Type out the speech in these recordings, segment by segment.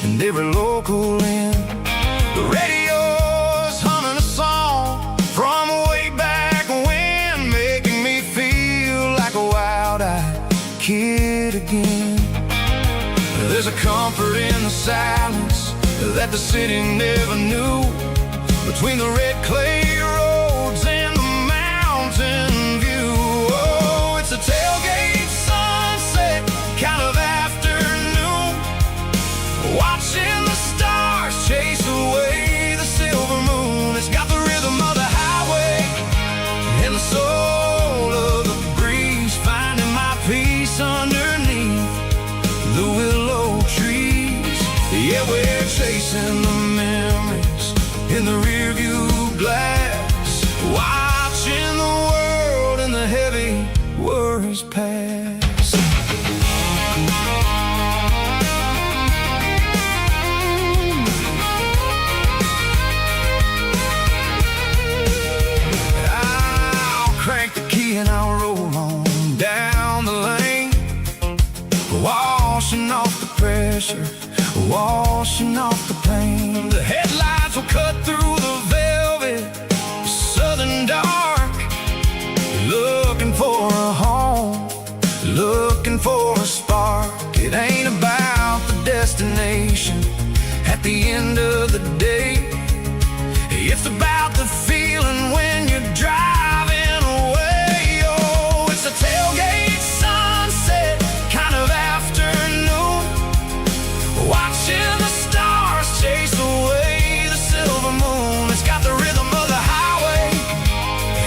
and every local inn. The radio's humming a song from way back when, making me feel like a wild-eyed kid again. There's a comfort in the silence that the city never knew, between the red clay roads and the mountain view. Oh, it's a tailgate sunset kind of afternoon, watching the stars chase away the silver moon. It's got the rhythm of the highway and the soul of the breeze, finding my peace underneath the willow trees. Yeah, we're chasing the memories in the rearview glass, watching the world and the heavy worries pass. I'll crank the key and I'll roll on down the lane, washing off the pressure, washing off the pain. The headlights will cut through the velvet southern dark, looking for a home, looking for a spark. It ain't about the destination at the end of the day, it's about the feeling when you're driving away. Oh, it's a tailgate sunset kind of afternoon, watching the stars chase away the silver moon. It's got the rhythm of the highway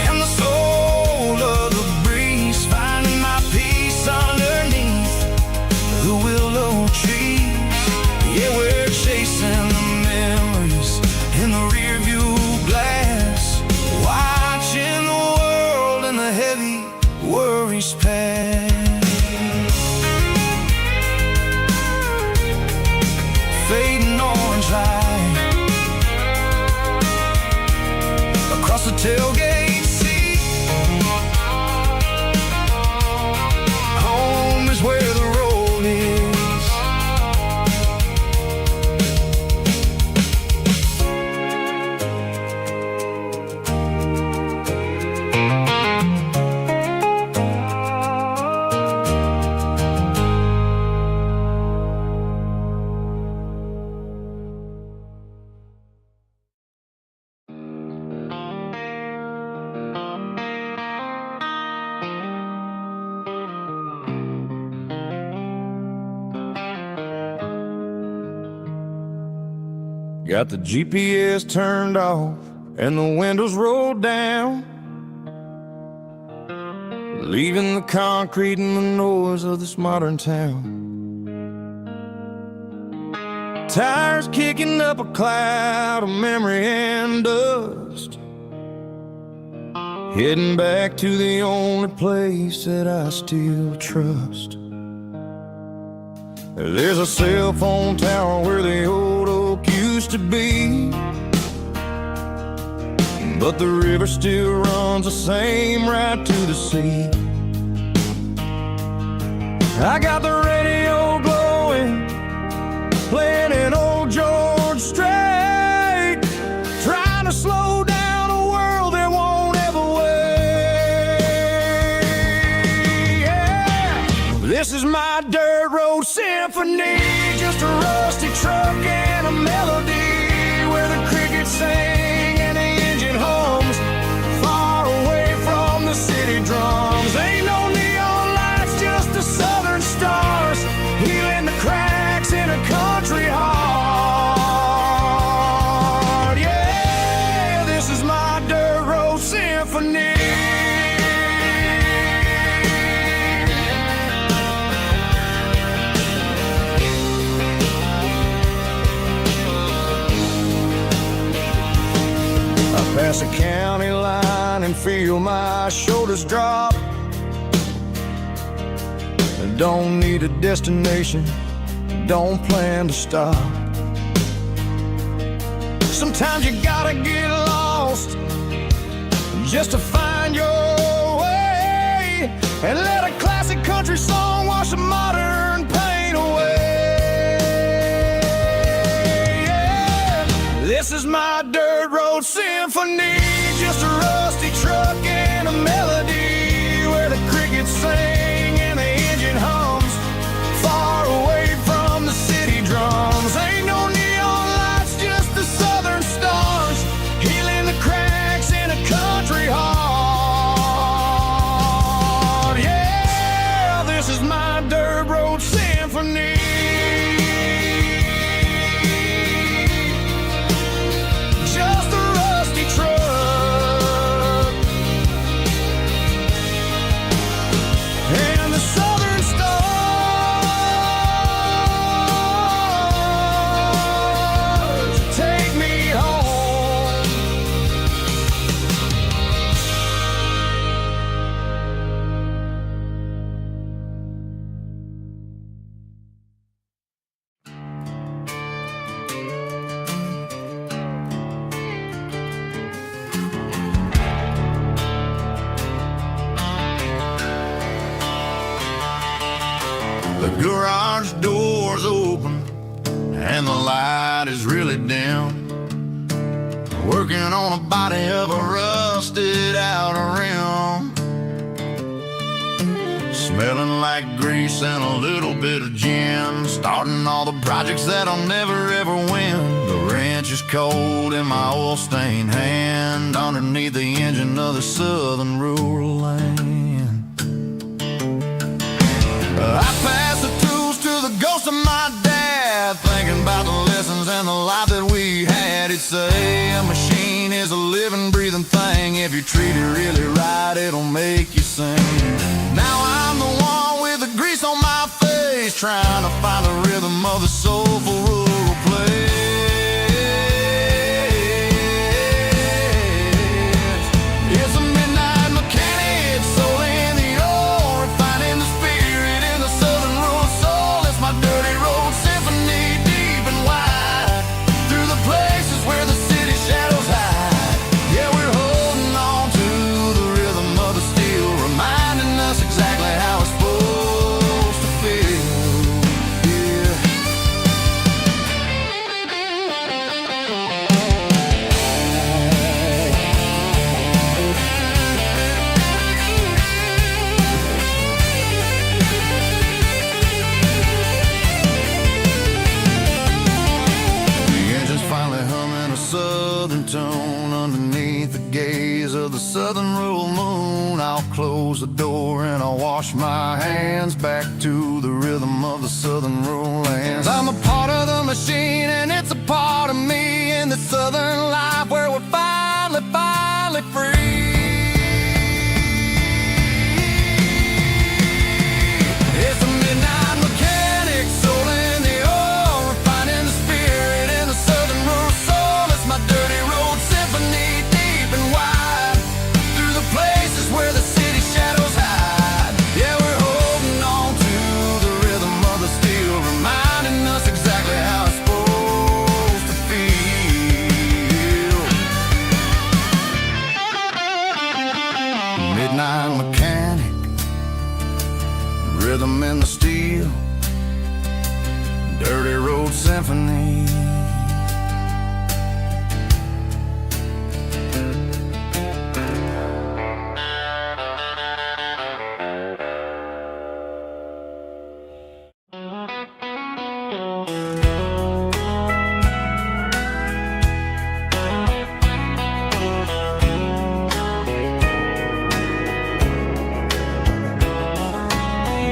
and the soul of the breeze, finding my peace underneath the willow trees. Yeah, we're chasing the memories in the rearview glass, watching the world and the heavy worries pass. Fading orange light across the tailgate seat. Home is where the road is. Got the GPS turned off and the windows rolled down, leaving the concrete and the noise of this modern town. Tires kicking up a cloud of memory and dust, heading back to the only place that I still trust. There's a cell phone tower where the old oak used to be, but the river still runs the same right to the sea. I got the radio glowing, playing an old George Strait, trying to slow down a world that won't ever wait. Yeah. This is my dirt road symphony, just a rusty truck and a melody, where the crickets sing and the engine hums, far away from the city drums. Ain't no neon lights, just the southern stars, healing the cracks in a country heart. Yeah, this is my dirt road symphony. Pass a county line and feel my shoulders drop. Don't need a destination, don't plan to stop. Sometimes you gotta get lost just to find your way, and let a classic country song wash the modern pain away. my dirt road symphony, just a rusty truck and a melody where the crickets sing and the engine hums, far away from the city drums. Ain't no neon lights, just the southern stars, healing the cracks in a country heart. Yeah, this is my dirt road symphony. The garage door's open and the light is really dim. Working on a body of a rusted out rim, smelling like grease and a little bit of gin. Starting all the projects that I'll never ever win. The wrench is cold in my oil-stained hand, underneath the engine of the southern rural land. I pass the tools to the ghost of my dad, thinking about the lessons and the life that we had. He'd say a machine is a living, breathing thing. If you treat it really right, it'll make you sing. Now I'm the one with the grease on my face, trying to find the rhythm of the soulful rural place. It's a midnight mechanic, soul in the ore, refining the spirit in the southern rural soul. It's my dirty road symphony, deep and wide, through the places where the city shadows hide. Yeah, we're holding on to the rhythm of the steel, reminding us exactly how it's supposed to feel. Yeah. The engine's finally humming a southern tone underneath the gaze of the southern rural moon. I'll close the door and I'll wash my hands back to the rhythm of the southern rural lands. I'm a part of the machine and it's a part of me in the southern life where we're finally free. It's a midnight mechanic, soul in the ore, refining the spirit in the southern rural soul. It's my dirty road symphony, deep and wide, through the places where the city shadows hide. Yeah, we're holding on to the rhythm of the steel, reminding us exactly how it's supposed to feel. Midnight mechanic, rhythm in the steel, dirty road symphony.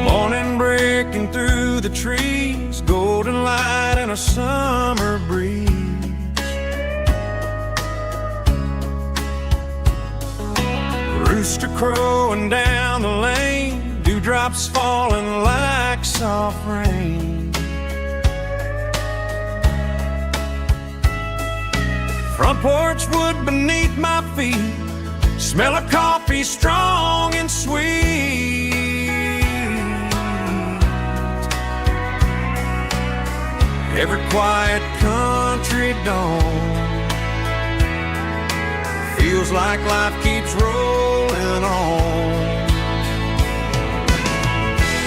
Morning breaking through the trees, golden light and a summer breeze. Rooster crowing down the lane, dewdrops falling like soft rain. Front porch wood beneath my feet, smell of coffee strong and sweet. Every quiet country dawn feels like life keeps rolling on.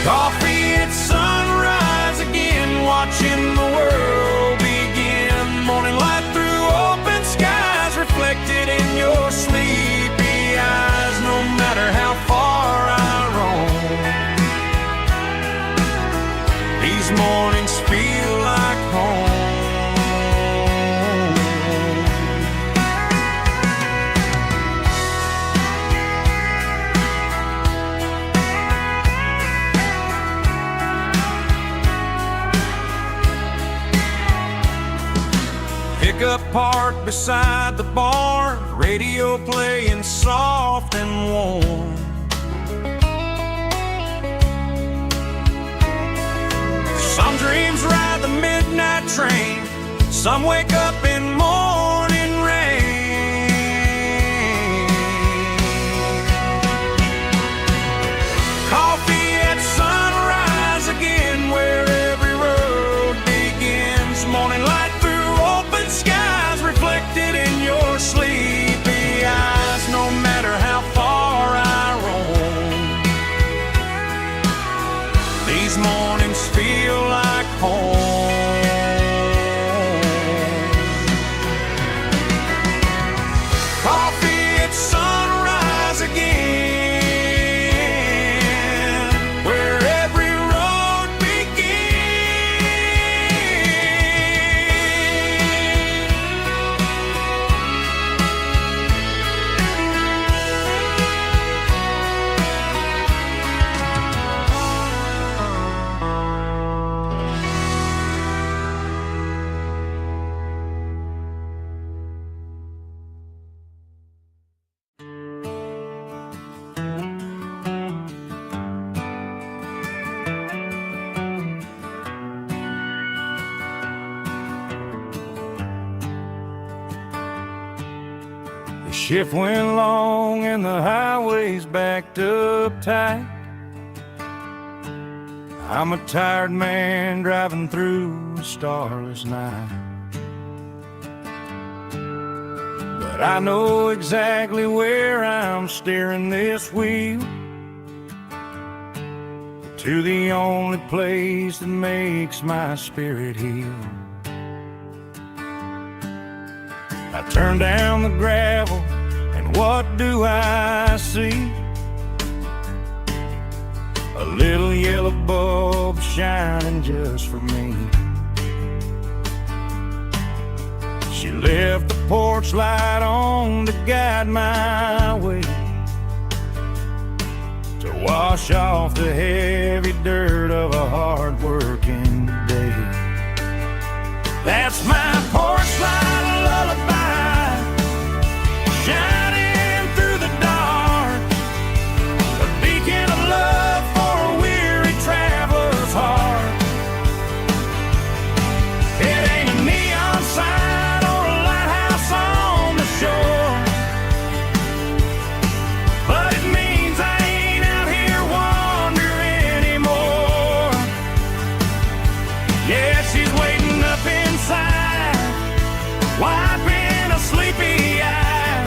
Coffee at sunrise again, watching the world begin. Morning light through open pickup parked beside the bar, radio playing soft and warm. Some dreams ride the midnight train, some wake up in morning rain. Coffee at sunrise again, where every road begins. Morning light through open skies, reflected in your sleepy eyes. No matter how far I roam, these mornings feel like home. Coffee at sunrise again, where every road The shift went long and the highway's backed up tight. I'm a tired man driving through a starless night, but I know exactly where I'm steering this wheel, to the only place that makes my spirit heal. I turn down the gravel, and what do I see? A little yellow bulb shining just for me. She left the porch light on to guide my way, to wash off the heavy dirt of a hard-working day. That's my porch light lullaby, shining through the dark, a beacon of love for a weary traveler's heart. It ain't a neon sign or a lighthouse on the shore, but it means I ain't out here wandering anymore. Yeah, she's waiting up inside, wiping a sleepy eye,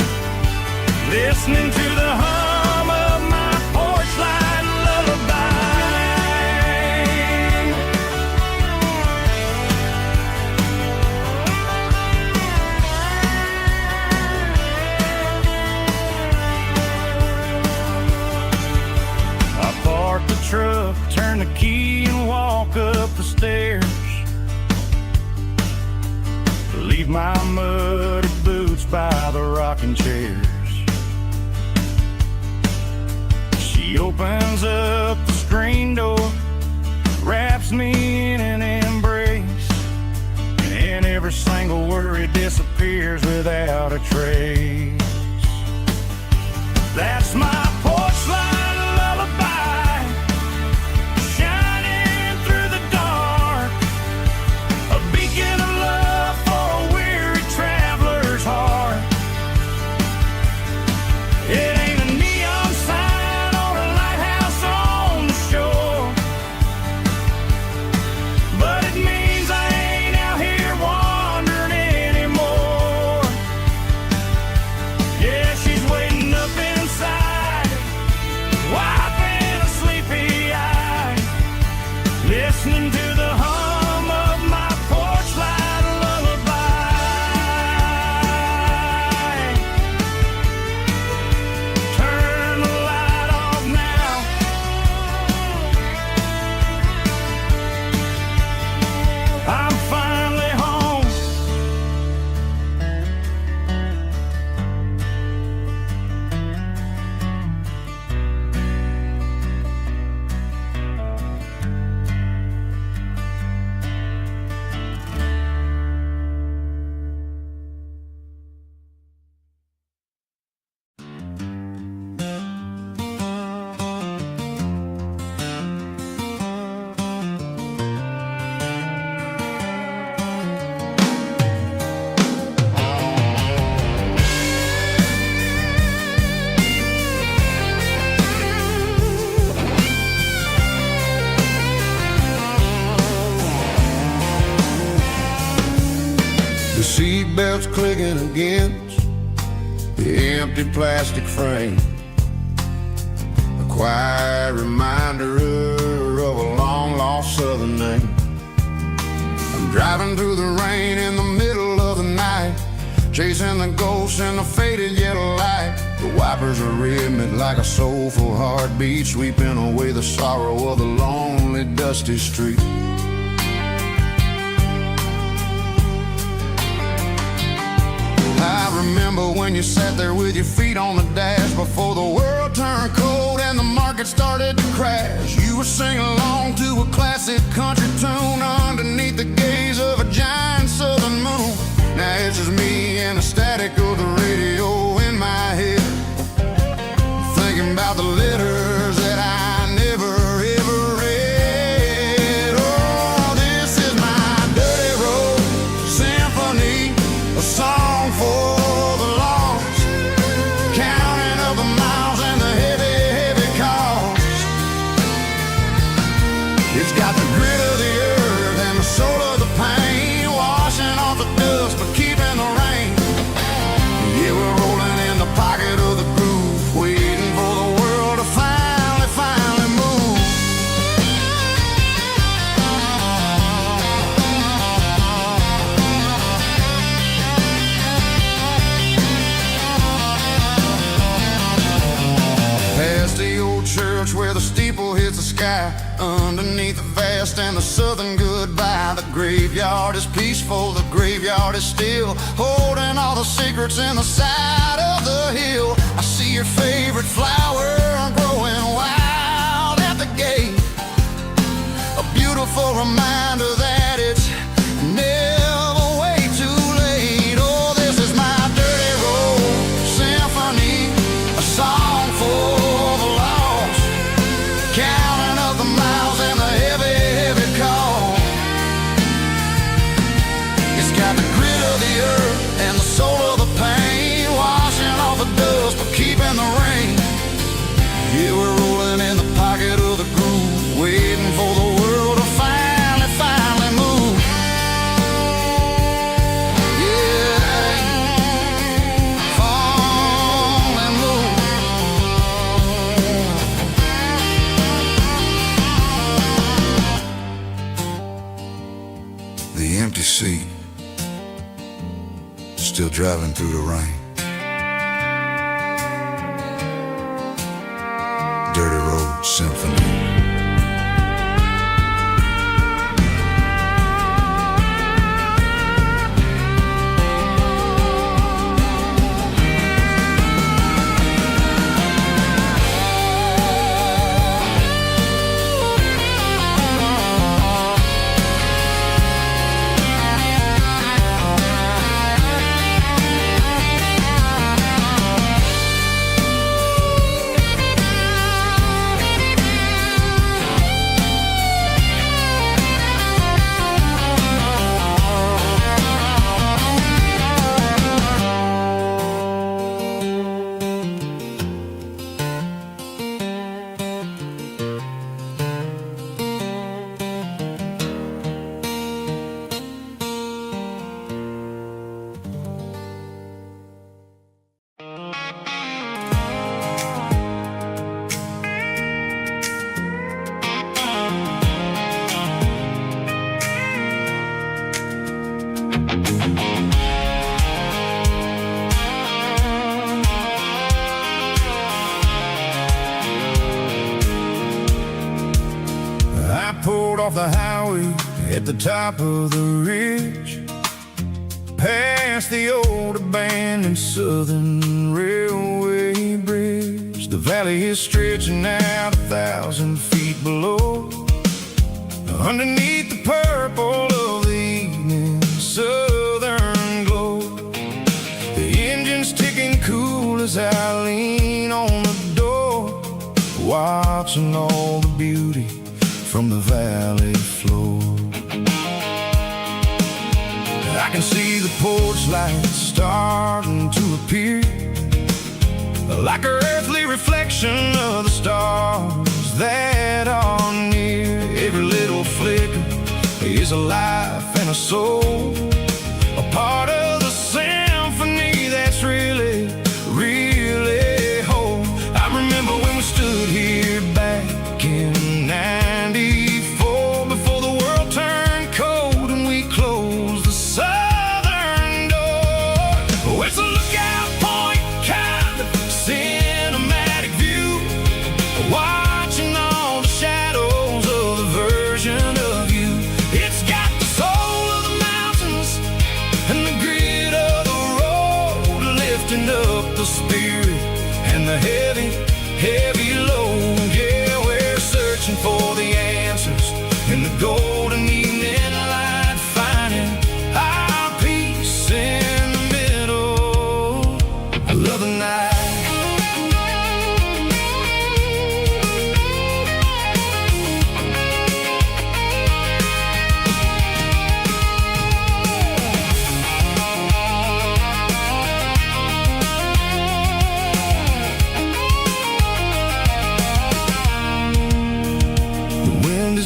listening to the hum of my porch light lullaby. I park the truck, turn the key and walk up the stairs, leave my muddy boots by the rocking chairs. She opens up the screen door, wraps me in an embrace, and every single worry disappears without a trace. That's my porch light lullaby, shining through the dark, a beacon of love for a weary traveler's heart. It ain't a neon sign or a lighthouse on the shore, but it means I ain't out here wandering anymore. Yeah, she's waiting up inside, The seatbelt's clicking against the empty plastic frame, a quiet reminder of a long-lost southern name. I'm driving through the rain in the middle of the night, chasing the ghosts in the faded yellow light. The wipers are rhythmic like a soulful heartbeat, sweeping away the sorrow of the lonely, dusty street. I remember when you sat there with your feet on the dash, before the world turned cold and the market started to crash. You were singing along to a classic country tune underneath the gaze of a giant southern moon. Now it's just me and the static of the radio in my head, thinking about the letters that I never ever read. Oh, this is my dirty road symphony, a song for the lost, counting up the miles and the heavy, heavy cost. It's got the grit of the earth and the soul of the pain, washing off the dust but keeping the rain. Yeah, we're rolling in the pocket of the groove, waiting for the world to finally move. Past the old church where the steeple hits the sky, underneath the vast and the southern goodbye. The graveyard is peaceful, the graveyard is still, holding all the secrets in the side of the hill. I see your favorite flower growing wild at the gate, a beautiful reminder that it's never way too late. Oh, this is my dirty road symphony, a song for the lost, counting up the miles and the heavy, heavy call. It's got the grit of the earth and the soul of the pain, washing off the dust but keeping the rain. Yeah, we're rolling in the pocket of the groove, waiting for the world to finally move. Yeah, finally move. The empty seat, still driving through the rain. Dirty road symphony. Pulled off the highway at the top of the ridge, past the old abandoned southern railway bridge. The valley is stretching out 1,000 feet below, underneath the purple of the evening southern glow. The engine's ticking cool as I lean on the door, watching all the beauty from the valley floor. I can see the porch lights starting to appear, like an earthly reflection of the stars that are near. Every little flicker is a life and a soul, a part lifting up the spirit and the heavy, heavy load. Yeah, we're searching for the answers in the golden evening light, finding our peace in the middle of the night.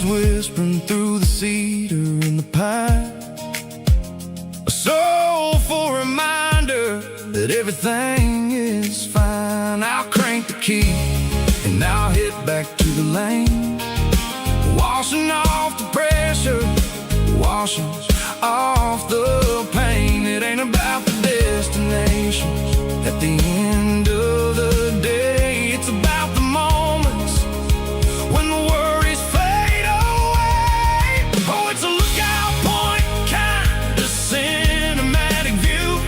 Whispering through the cedar and the pine, a soulful reminder that everything is fine. I'll crank the key and I'll hit back to the lane, washing off the pressure, washing off the pain. It ain't about the destination at the end of the day. It's about the moments when the worries fade away. Oh, it's a lookout point, kind of cinematic view,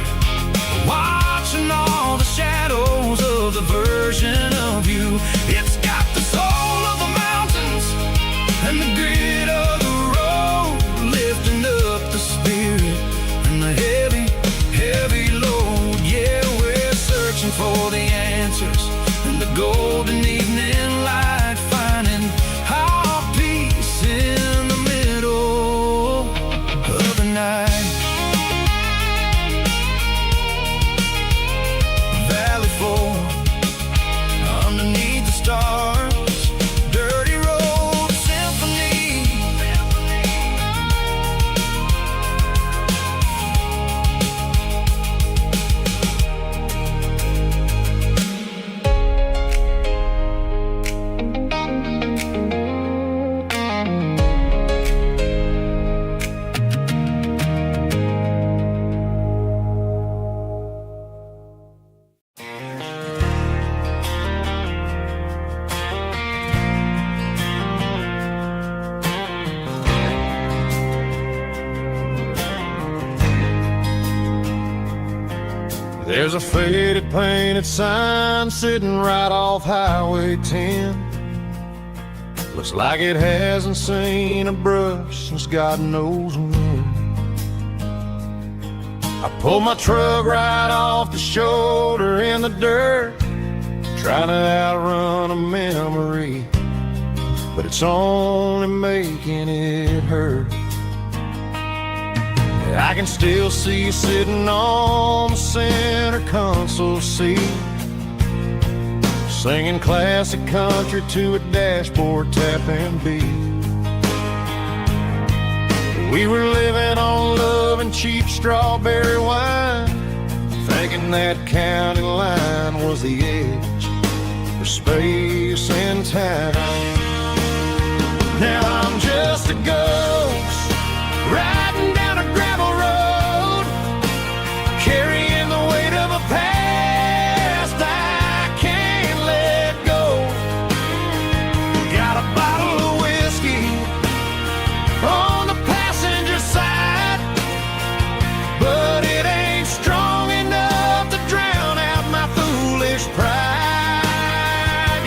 watching all the shadows of the version of you. It's got the soul of the mountains and the grit of the road, lifting up the spirit and the heavy, heavy load. Yeah, we're searching for the answers in the golden evening light, finding our peace in the middle of the night. Valley floor, underneath the stars, dirty road symphony. There's a faded painted sign sitting right off Highway 10. Looks like it hasn't seen a brush since God knows when. I pulled my truck right off the shoulder in the dirt, trying to outrun a memory, but it's only making it hurt. I can still see you sitting on the center console seat, singing classic country to a dashboard tapping beat. We were living on love and cheap strawberry wine, thinking that county line was the edge for space and time. Now I'm just a ghost riding down a gravel road, carrying the weight of a past I can't let go. Got a bottle of whiskey on the passenger side, but it ain't strong enough to drown out my foolish pride.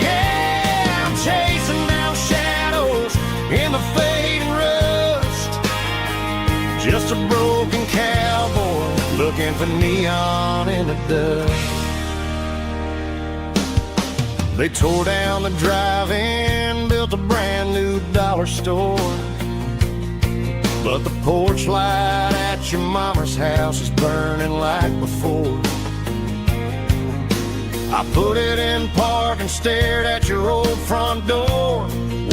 Yeah, I'm chasing down shadows in the fading rust, just a broken cowboy looking for neon in the dust. They tore down the drive-in, built a brand new dollar store, but the porch light at your mama's house is burning like before. I put it in park and stared at your old front door,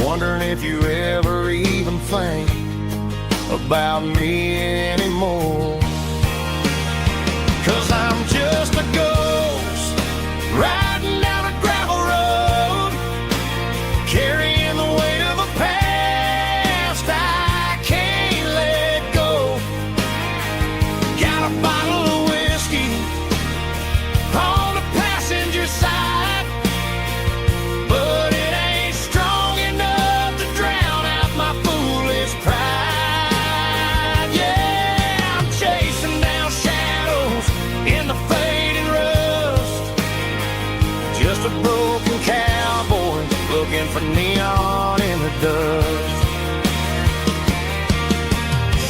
wondering if you ever even think about me anymore. 'Cause I'm just a ghost riding down a gravel road, carrying the weight of a past I can't let go. Got a bottle of whiskey on the passenger side, but it ain't strong enough to drown out my foolish pride. Yeah, I'm chasing down shadows in the fading road, cowboys looking for neon in the dust.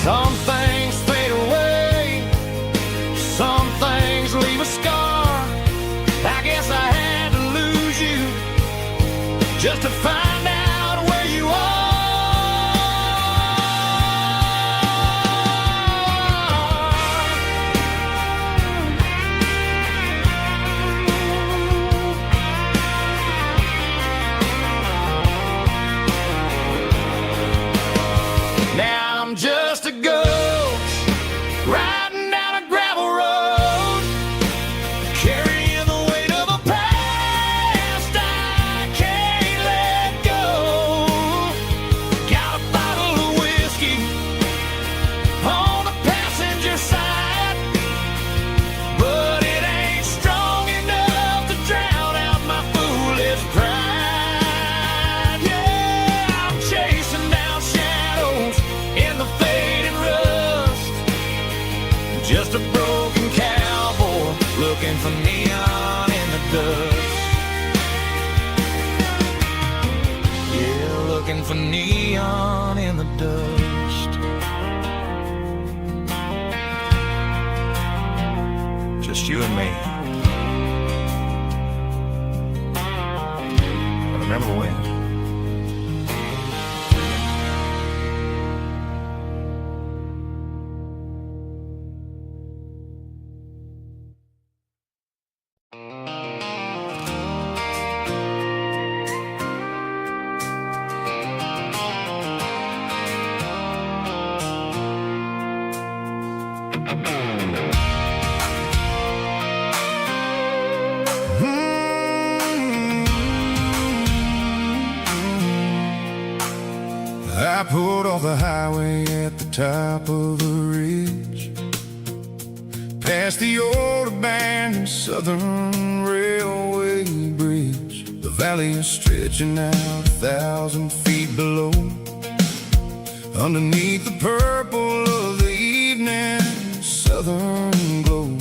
Some things fade away, some things leave a scar. I guess I had to lose you just to find out where you are. Now I'm just a ghost riding down a gravel road, carrying the weight of a past I can't let go. Got a bottle of whiskey on the passenger side, but it ain't strong enough to drown out my foolish pride. Yeah, I'm chasing down shadows in the fading rust, just a broken cowboy looking for neon in the dust. Yeah, looking for neon in the dust. Just you and me. I remember when. I pulled off the highway at the top of a ridge, past the old abandoned Southern Railway bridge. The valley is stretching out 1,000 feet below, underneath the purple of the evening southern glow.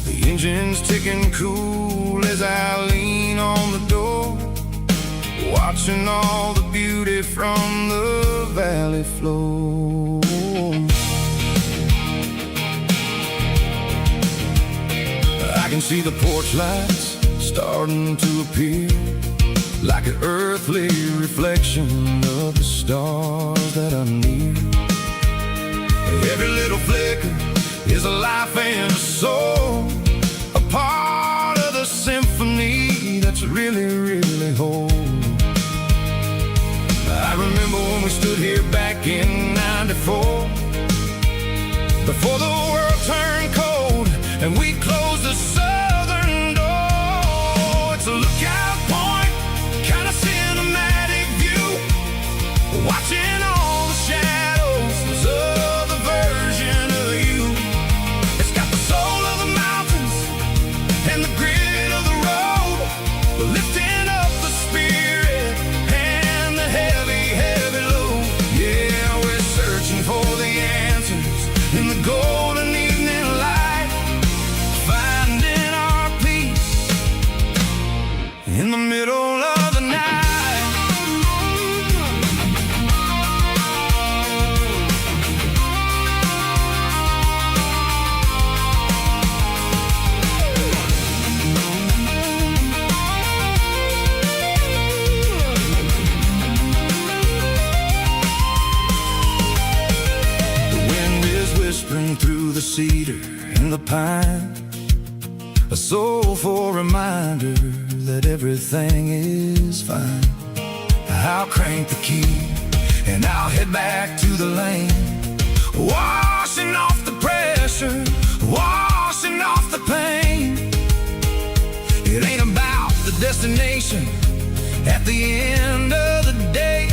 The engine's ticking cool as I lean on the door, watching all the beauty from the valley flow. I can see the porch lights starting to appear, like an earthly reflection of the stars that are near. Every little flicker is a life and a soul, a part of the symphony that's really, really whole. I remember when we stood here back in '94, before the world turned cold and we closed the southern door. It's a lookout point, kind of cinematic view, watching all the shadows of the version of you. It's got the soul of the mountains and the grit of the road, lifting up the spirit and the heavy, heavy load. Yeah, we're searching for the answers in the golden evening light, finding our peace in the middle of the night. Whispering through the cedar and the pine, a soulful reminder that everything is fine. I'll crank the key and I'll head back to the lane, washing off the pressure, washing off the pain. It ain't about the destination at the end of the day,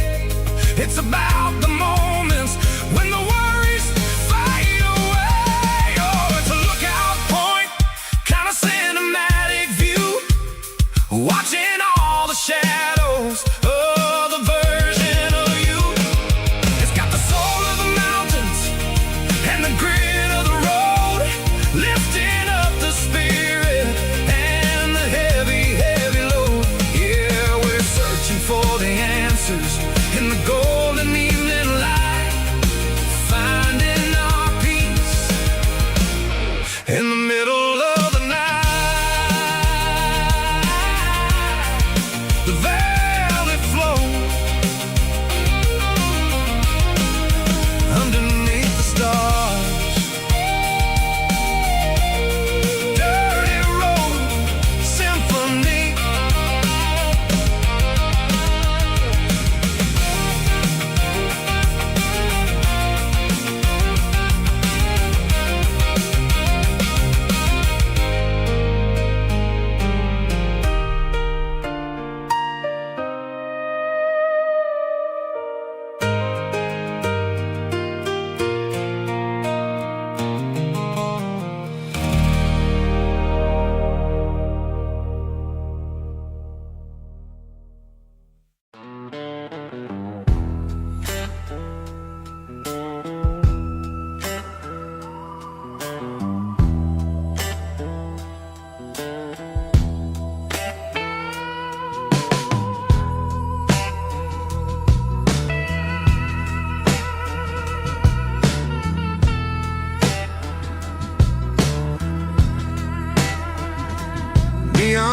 it's about the moments when the worries fade away. Oh, it's a lookout point, kind of cinematic view, watching all the shadows of the version of you. It's got the soul of the mountains and the grit of the road, lifting up the spirit and the heavy, heavy load.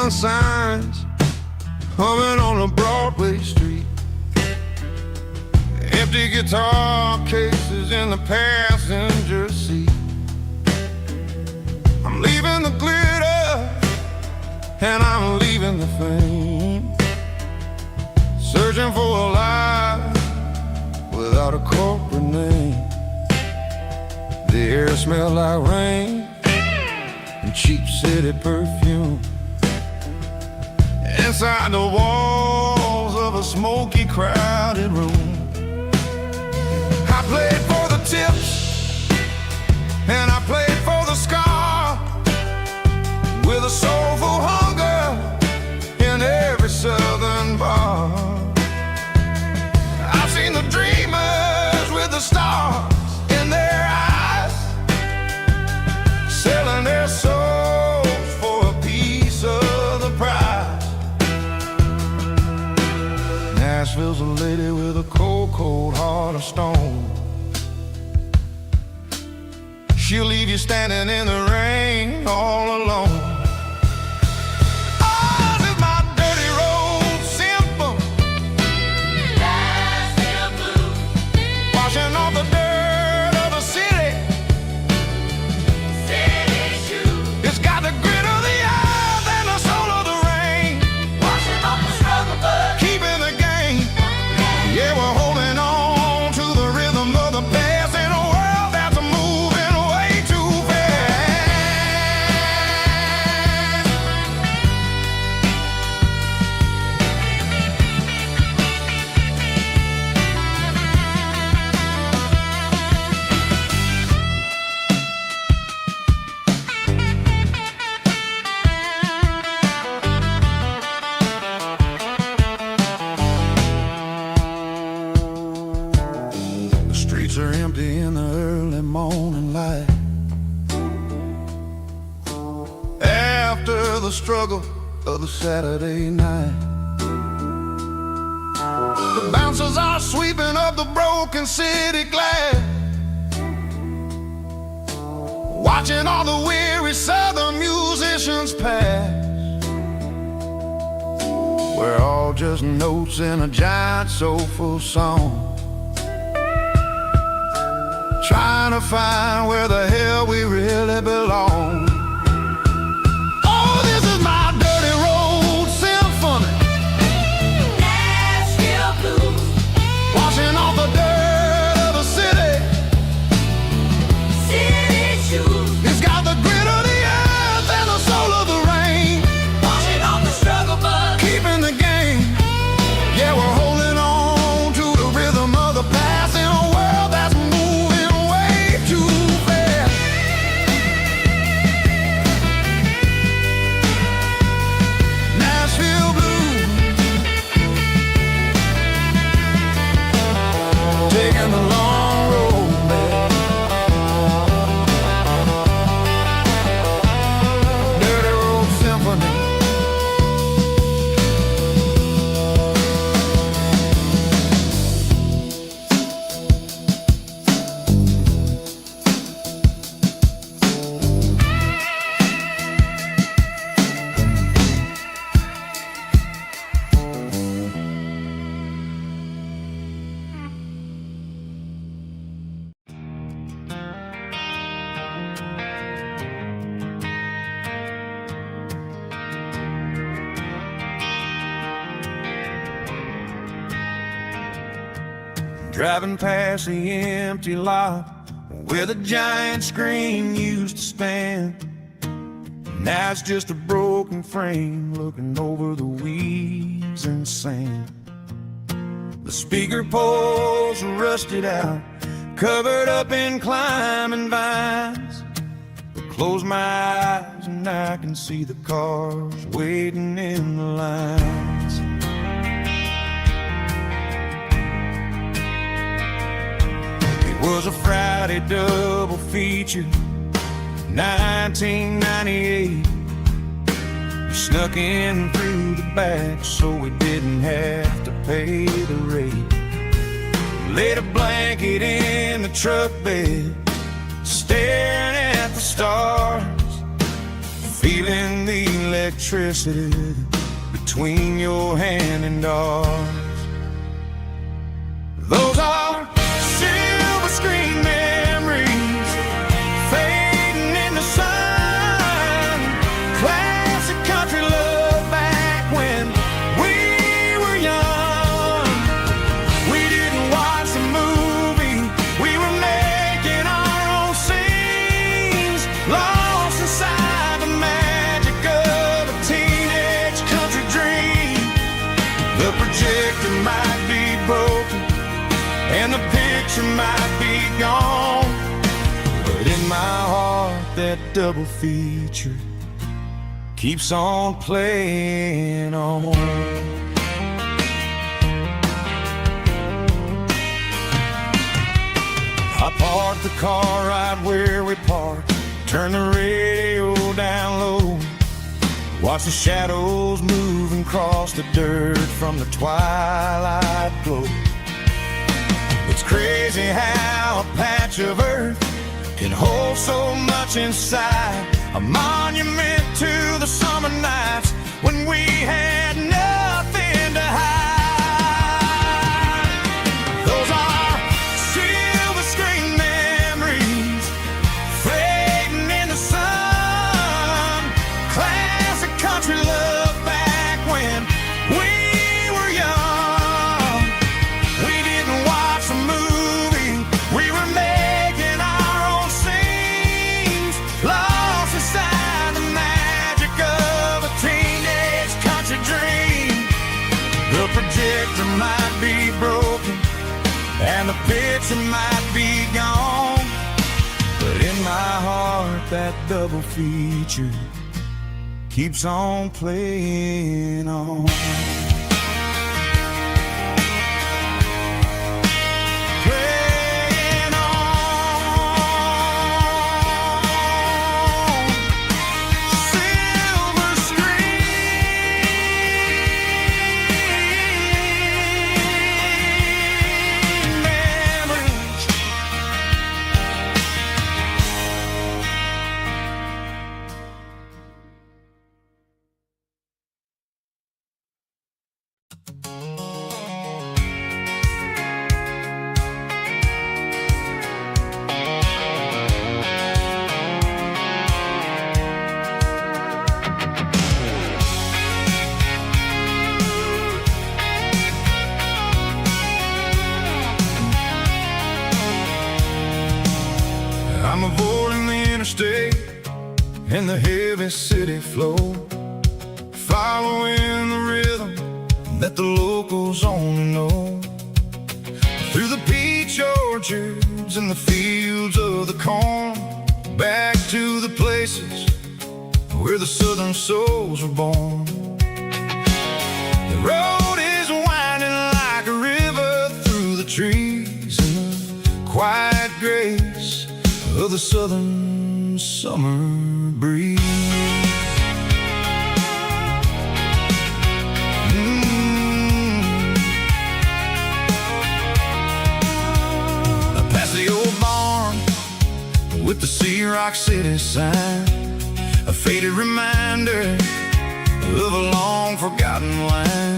neon signs humming on a Broadway street. Empty guitar cases in the passenger seat. I'm leaving the glitter and I'm leaving the fame, searching for a life without a corporate name. The air smelled like rain and cheap city perfume. Inside the walls of a smoky, crowded room, I played for the tips and I played for the scar, with a soulful hunger in every southern bar. I've seen the dreamers with the stars in their eyes, selling their souls for a piece of the prize. Nashville's a lady with a cold, cold heart of stone. She'll leave you standing in the rain all alone. Oh, this is my dirty road symphony, Nashville blues, washing off the dirt of the city, city shoes. It's got the grit of the earth and the soul of the rain, washing off the struggle but keeping the game. Yeah, we're holding on to the rhythm of the past in a world that's moving way too fast. The streets are empty in the early morning light, after the struggle of the Saturday night. The bouncers are sweeping up the broken city glass, watching all the weary southern musicians pass. We're all just notes in a giant soulful song, trying to find where the hell we really belong. Oh, this is my dirty road symphony, Nashville blues, washing off the dirt of the city, city shoes. It's got the grit of the earth and the soul of the rain, washing off the struggle but keeping the game. Yeah, we're holding on to the rhythm of the past in a world that's moving way too fast. Nashville blues, taking the long road back. Dirty road symphony. Driving past the empty lot where the giant screen used to stand. Now it's just a broken frame looking over the weeds and sand. The speaker poles are rusted out, covered up in climbing vines. I close my eyes and I can see the cars waiting in the lines. It was a Friday double feature, 1998. We snuck in through the back so we didn't have to pay the rate. Laid a blanket in the truck bed, staring at the stars, feeling the electricity between your hand and ours. Those are silver screen memories fading in the sun. Classic country love back when we were young. We didn't watch a movie, we were making our own scenes, lost inside the magic of a teenage country dream. The projector might be broken and the picture might be gone, but in my heart that double feature keeps on playing on. I parked the car right where we parked, turn the radio down low, watch the shadows move and cross the dirt from the twilight glow. It's crazy how a patch of earth can hold so much inside, a monument to the summer nights when we had nothing to hide. Those are silver screen memories fading in the sun. Classic country love back when we were young. We didn't watch a movie, we were making our own scenes, lost inside the magic of a teenage country dream. The projector might be broken and the picture might be gone, but in my heart that double feature keeps on playing on. Playing on. Silver screen memories. I'm avoiding the interstate and the heavy city flow, following the rhythm that the locals only know. Through the peach orchards and the fields of the corn, back to the places where the southern souls were born. The road is winding like a river through the trees in the quiet grace of the southern summer breeze. Past the old barn with the Sea Rock City sign, a faded reminder of a long forgotten line.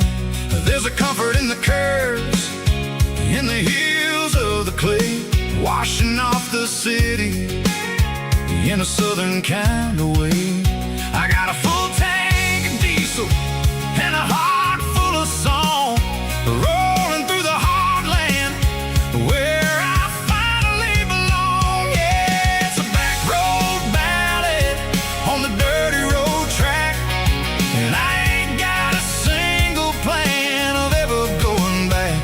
There's a comfort in the curves, in the hills of the clay, washing off the city in a southern kind of way. I got a full tank of diesel and a heart full of song, rolling through the heartland where I finally belong. Yeah, it's a back road ballad on the dirty road track, and I ain't got a single plan of ever going back.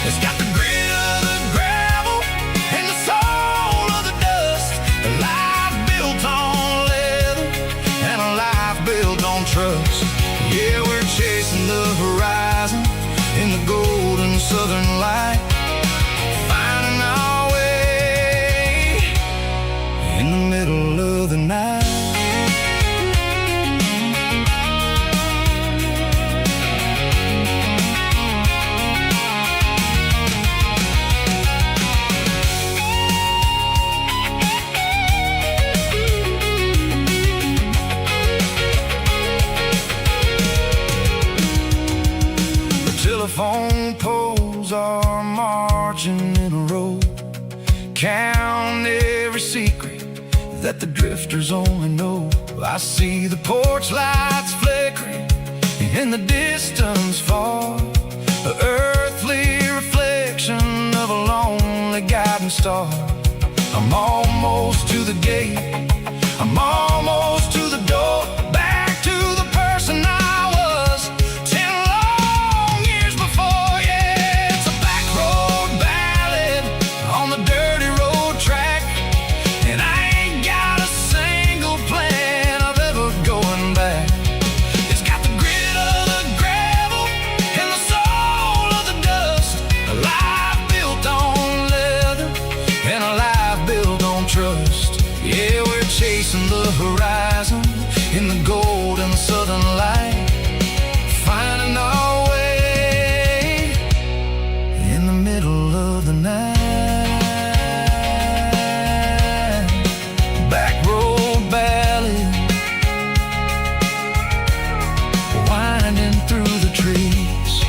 It's got the grit of the gravel and the soul of the dust, a life built on leather and a life built on trust. Yeah, we're chasing the horizon in the golden southern light, finding our way in the middle of the night. that the drifters only know. I see the porch lights flickering in the distance far, the earthly reflection of a lonely guiding star. I'm almost to the gate, I'm almost to the door, back to the person I was 10 long years before. Yeah, it's a back road ballad on the dirty road track, and I ain't got a single plan of ever going back. It's got the grit of the gravel and the soul of the dust, a life built on leather and a life built on trust. Yeah, we're chasing the horizon in the golden southern light, finding our way in the middle of the night. Back road ballad, winding through the trees.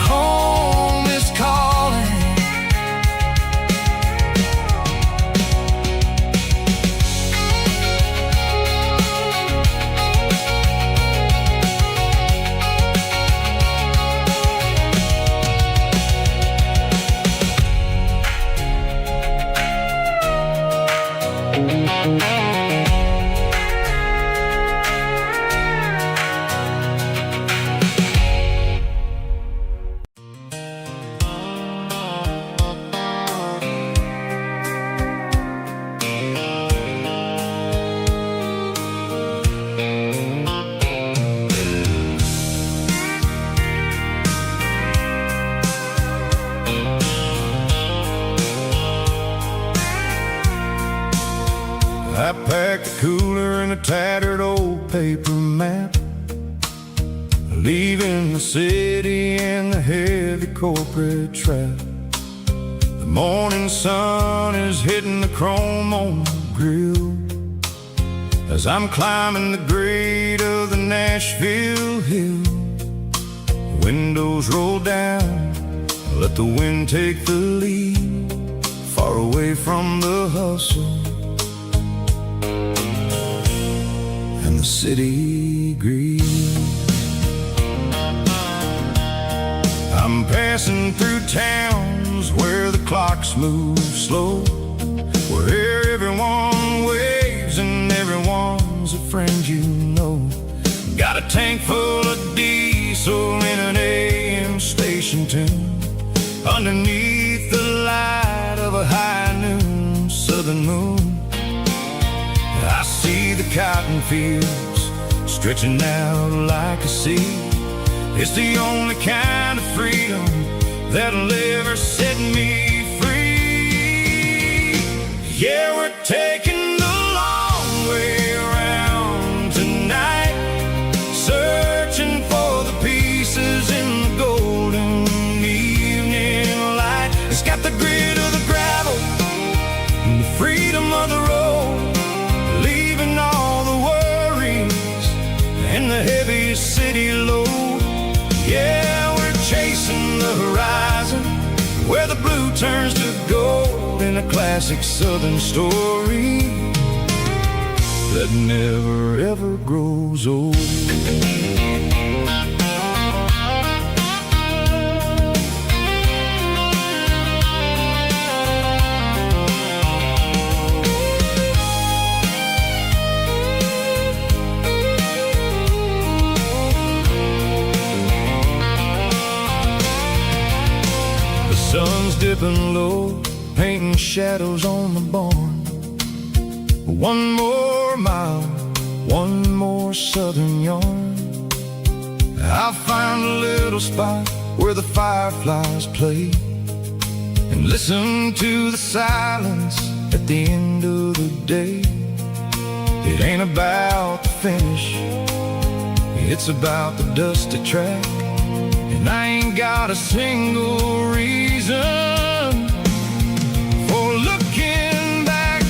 Home is calling. I packed a cooler and a tattered old paper map, leaving the city and the heavy corporate trap. The morning sun is hitting the chrome on the grill as I'm climbing the grade of the Nashville hill. The windows roll down, let the wind take the lead, far away from the hustle and the city greed. I'm passing through towns where the clocks move slow, where everyone waves and everyone's a friend you know. Got a tank full of diesel in an AM station tune, underneath the light of a high noon southern moon. I see the cotton fields stretching out like a sea. It's the only kind of freedom that'll ever set me free. Yeah, we're taking the long way around tonight, searching for the pieces in the golden evening light. It's got the grit of the gravel and the freedom of the road, leaving all the worries and the heavy city load. Yeah, we're chasing the horizon where the blue turns to gold, in a classic southern story that never ever grows old. Sun's dipping low, painting shadows on the barn. One more mile, one more southern yarn. I'll find a little spot where the fireflies play and listen to the silence at the end of the day. It ain't about the finish, it's about the dusty track, and I ain't got a single reason for looking back.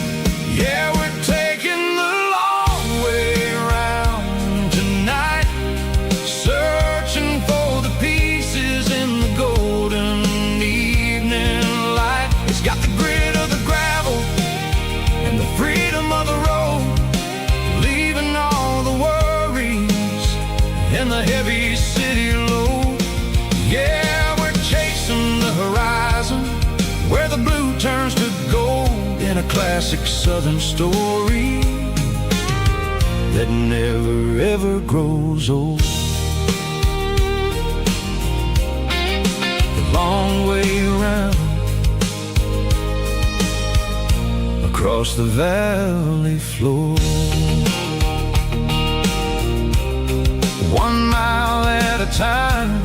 Yeah, we're taking the long way around tonight, searching for the pieces in the golden evening light. It's got the grit of the gravel a classic southern story that never ever grows old. The long way around across the valley floor, 1 mile at a time.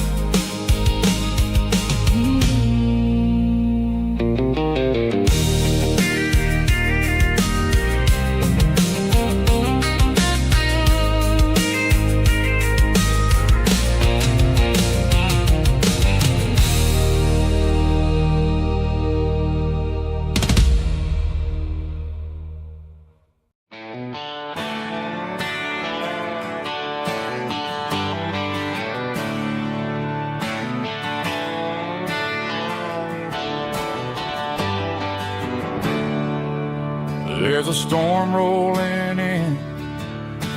There's a storm rolling in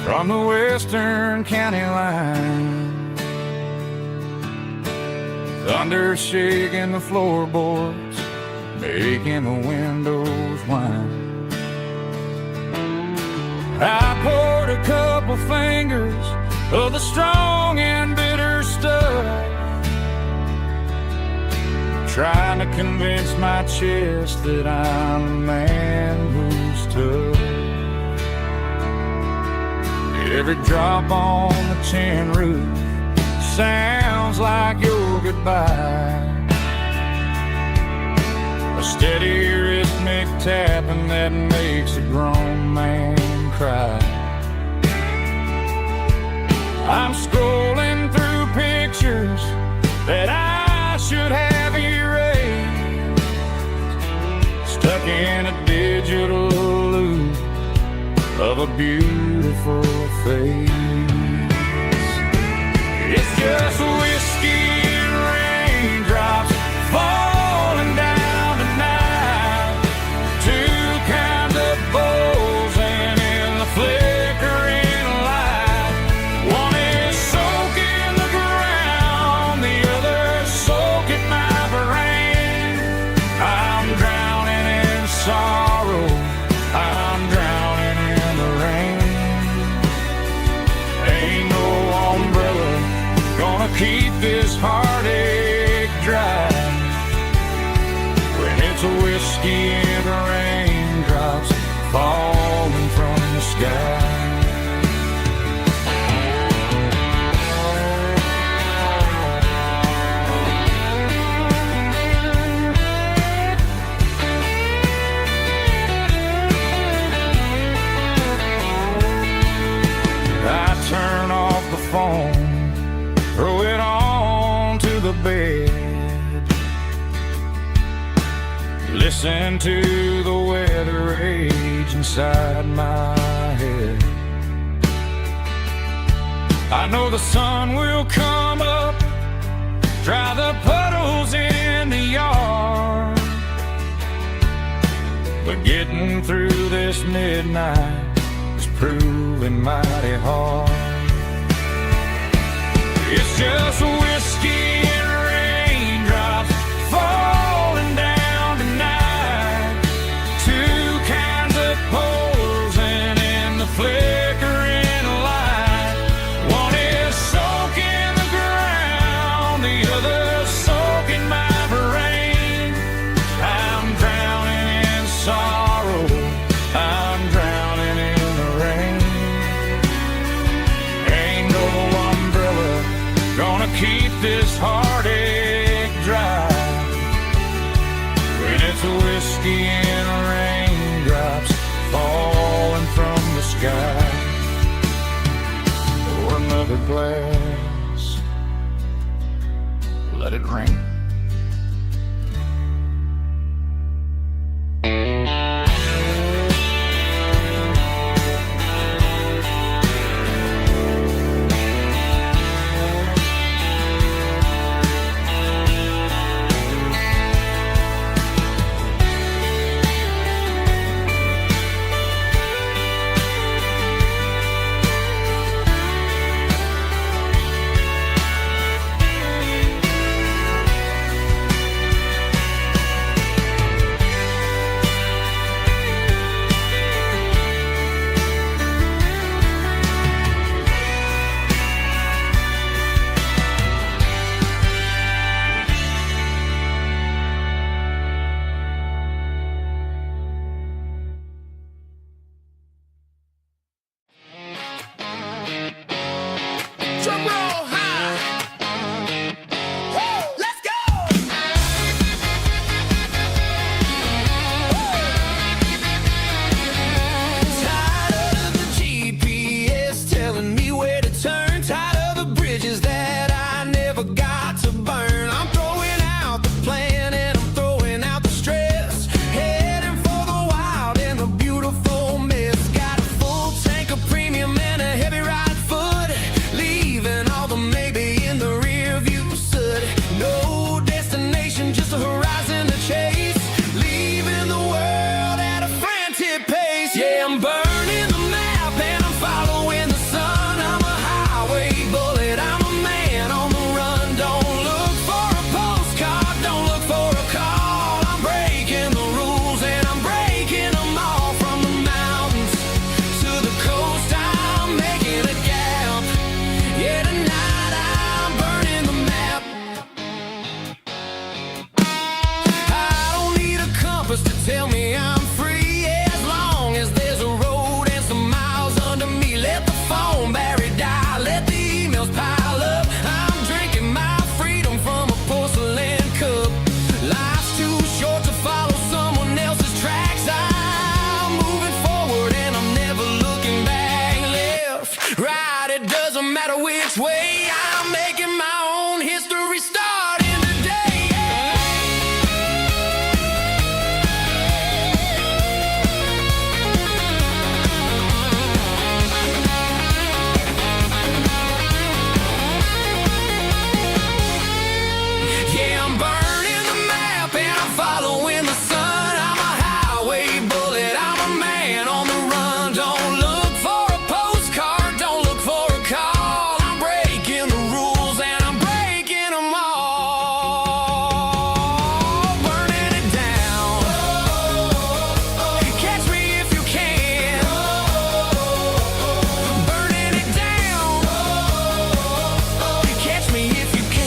from the western county line. Thunder shaking the floorboards, making the windows whine. I poured a couple fingers of the strong and bitter stuff, trying to convince my chest that I'm a man who's tough. Every drop on the tin roof sounds like your goodbye, a steady rhythmic tapping that makes a grown man cry. I'm scrolling through pictures that I should have erased, stuck in a digital loop of a beautiful face. It's just whiskey and raindrops falling down tonight, two kinds of bowls and in the flickering light. One is soaking the ground, the other soaking my brain. I'm drowning in sorrow, I'm drowning in the rain. Ain't no umbrella gonna keep this heartache dry when it's a whiskey and raindrops falling from the sky. I turn off the phone, throw it on to the bed, listen to the weather rage inside my head. I know the sun will come up, dry the puddles in the yard, but getting through this midnight is proving mighty hard. It's just whiskey and raindrops falling down tonight, two kinds of poles and in the flickering light. One is soaking the ground, the other soaking my brain. I'm drowning in sorrow, I'm drowning in the rain. Ain't no umbrella gonna keep this heart Drum roll high. Woo, let's go. Tired of the GPS telling me where to turn. Tired of the bridges that I never got to burn. I'm throwing out the plan and I'm throwing out the stress. Heading for the wild and the beautiful mess. Got a full tank of premium and a heavy right foot. Leaving all the maybe in the rear view soot. No destination, just a horizon to chase. Leaving the world at a frantic pace. Yeah, I'm burning the map and I'm following the sun. I'm a highway bullet, I'm a man on the run. Don't look for a postcard, don't look for a call. I'm breaking the rules and I'm breaking them all. From the mountains to the coast, I'm making a gap. Yeah, tonight I'm burning the map. I don't need a compass to tell me I'm free. Yeah, as long as there's a road and some miles under me. Let the phone battery die, let the emails pile up. I'm drinking my freedom from a porcelain cup. Life's too short to follow someone else's tracks. I'm moving forward and I'm never looking back. Left, right, it doesn't matter which way. I'm making my own history starting today. Yeah, I'm burning the map and I'm following the sun. I'm a highway bullet, I'm a man on the run. Don't look for a postcard, don't look for a call. I'm breaking the rules and I'm breaking them all. Burning it down. Catch me if you can. Burning it down. Catch me if you can.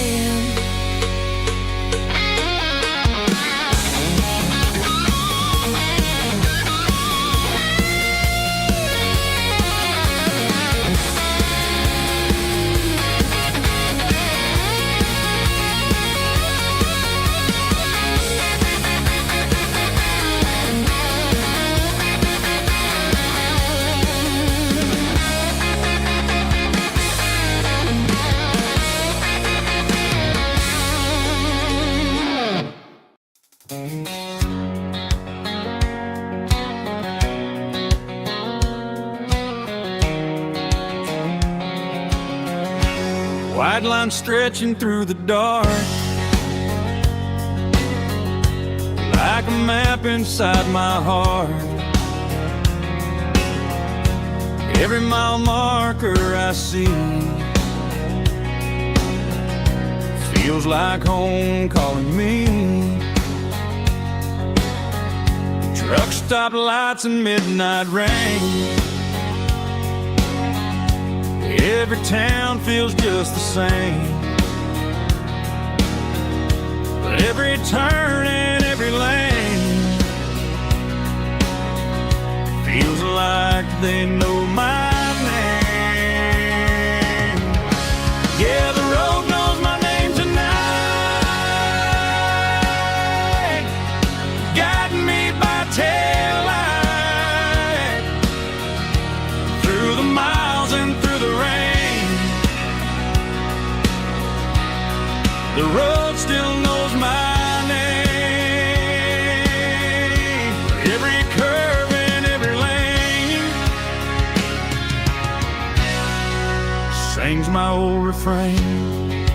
White line stretching through the dark, like a map inside my heart. Every mile marker I see feels like home calling me. Truck stop lights and midnight rain. Every town feels just the same, but every turn and every lane feels like they know my name. Yeah, the road knows my name tonight, guiding me by taillight through the miles and through the rain. The road still knows my name. Every curve and every lane sings my old refrain.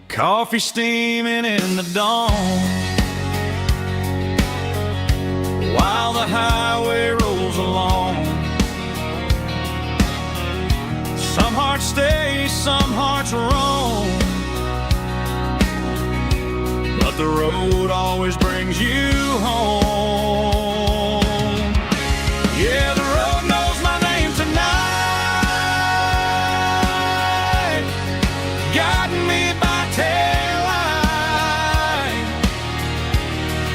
Coffee steaming in the dawn, while the highway rolls along. Some hearts stay, some hearts roam, but the road always brings you home. Yeah, the road knows my name tonight, guiding me by taillight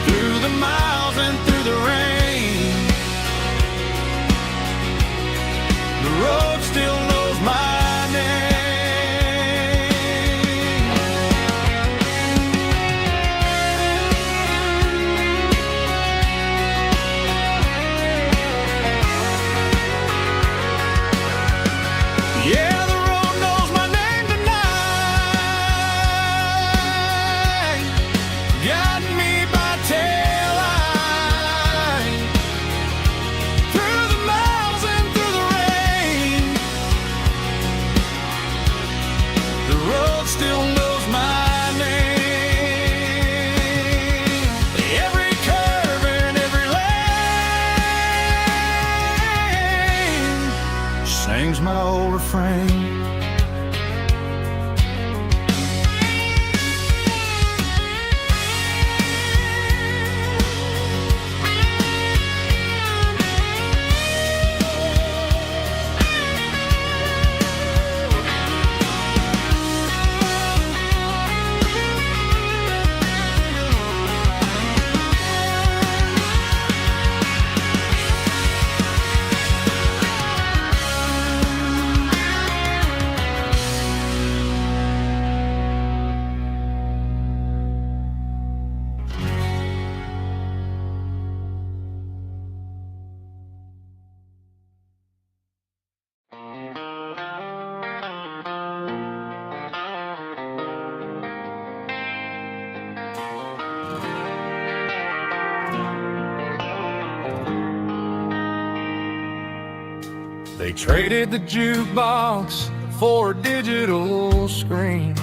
through the miles and through the rain. The road still knows They traded the jukebox for a digital screen,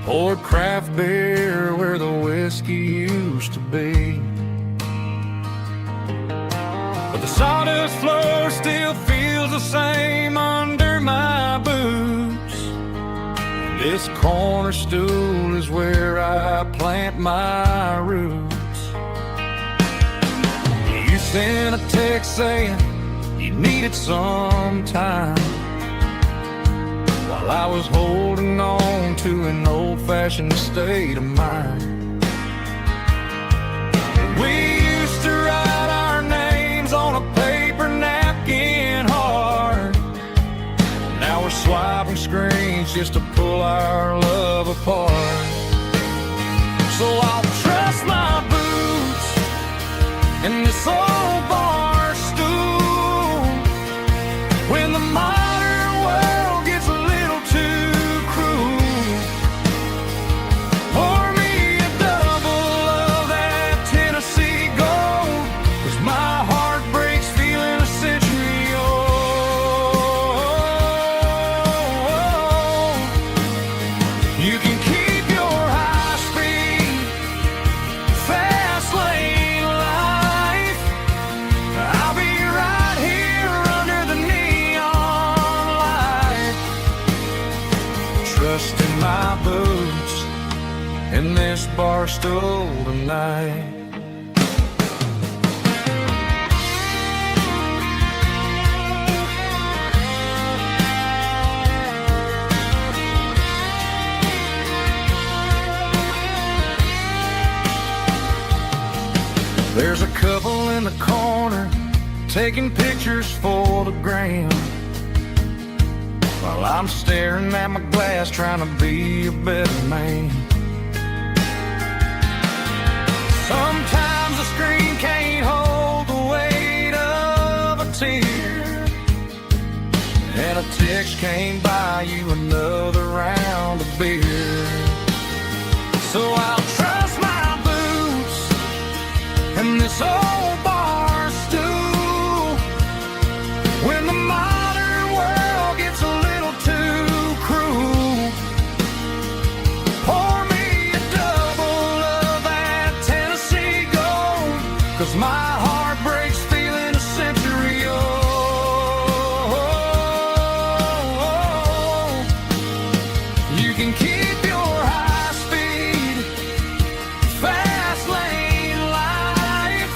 poured craft beer where the whiskey used to be. But the sawdust floor still feels the same under my boots. This corner stool is where I plant my roots. You sent a text saying you needed some time, while I was holding on to an old-fashioned state of mind. We used to write our names on a paper napkin hard. Now we're swiping screens just to pull our love apart. So I'll trust my boots and this old bar stool when the modern world gets a little too cruel. Pour me a double of that Tennessee Gold, 'cause my heart breaks feeling a century old. You can keep your high-speed, fast lane life. I'll be right here under the neon light, trusting my boots in this bar stool tonight. There's a couple in the corner taking pictures for the gram, while I'm staring at my glass trying to be a better man. Sometimes the screen can't hold the weight of a tear, and a text can't buy you another round of beer. So I'll trust my boots and this old bar stool when the modern world gets a little too cruel. Pour me a double of that Tennessee Gold, 'cause my heart breaks feeling a century old. You can keep your high-speed, fast lane life.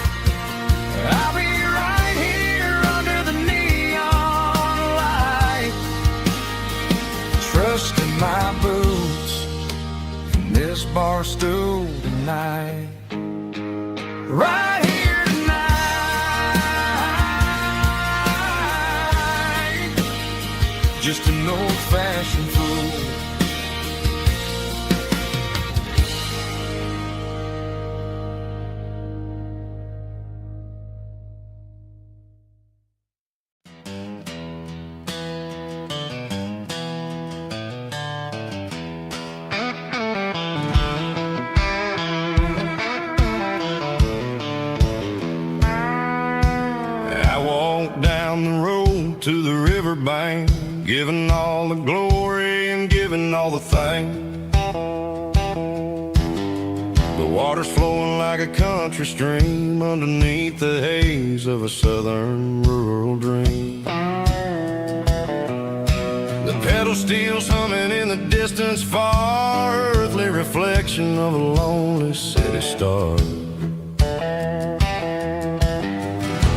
I'll be right here under the neon light, trusting my boots in this bar stool tonight. Right here tonight, just an old-fashioned fool. I walked down the road to the riverbank, giving all the glory and giving all the thanks. The water's flowing like a country stream underneath the haze of a southern rural dream. The pedal steel's humming in the distance far, earthly reflection of a lonely city star.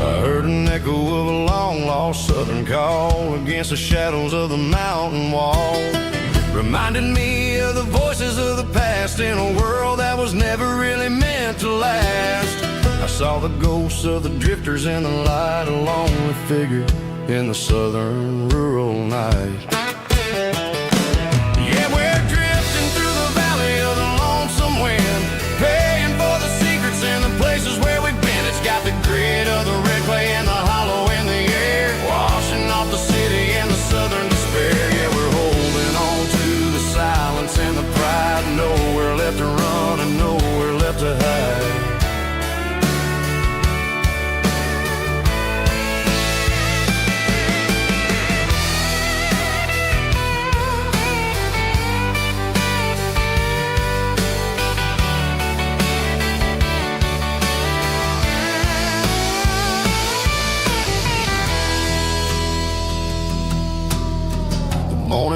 I heard an echo of a long-lost southern call against the shadows of the mountain wall, reminded me of the voices of the past in a world that was never really meant to last. I saw the ghosts of the drifters in the light, a lonely figure in the southern rural night. Yeah, we're drifting through the valley of the lonesome wind, paying for the secrets and the places where we've been. It's got the grit of the red clay and the hollow in the air, washing off the city and the southern despair. Yeah, we're holding on to the silence and the pride, nowhere left to run and nowhere left to hide.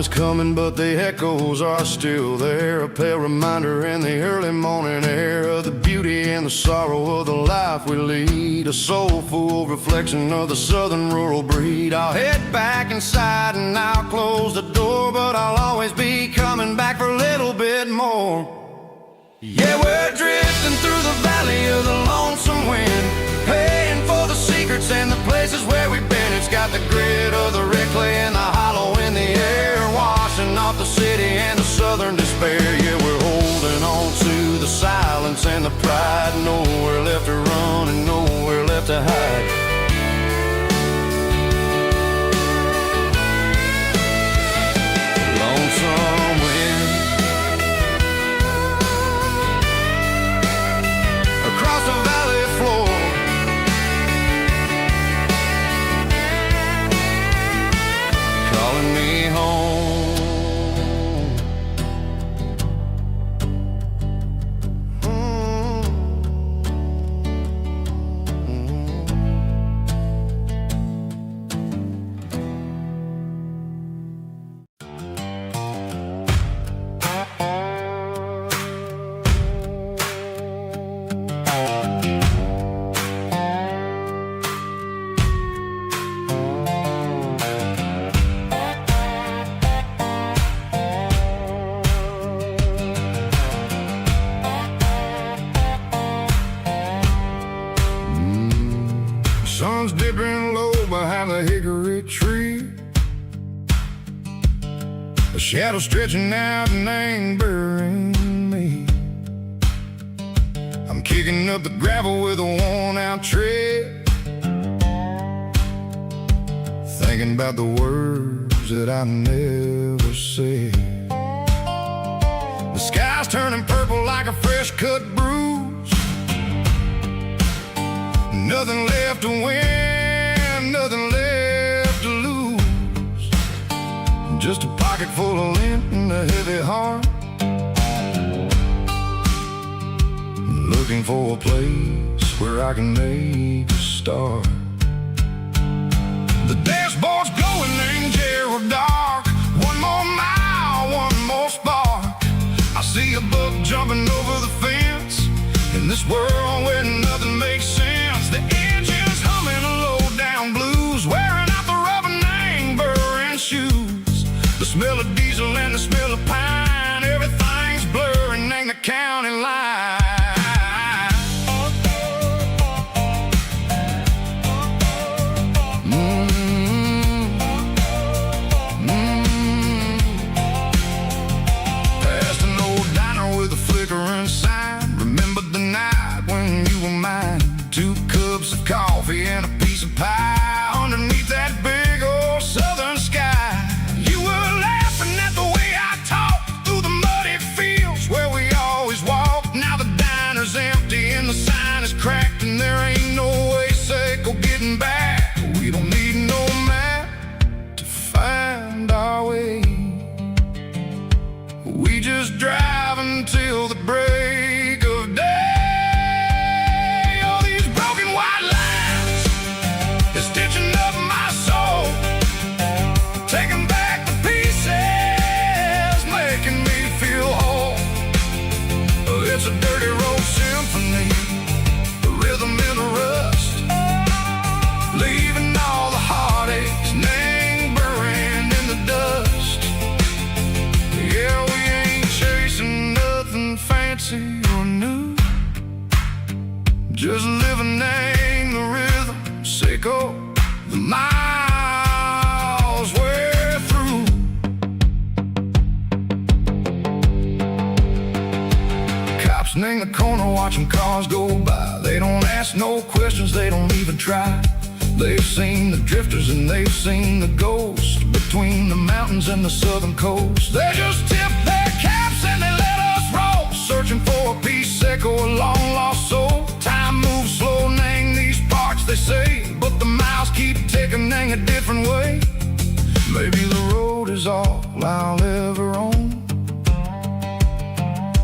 is coming, but the echoes are still there. A pale reminder in the early morning air of the beauty and the sorrow of the life we lead. A soulful reflection of the southern rural breed. I'll head back inside and I'll close the door, but I'll always be coming back for a little bit more. Yeah, we're drifting through the valley of the lonesome wind, paying for the secrets and the places where we've been. It's got the grit of the red clay and the hollow in the air, washing off the city and the southern despair. Yeah, we're holding on to the silence and the pride. Nowhere left to run and nowhere left to hide. Lonesome wind across the valley floor, calling me home. Sun's dipping low behind the hickory tree. A shadow stretching out and angering me. I'm kicking up the gravel with a worn-out tread, thinking about the words that I never said. The sky's turning purple like a fresh-cut bruise. Nothing left to win, nothing left to lose. Just a pocket full of lint and a heavy heart, looking for a place where I can make a start. The dashboard's glowing angel dark. One more mile, one more spark. I see a buck jumping over the fence in this world where nothing makes sense. The engine's humming a low-down blues, wearing out the rubber name burring shoes. The smell of diesel and the smell of pine, everything's blurring in the county line. Past an old diner with a flickering sign. Remember the night when you were mine. 2 cups of coffee and a piece of pie underneath that big old southern sky. You were laughing at the way I talked through the muddy fields where we always walked. Now the diner's empty and the sign is cracked, and there ain't no way safe or getting back. We don't need no map to find our way. We just drive until the break of day. It's a dirty road symphony, a rhythm in the rust, leaving all the heartaches lingering in the dust. Yeah, we ain't chasing nothing fancy or new, just living in the rhythm, sick of the miles we're through. In the corner watching cars go by. They don't ask no questions, they don't even try. They've seen the drifters and they've seen the ghosts between the mountains and the southern coast. They just tip their caps and they let us roll, searching for a piece echo, a long lost soul. Time moves slow, nang these parts they say, but the miles keep ticking, nang a different way. Maybe the road is all I'll ever own,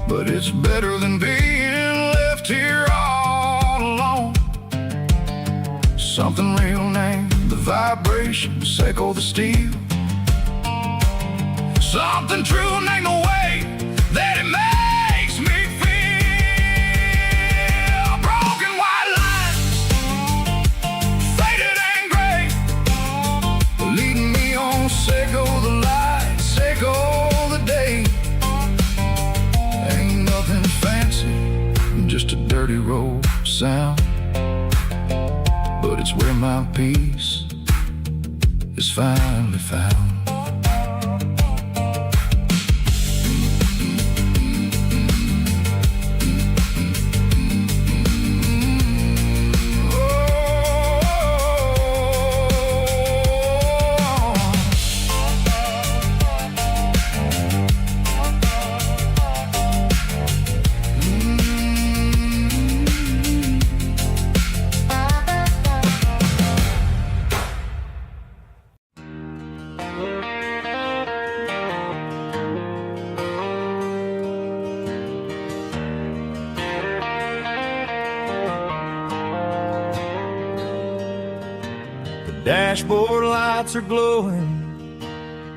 but it's better than being left here all alone. Something real named the vibrations echo the steel. something true, and ain't no way that it makes me feel. Broken white lines, faded and gray, leading me on. Say go the light, say go the day. Ain't nothing fancy, just a dirty road sound, but it's where my peace is finally found. Dashboard lights are glowing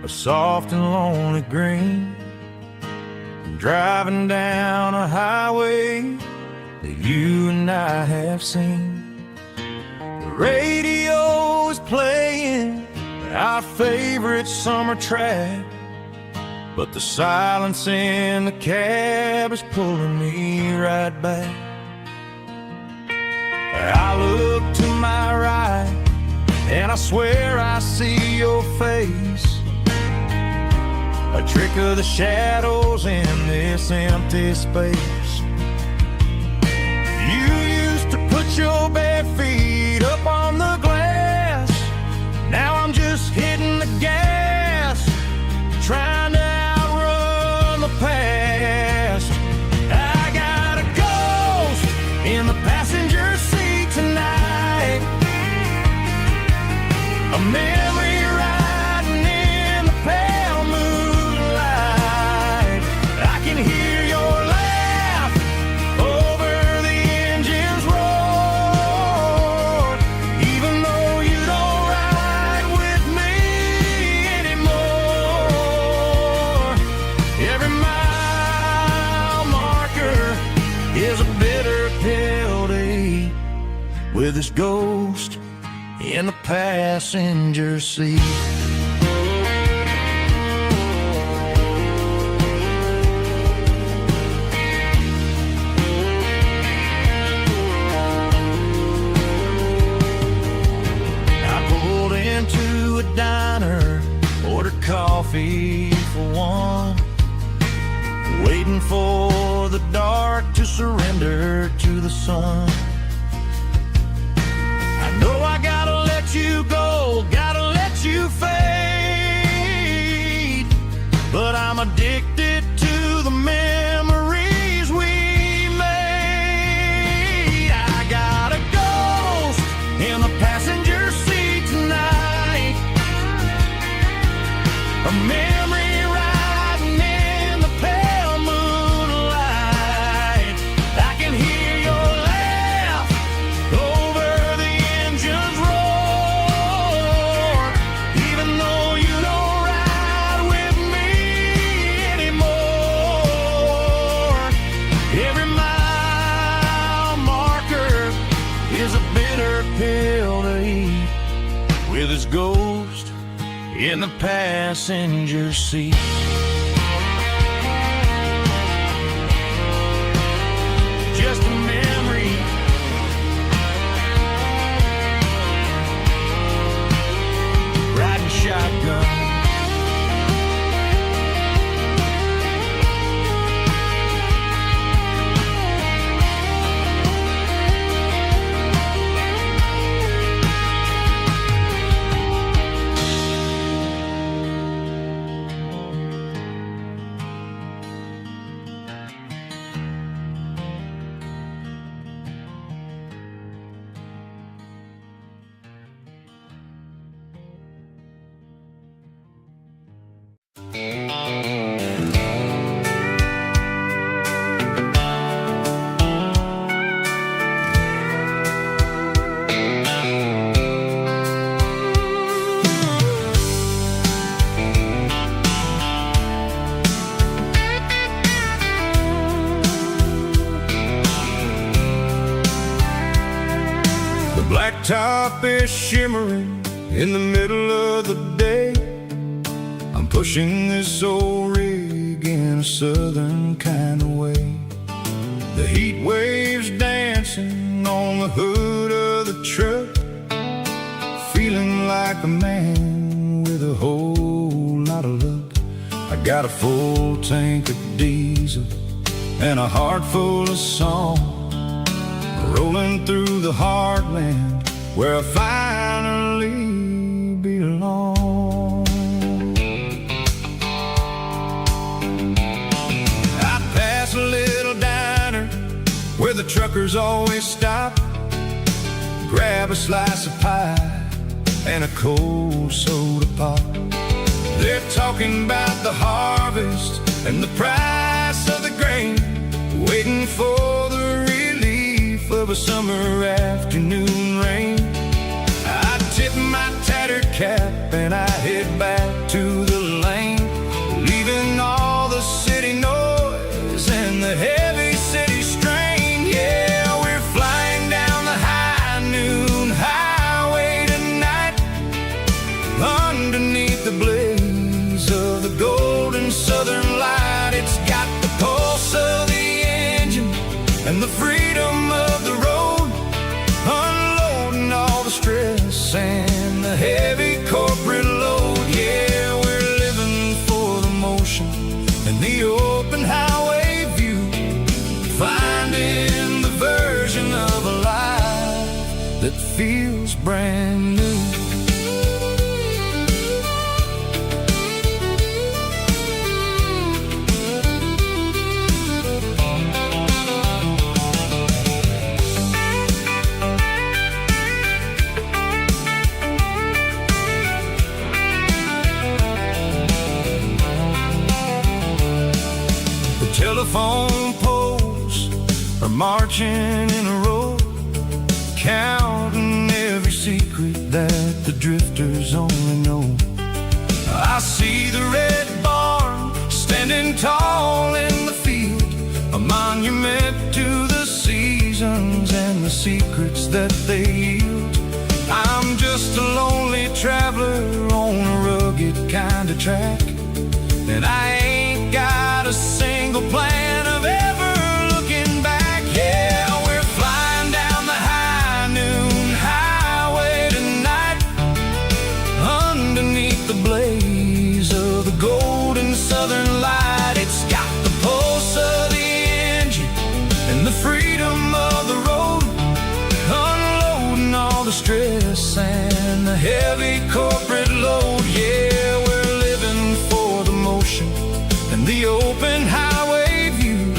a soft and lonely green. I'm driving down a highway that you and I have seen. The radio is playing our favorite summer track, but the silence in the cab is pulling me right back. I look to my right and I swear I see your face, a trick of the shadows in this empty space. You used to put your bare feet up on the glass. Now I'm just hitting the gas, trying to outrun the past. I got a ghost in the passenger seat tonight, a memory riding in the pale moonlight. I can hear your laugh over the engine's roar, even though you don't ride with me anymore. Every mile marker is a bitter pill to eat, with this ghost in the passenger seat. I pulled into a diner, ordered coffee for one, waiting for the dark to surrender to the sun. I gotta let you go, gotta let you fade, but I'm addicted to the memories we made. I got a ghost in the passenger seat tonight, a memory riding in the pale moonlight. I can hear your laugh over the engine's roar, even though you don't ride with me anymore. Every mile marker is a bitter pill to eat, with its ghost in the passenger seat. Just a memory, riding shotgun. The blacktop is shimmering in the middle of the day. I'm pushing this old rig in a southern kind of way. The heat waves dancing on the hood of the truck, feeling like a man with a whole lot of luck. I got a full tank of diesel and a heart full of song, rolling through the heartland where I finally belong. I pass a little diner where the truckers always stop, grab a slice of pie and a cold soda pop. They're talking about the harvest and the price of the grain, waiting for the relief of a summer afternoon rain. I tip my tattered cap and I head back to the lane, leaving all the city noise and the heavy city strain. Yeah, we're flying down the high noon highway tonight, underneath the blaze of the golden southern light. It's got the pulse of the engine and the freedom of the road, unloading all the stress and the heavy corporate load. Yeah, we're living for the motion and the open highway view, finding the version of a life that feels brand new. Telephone poles are marching in a row, counting every secret that the drifters only know. I see the red barn standing tall in the field, a monument to the seasons and the secrets that they yield. I'm just a lonely traveler on a rugged kind of track, and I ain't got a single plan of ever looking back. Yeah, we're flying down the high noon highway tonight, underneath the blaze of the golden southern light. It's got the pulse of the engine and the freedom of the road, unloading all the stress and the heavy corporate load. Yeah, we're living for the motion and the open highway view,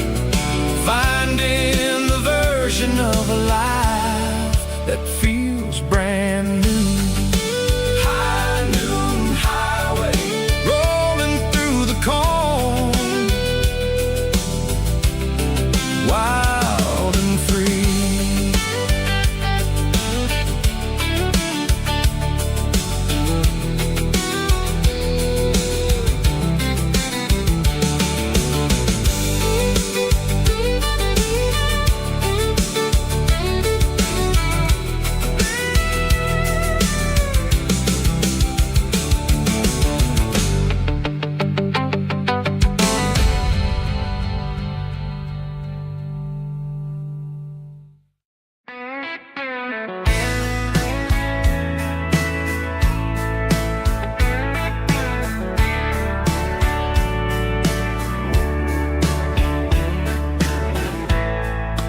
finding the version of a life that feels brand new. High noon highway, rolling through the corn, wild and free.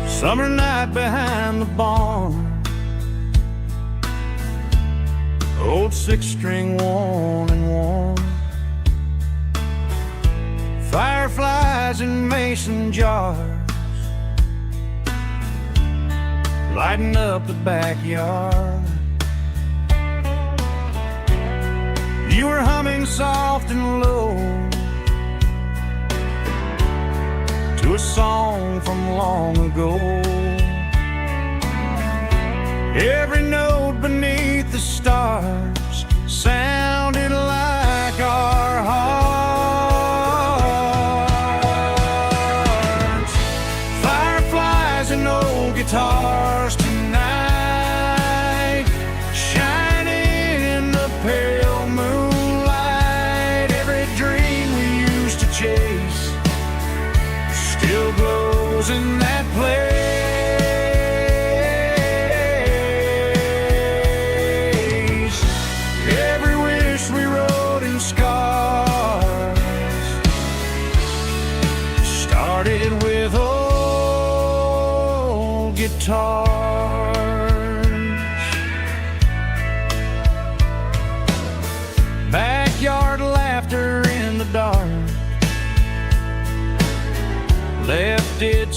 Summer night behind the barn, old six-string worn and worn, fireflies in mason jars, lighting up the backyard. You were humming soft and low to a song from long ago. Every note beneath the stars sounded like our hearts. Fireflies and old guitars tonight,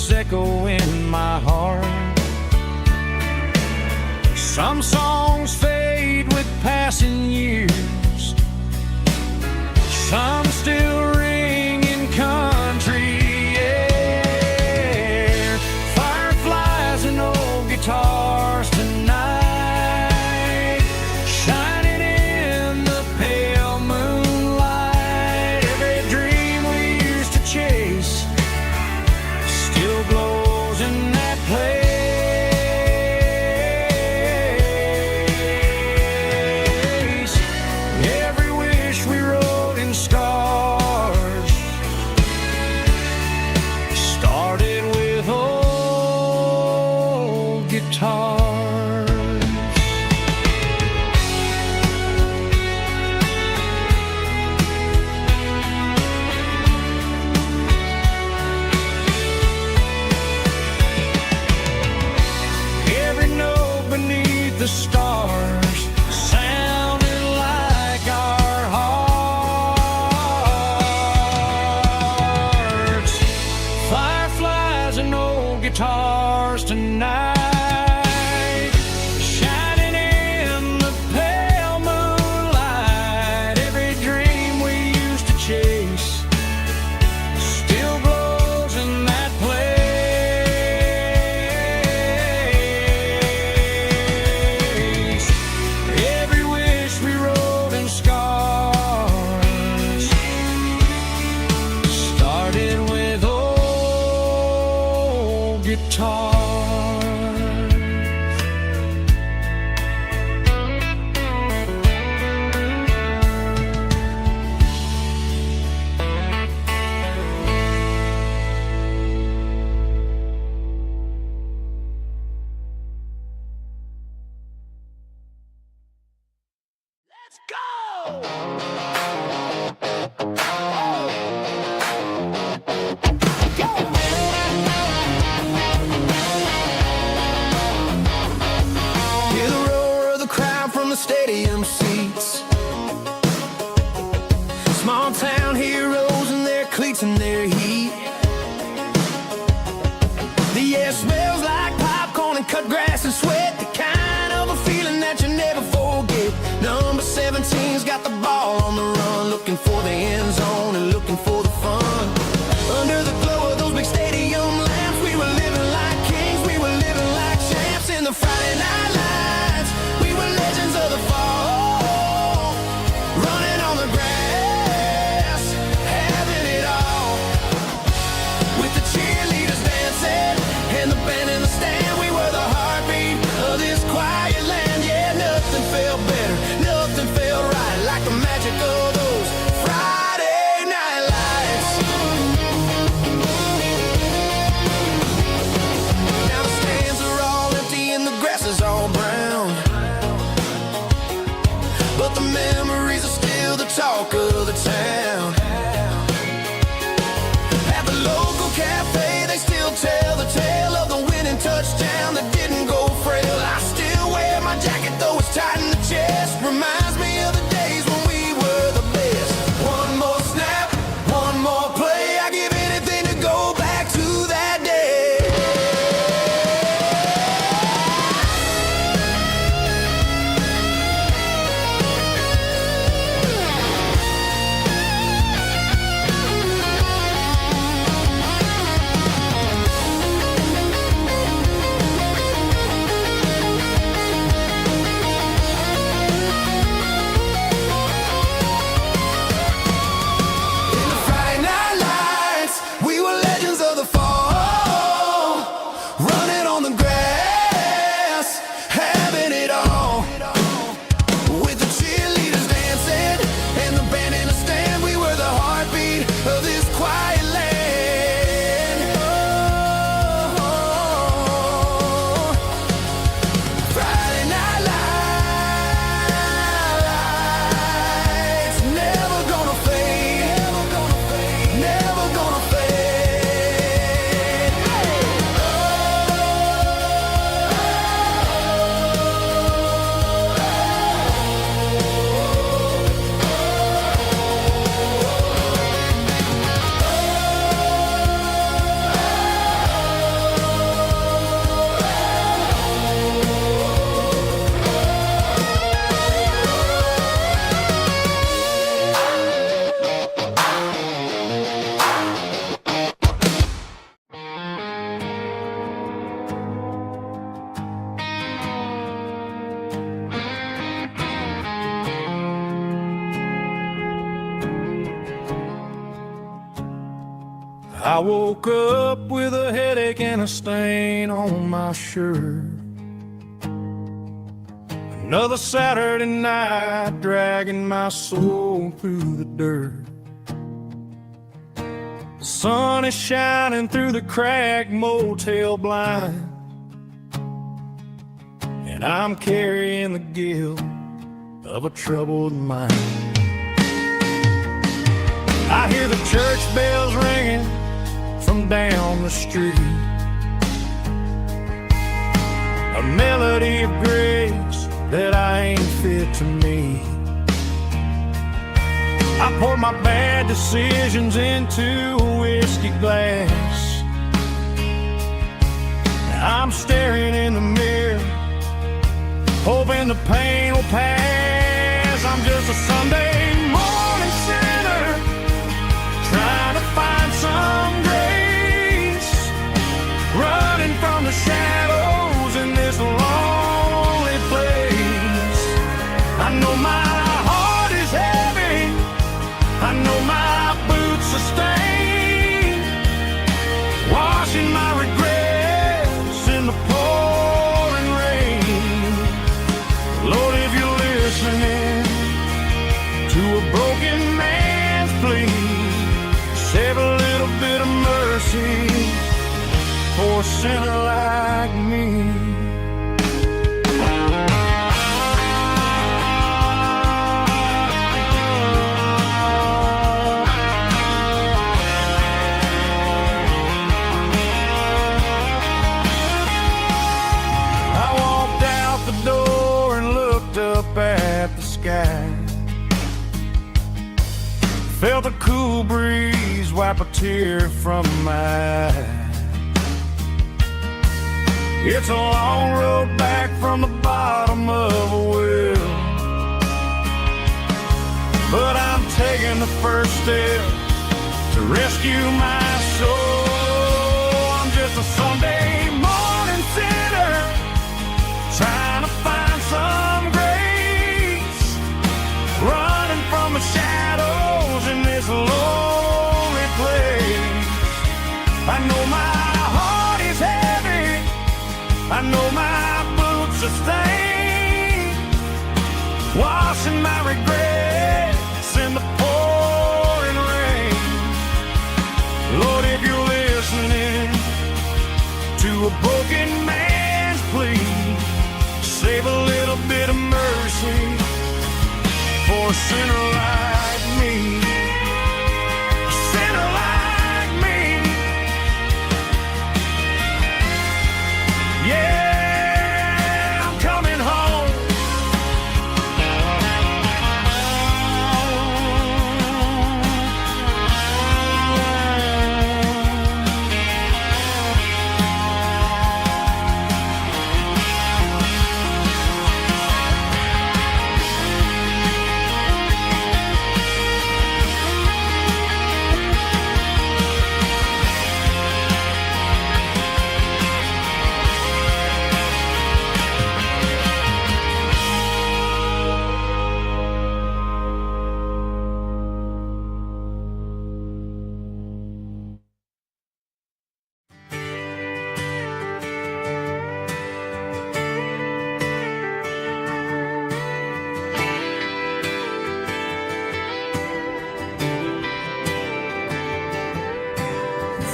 words echo in my heart. Some songs fade with passing years, some still ring in country air. Fireflies and old guitars tonight, shining in the pale moonlight. Every dream we used to chase still glows in that place. Every wish we wrote in scars started with old guitars. Every note beneath the stars sounded like our hearts. Fireflies and old guitars tonight, shining in the pale moonlight. Every dream we used to chase still glows in that place. Every wish we wrote in scars started with old guitars. Let's go! Hear the roar of the crowd from the stadium seats. Small town heroes in their cleats and their heat. The air smells like popcorn and cut grass and sweat. The kind of a feeling that you never forget. Number 17's got the ball on the run, looking for the end zone and looking for the fun. Under the glow of those big stadium lamps, we were living like kings, we were living like champs in the Friday night lights. We were legends of the fall, running on the grass, having it all. With the cheerleaders dancing and the band in the stand, we were the heartbeat of this quiet land. Yeah, nothing felt better, nothing felt right like the magic of those Friday night lights. Now the stands are all empty and the grass is all I woke up with a headache and a stain on my shirt. Another Saturday night dragging my soul through the dirt. The sun is shining through the cracked motel blind, and I'm carrying the guilt of a troubled mind. I hear the church bells ringing from down the street, a melody of grace that I ain't fit to meet. I pour my bad decisions into a whiskey glass. I'm staring in the mirror, hoping the pain will pass. I'm just a Sunday morning sinner, trying to find some grace, running from the shadows in this lonely place. I know my heart is heavy, I know my boots are stained, washing my regrets in the pouring rain. Lord, if you're listening to a broken man's plea, save a little bit of mercy for a sinner like me. I walked out the door and looked up at the sky, felt a cool breeze wipe a tear from my eye. It's a long road back from the bottom of a well, but I'm taking the first step to rescue my soul. I'm just a Sunday morning sinner, trying to find some grace, running from the shadows in this lonely place. I know my heart is heavy, I know my boots are stained, washing my regrets in the pouring rain. Lord, if you're listening to a broken man's plea, save a little bit of mercy for a sinner like me. A sinner like me. Yeah, I'm coming home.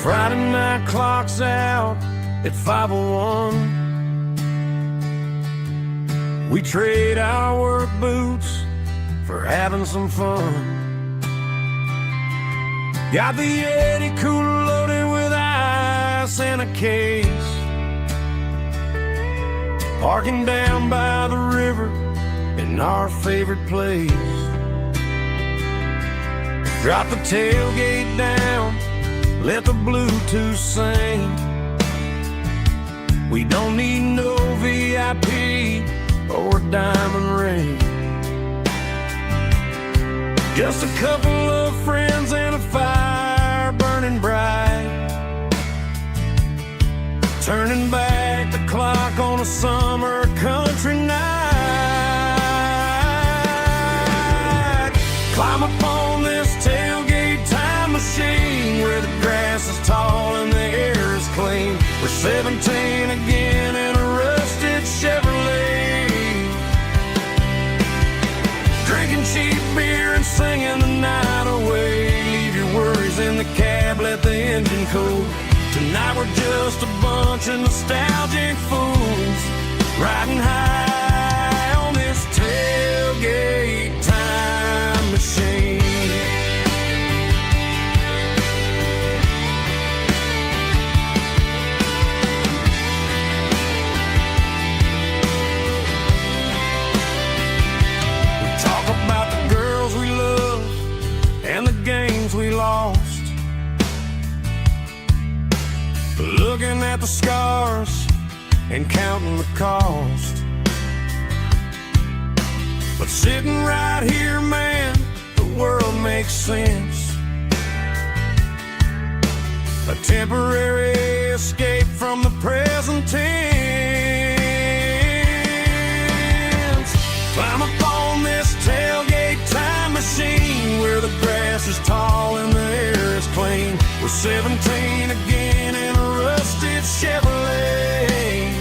Friday night clock's out at 5:01. We trade our work boots for having some fun. Got the Yeti cooler loaded with ice and a case, parking down by the river in our favorite place. Drop the tailgate down, let the Bluetooth sing. We don't need no VIP or a diamond ring. Just a couple of friends and a fire burning bright, turning back the clock on a summer country night. Climb up on this tailgate time machine where the grass is tall 17 again in a rusted Chevrolet, drinking cheap beer and singing the night away. Leave your worries in the cab, let the engine cool. Tonight we're just a bunch of nostalgic fools riding high on this tailgate time machine. We talk about the girls we love and the games we lost, looking at the scars and counting the cost. But sitting right here, man, the world makes sense. A temporary escape from the present tense. Climb up on this tailgate time machine where the grass is tall and the air is clean. We're 17 again in a rusted Chevrolet,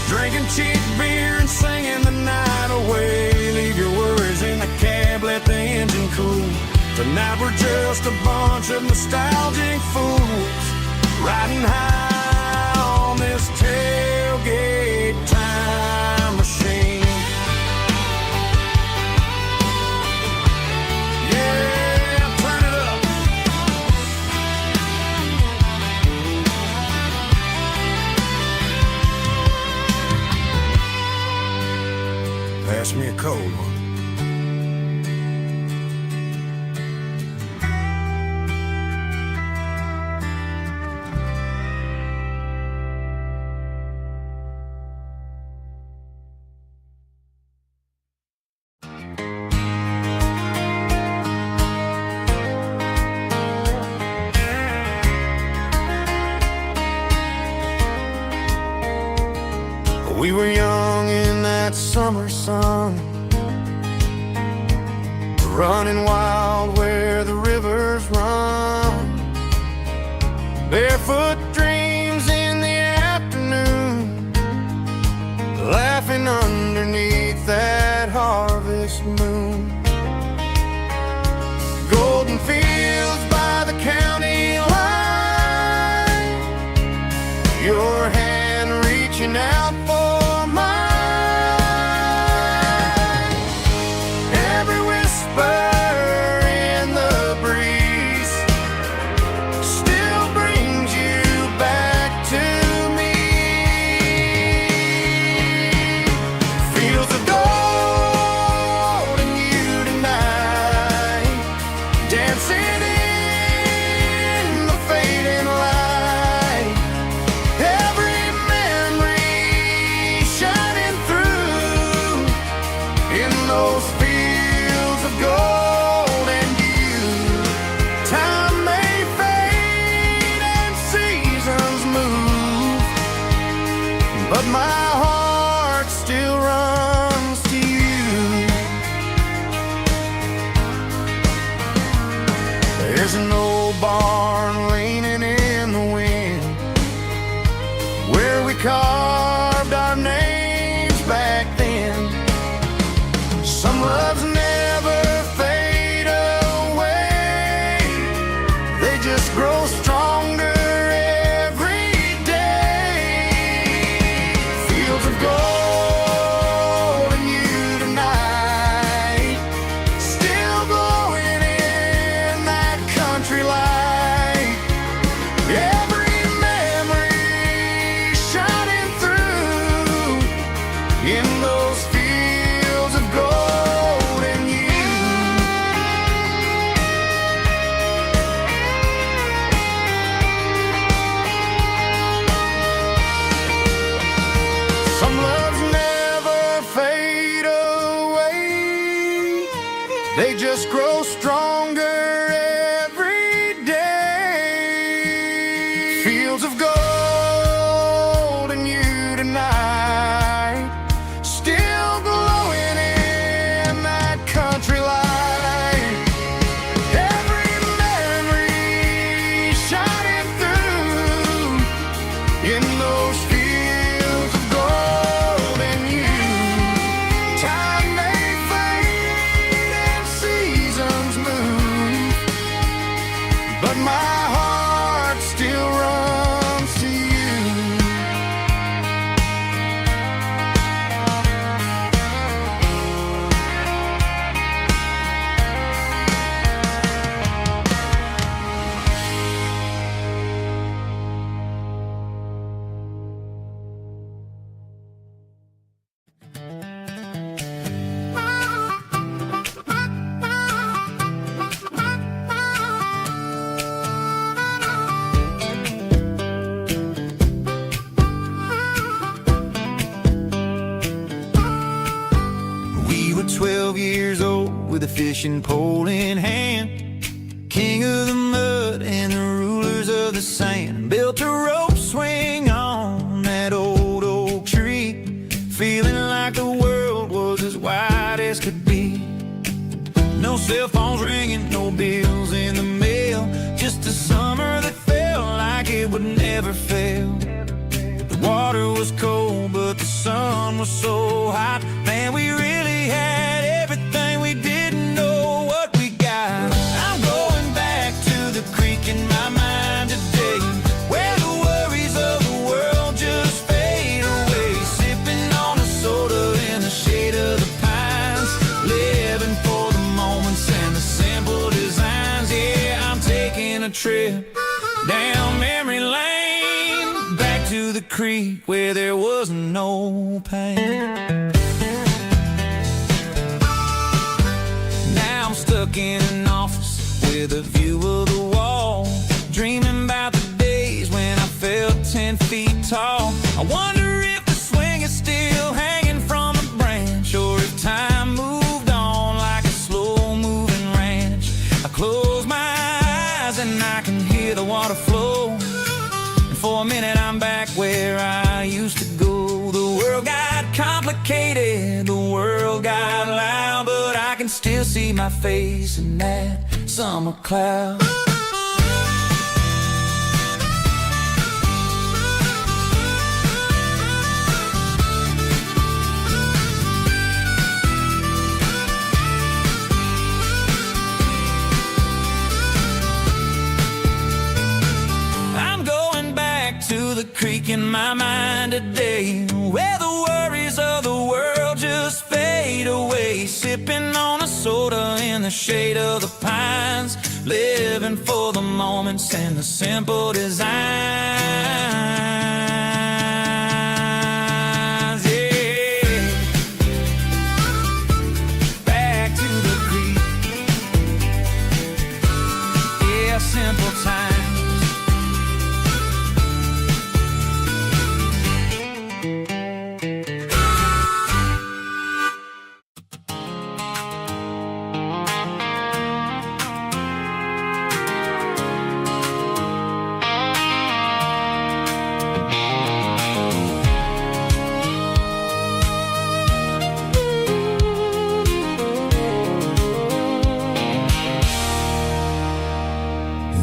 drinking cheap beer and singing the night away. Leave your worries in the cab, let the engine cool. Tonight we're just a bunch of nostalgic fools riding high on this tailgate time machine. Yeah, turn it up. Pass me a cold one. We were young in that summer sun, running wild where the rivers run, barefoot dreams in the afternoon, laughing underneath that harvest moon. Golden fields by the county line, your hand reaching out for mine. Every whisper in the breeze still brings you back to me. Fields of gold and you tonight, dancing in the fading light. Every memory shining through in those fields of gold and you. Time may fade and seasons move, but my heart still runs to you. There's an old barn leaning in the wind where we carved our names back then. Some loves never fade away, they just grow stronger every day. Fields of gold and you tonight, still glowing in that country light. Every memory shining through in those fields of gold and you. Some loves never fade away, they just grow stronger every day. Fields of gold and you tonight, still 12 years old with a fishing pole in hand. King of the mud and the rulers of the sand. Built a rope swing on that old oak tree, feeling like the world was as wide as could be. No cell phones ringing, no bills in the mail, just a summer that felt like it would never fail. The water was cold, but the sun was so hot. Man, we really had everything, we didn't know what we got. I'm going back to the creek in my mind today, where the worries of the world just fade away. Sipping on a soda in the shade of the pines, living for the moments and the simple designs. Yeah, I'm taking a trip down memory lane, back to the creek where there was no pain. Now I'm stuck in an office with a view of the wall, dreaming about the days when I felt 10 feet tall. I wonder if the swing is still hanging from a branch, or if time moved on like a slow-moving ranch. I close my eyes and I can hear the water flow, and for a minute I'm back where I used to go. The world got complicated, the world got loud, but I can still see my face in that summer cloud. I'm going back to the creek in my mind today, where the worries of the world just fade away. Sipping on a soda in the shade of the pines, living for the moments and the simple designs. Yeah, back to the creek. Yeah, simple times.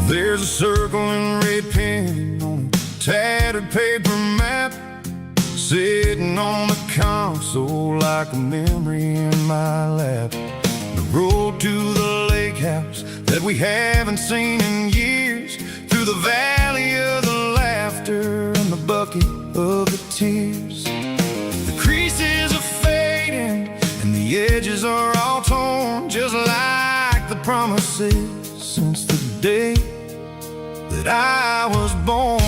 There's a circle in red pen on a tattered paper map, sitting on the console like a memory in my lap. The road to the lake house that we haven't seen in years, through the valley of the laughter and the bucket of the tears. The creases are fading and the edges are all torn, just like the promises since the day that I was born.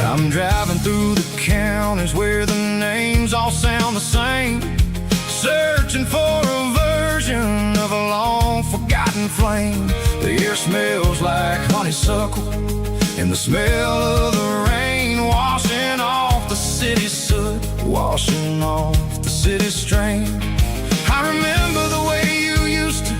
I'm driving through the counties where the names all sound the same, searching for a version of a long forgotten flame. The air smells like honeysuckle and the smell of the rain, washing off the city's soot, washing off the city's strain. I remember the way you used to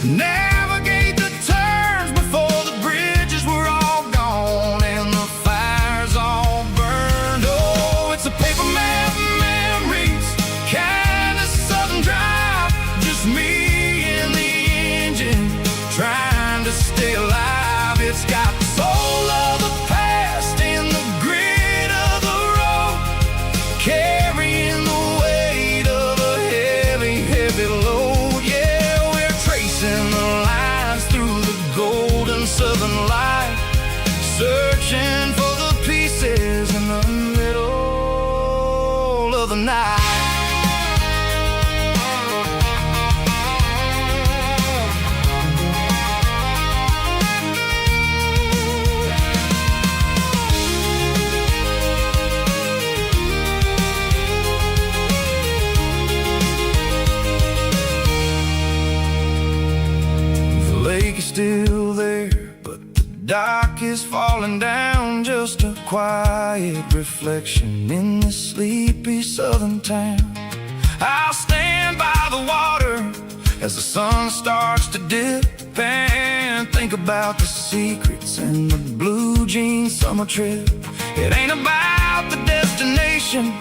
navigate the turns before the bridges were all gone and the fires all burned. Oh, it's a paper map memories, kind of southern drive, just me and the engine trying to stay alive. It's got the soul of the past in the grit of the road, carrying the weight of a heavy, heavy load. Yeah, we're tracing the lines through the golden southern light, searching for the pieces in the middle of the night. The lake is still there, but the dock is falling down, just a quiet reflection in this sleepy southern town. I'll stand by the water as the sun starts to dip and think about the secrets and the blue jean summer trip. It ain't about the destination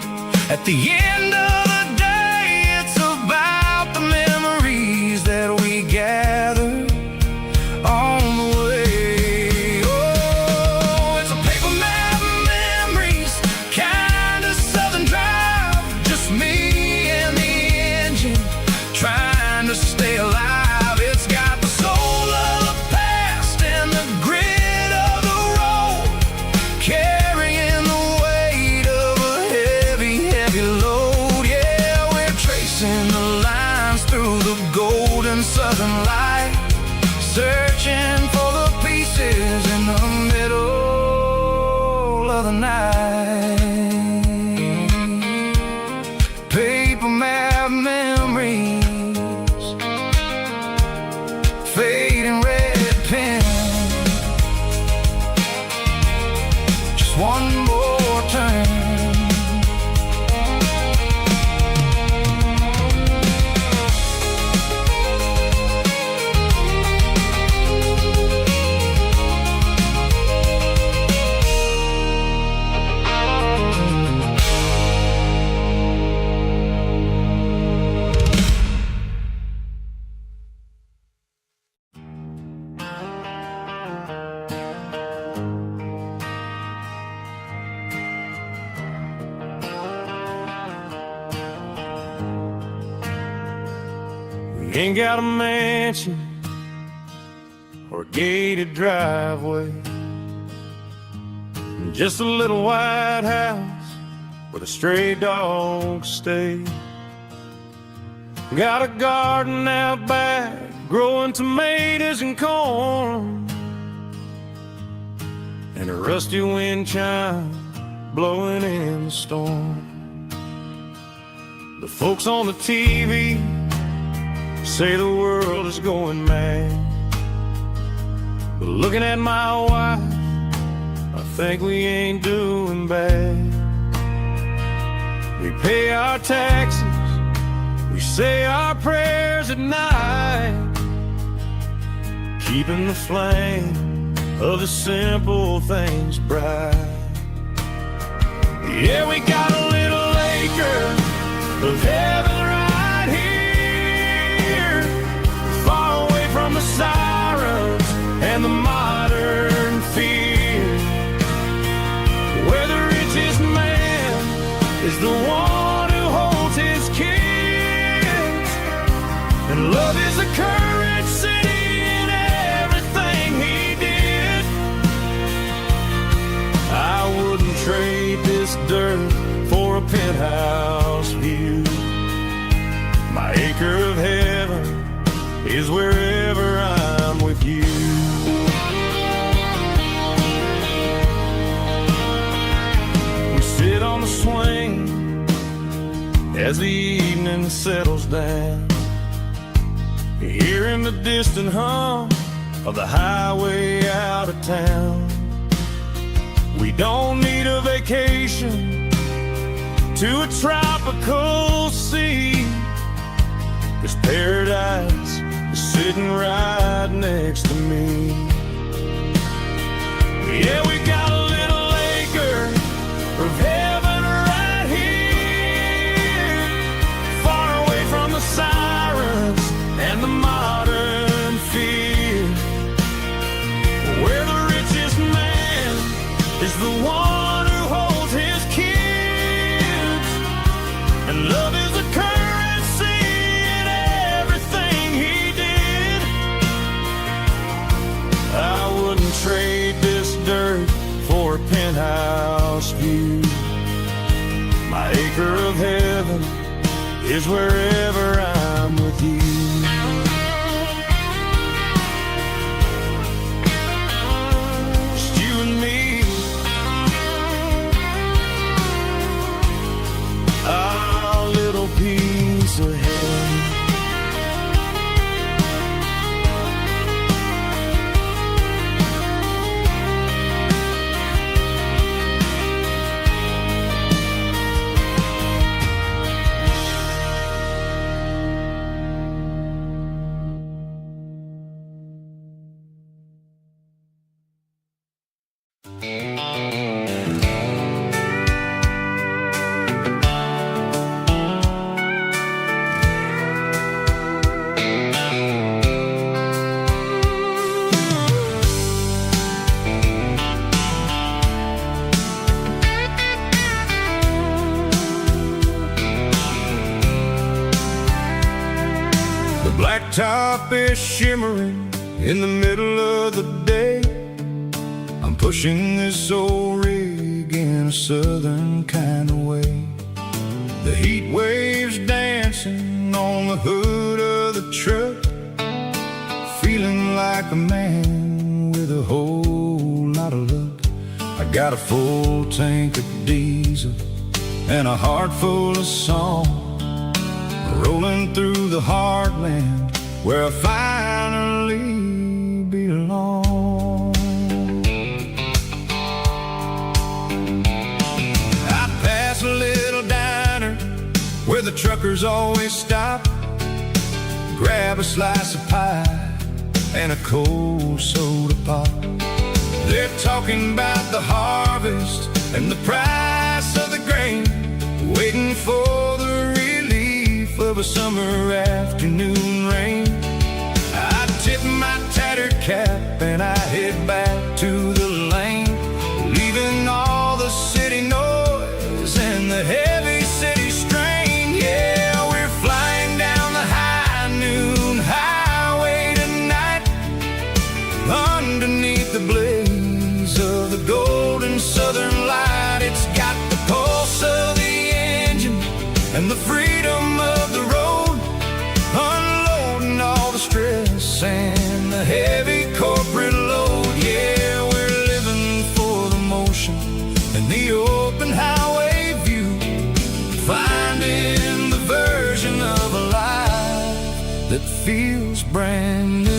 at the end of the day, it's about the memories that we gather on the way. Oh, it's a paper map of memories, kind of southern drive, just me and the engine trying to stay alive. It's got the soul of the past and the grit of the road, carrying the weight of a heavy, heavy load. Yeah, we're tracing the lines through the golden southern light, searching for the pieces in the middle of the night. Paper map memories, fading red pen, just one more turn. Ain't got a mansion or a gated driveway, just a little white house where the stray dogs stay. Got a garden out back growing tomatoes and corn, and a rusty wind chime blowing in the storm. The folks on the TV say the world is going mad, but looking at my wife, I think we ain't doing bad. We pay our taxes, we say our prayers at night, keeping the flame of the simple things bright. Yeah, we got a little acre of heaven right here, far away from the sirens and the modern fear, where the richest man is the one who holds his kids, and love is a currency in everything he did. I wouldn't trade this dirt for a penthouse view. My acre of heaven is wherever I'm with you. We sit on the swing as the evening settles down, hearing the distant hum of the highway out of town. We don't need a vacation to a tropical sea, 'cause paradise is sitting right next to me. Yeah, we got a little acre of heaven right here, far away from the sirens and the modern fear, where the richest man is the one who holds his kids, and love is a currency in everything he did. I wouldn't trade this dirt for a penthouse view. My acre of heaven is wherever I'm with you. Just you and me, our little piece of heaven. is shimmering in the middle of the day. I'm pushing this old rig in a southern kind of way. The heat waves dancing on the hood of the truck, feeling like a man with a whole lot of luck. I got a full tank of diesel and a heart full of song, rolling through the heartland where I finally belong. I pass a little diner where the truckers always stop, grab a slice of pie and a cold soda pop. They're talking about the harvest and the price of the grain, waiting for the relief of a summer afternoon rain. I tip my tattered cap and I head back to the lane, leaving all the city noise and the heavy city strain. Yeah, we're flying down the high noon highway tonight, underneath the blaze of the golden southern light. It's got the pulse of the engine and the freedom of the road, unloading all the stress and the heavy corporate load. Yeah, we're living for the motion and the open highway view, finding the version of a life that feels brand new.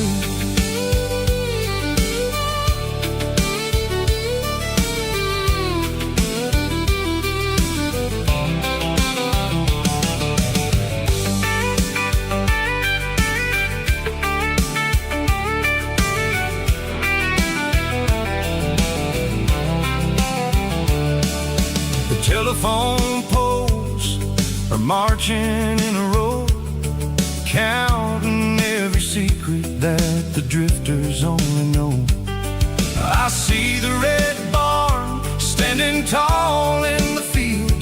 Telephone poles are marching in a row, counting every secret that the drifters only know. I see the red barn standing tall in the field,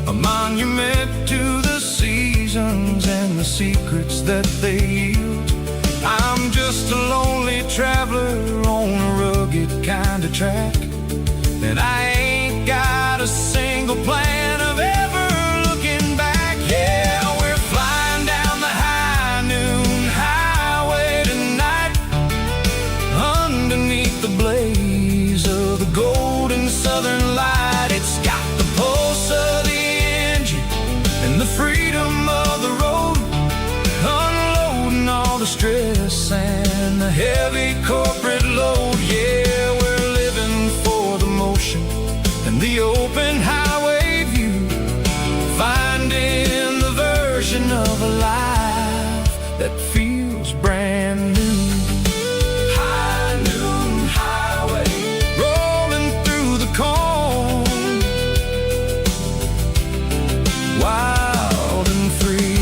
a monument to the seasons and the secrets that they yield. I'm just a lonely traveler on a rugged kind of track, and I ain't got a single plan of ever looking back. Yeah, we're flying down the high noon highway tonight, underneath the blaze of the golden southern light. It's got the pulse of the engine and the freedom of the road, unloading all the stress and the heavy corporate load. Yeah, we're living for the motion and the open highway view, finding the version of a life that feels brand new. High noon highway, rolling through the corn, wild and free.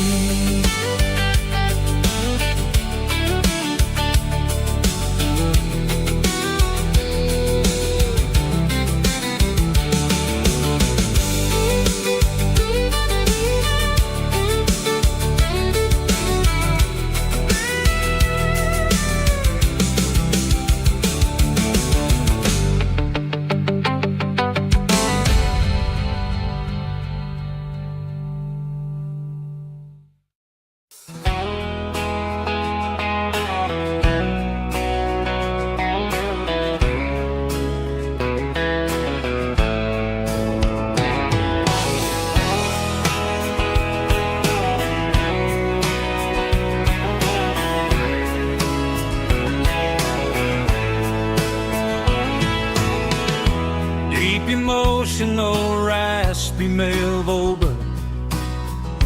Emotional, raspy male vulva,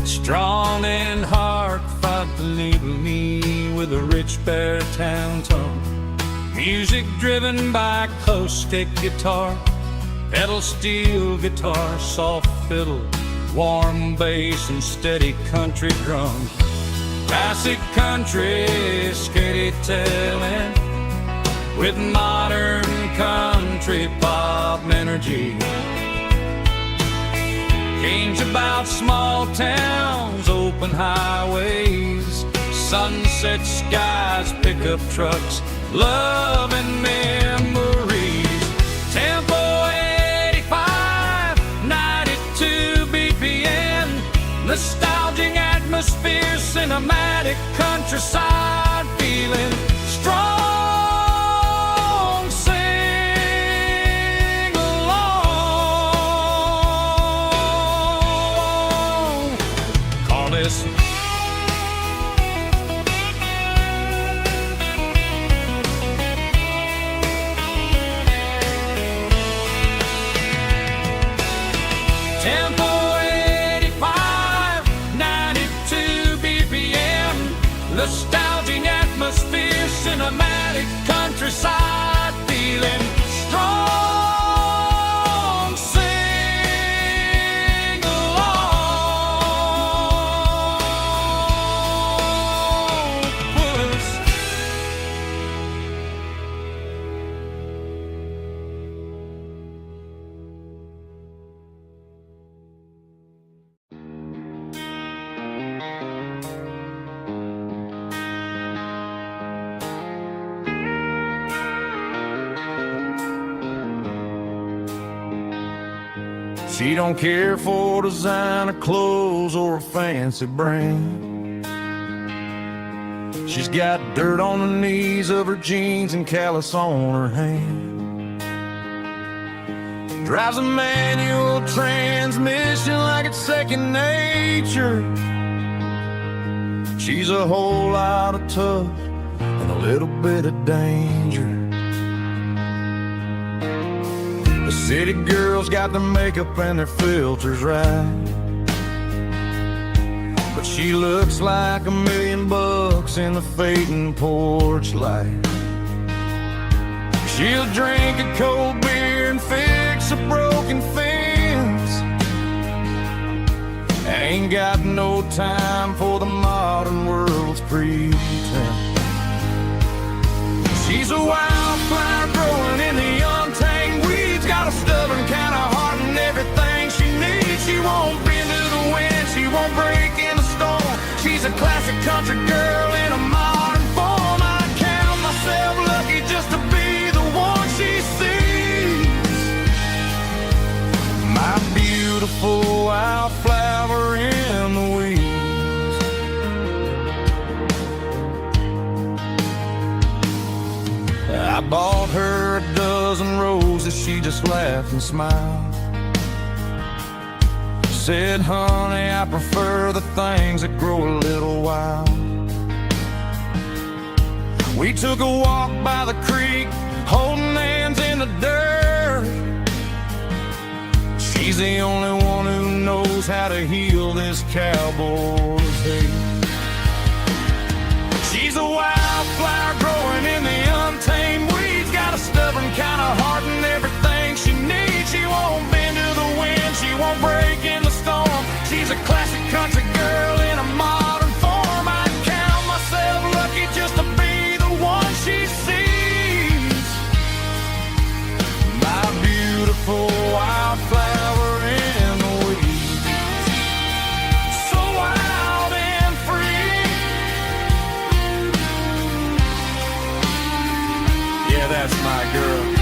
strong and hard, fought to label me with a rich baritone tone. Music driven by acoustic guitar, pedal steel guitar, soft fiddle, warm bass and steady country drum. Classic country, skitty telling, with modern country pop energy. Kane's about small towns, open highways, sunset skies, pickup trucks, love and memories. Tempo 85, 92 BPM, nostalgic atmosphere, cinematic countryside feeling strong. Sing along. Call this Tempo 85, 92 BPM, nostalgic atmosphere, cinematic countryside feeling strong. Sing along. Puss. She don't care for designer clothes or a fancy brand. She's got dirt on the knees of her jeans and callus on her hand. Drives a manual transmission like it's second nature. She's a whole lot of tough and a little bit of danger. The city girls got their makeup and their filters right, but she looks like $1 million in the fading porch light. She'll drink a cold beer and fix a broken fence. Ain't got no time for the modern world's pretense. She's a wildflower growing in the untamed weeds. Got a stubborn kind of heart and everything she needs. She won't bend to the wind, she won't break in the storm. She's a classic country girl in a modern form. I count myself lucky just to be the one she sees. My beautiful wildflower in the weeds. I bought her a dozen roses, she just laughed and smiled. Said, honey, I prefer the things that grow a little wild. We took a walk by the creek, holding hands in the dirt. She's the only one who knows how to heal this cowboy's hate. She's a wildflower growing in the untamed weeds. Got a stubborn kind of heart and everything she needs. She won't bend to the wind, she won't break in the storm. She's a classic country girl in a modern form. I count myself lucky just to be the one she sees. My beautiful wildflower in the weeds. So wild and free. Yeah, that's my girl.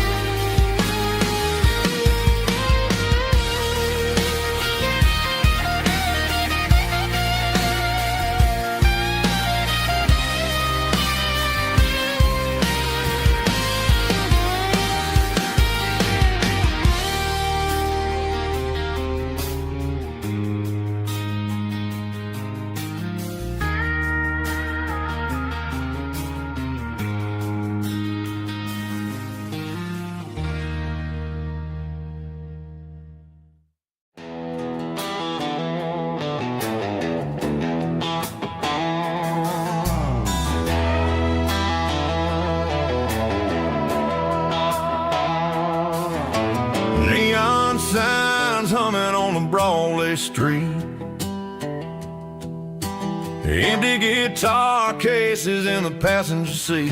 Signs humming on the Broadway street. Empty guitar cases in the passenger seat.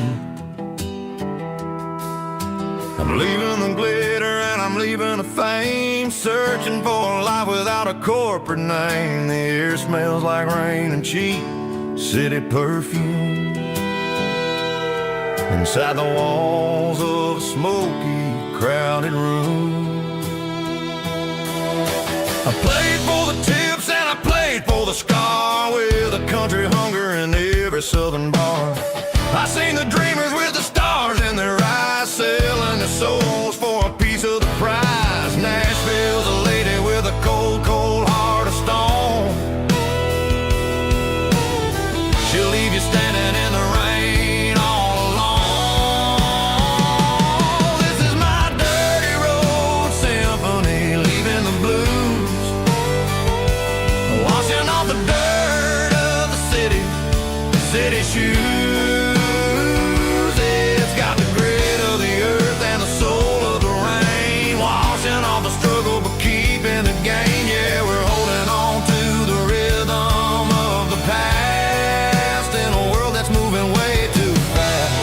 I'm leaving the glitter and I'm leaving the fame, searching for a life without a corporate name. The air smells like rain and cheap city perfume inside the walls of a smoky, crowded room. I played for the tips and I played for the scar, with a country hunger in every southern bar. I seen the dreamers with the stars in their eyes, selling their souls for a piece of the prize. Nashville's a lady with a cold, cold heart of stone. She'll leave you standing in the rain all alone. This is my dirty road symphony, leaving the blues, washing off the dirt of the city shoes. It's got the grit of the earth and the soul of the rain, washing off the struggle but keeping the gain. Yeah, we're holding on to the rhythm of the past in a world that's moving way too fast.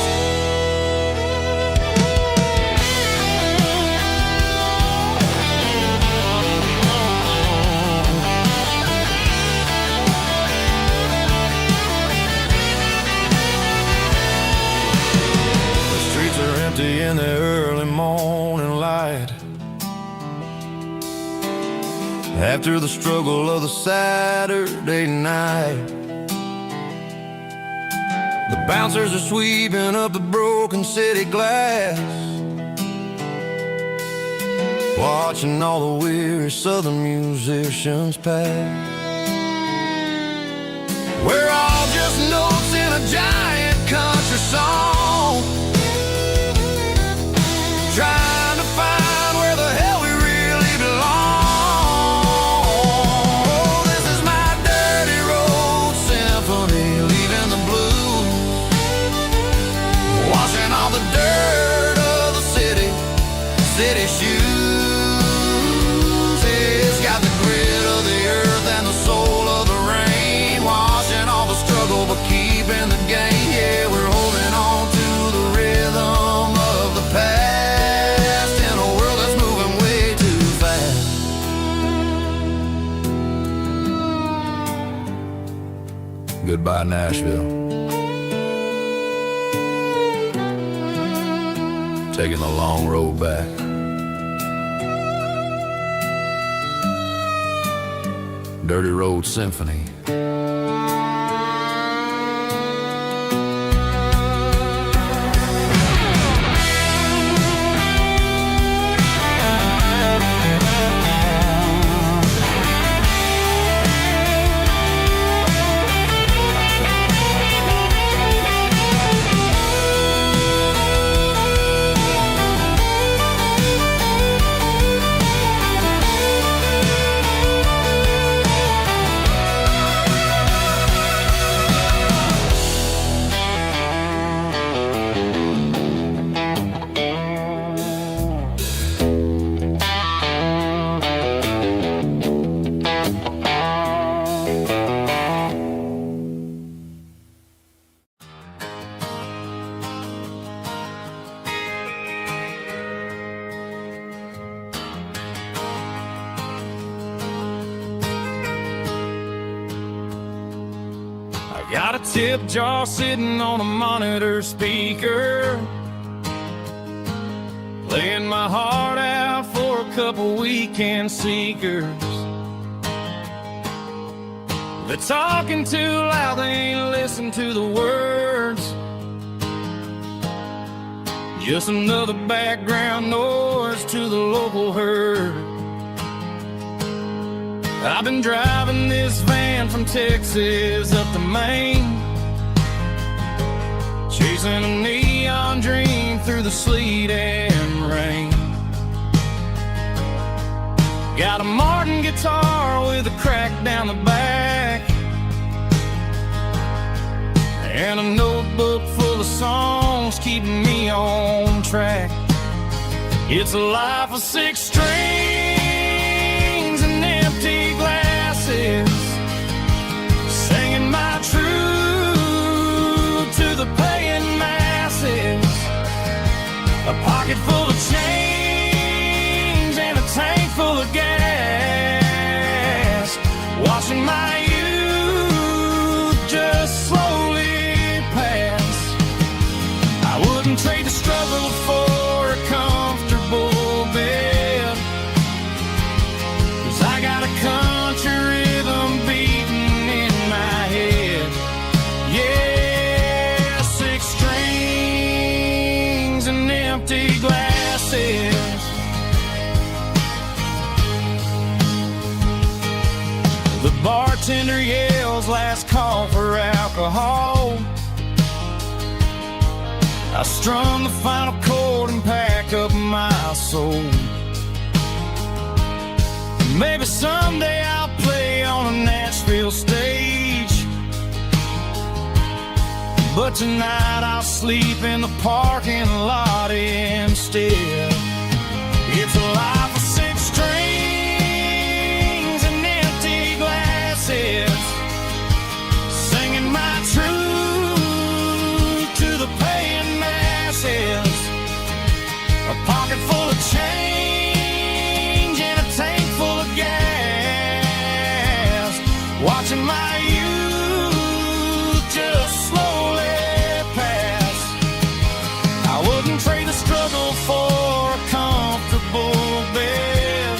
The streets are empty in the early morning light, after the struggle of the Saturday night. The bouncers are sweeping up the broken city glass, watching all the weary southern musicians pass. We're all just notes in a giant country song, trying to find where the hell we really belong. Oh, this is my dirty road symphony, leaving the blues, washing all the dirt of the city shoes. It's got the grit of the earth and the soul of the rain, washing all the struggle but keeping the gain. Yeah, we're holding on to the rhythm of the past in a world that's moving way too fast. Goodbye, Nashville. Taking the long road back. Dirty Road Symphony. Got a tip jar sitting on a monitor speaker, playing my heart out for a couple weekend seekers. They're talking too loud, they ain't listen to the words. Just another background noise to the local herd. I've been driving this van from Texas up to Maine, chasing a neon dream through the sleet and rain. Got a Martin guitar with a crack down the back, and a notebook full of songs keeping me on track. It's a life of 6 strings and empty glasses, singing my truth to the paying masses. A pocket full of change and a tank full of gas, watching my youth just empty glasses. The bartender yells last call for alcohol. I strum the final chord and pack up my soul. Maybe someday I'll play on a Nashville stage, but tonight I'll sleep in the parking lot instead. It's a life of 6 strings and empty glasses, singing my truth to the paying masses. A pocket full of change and a tank full of gas, watching my youth just slowly pass. I wouldn't trade the struggle for a comfortable bed,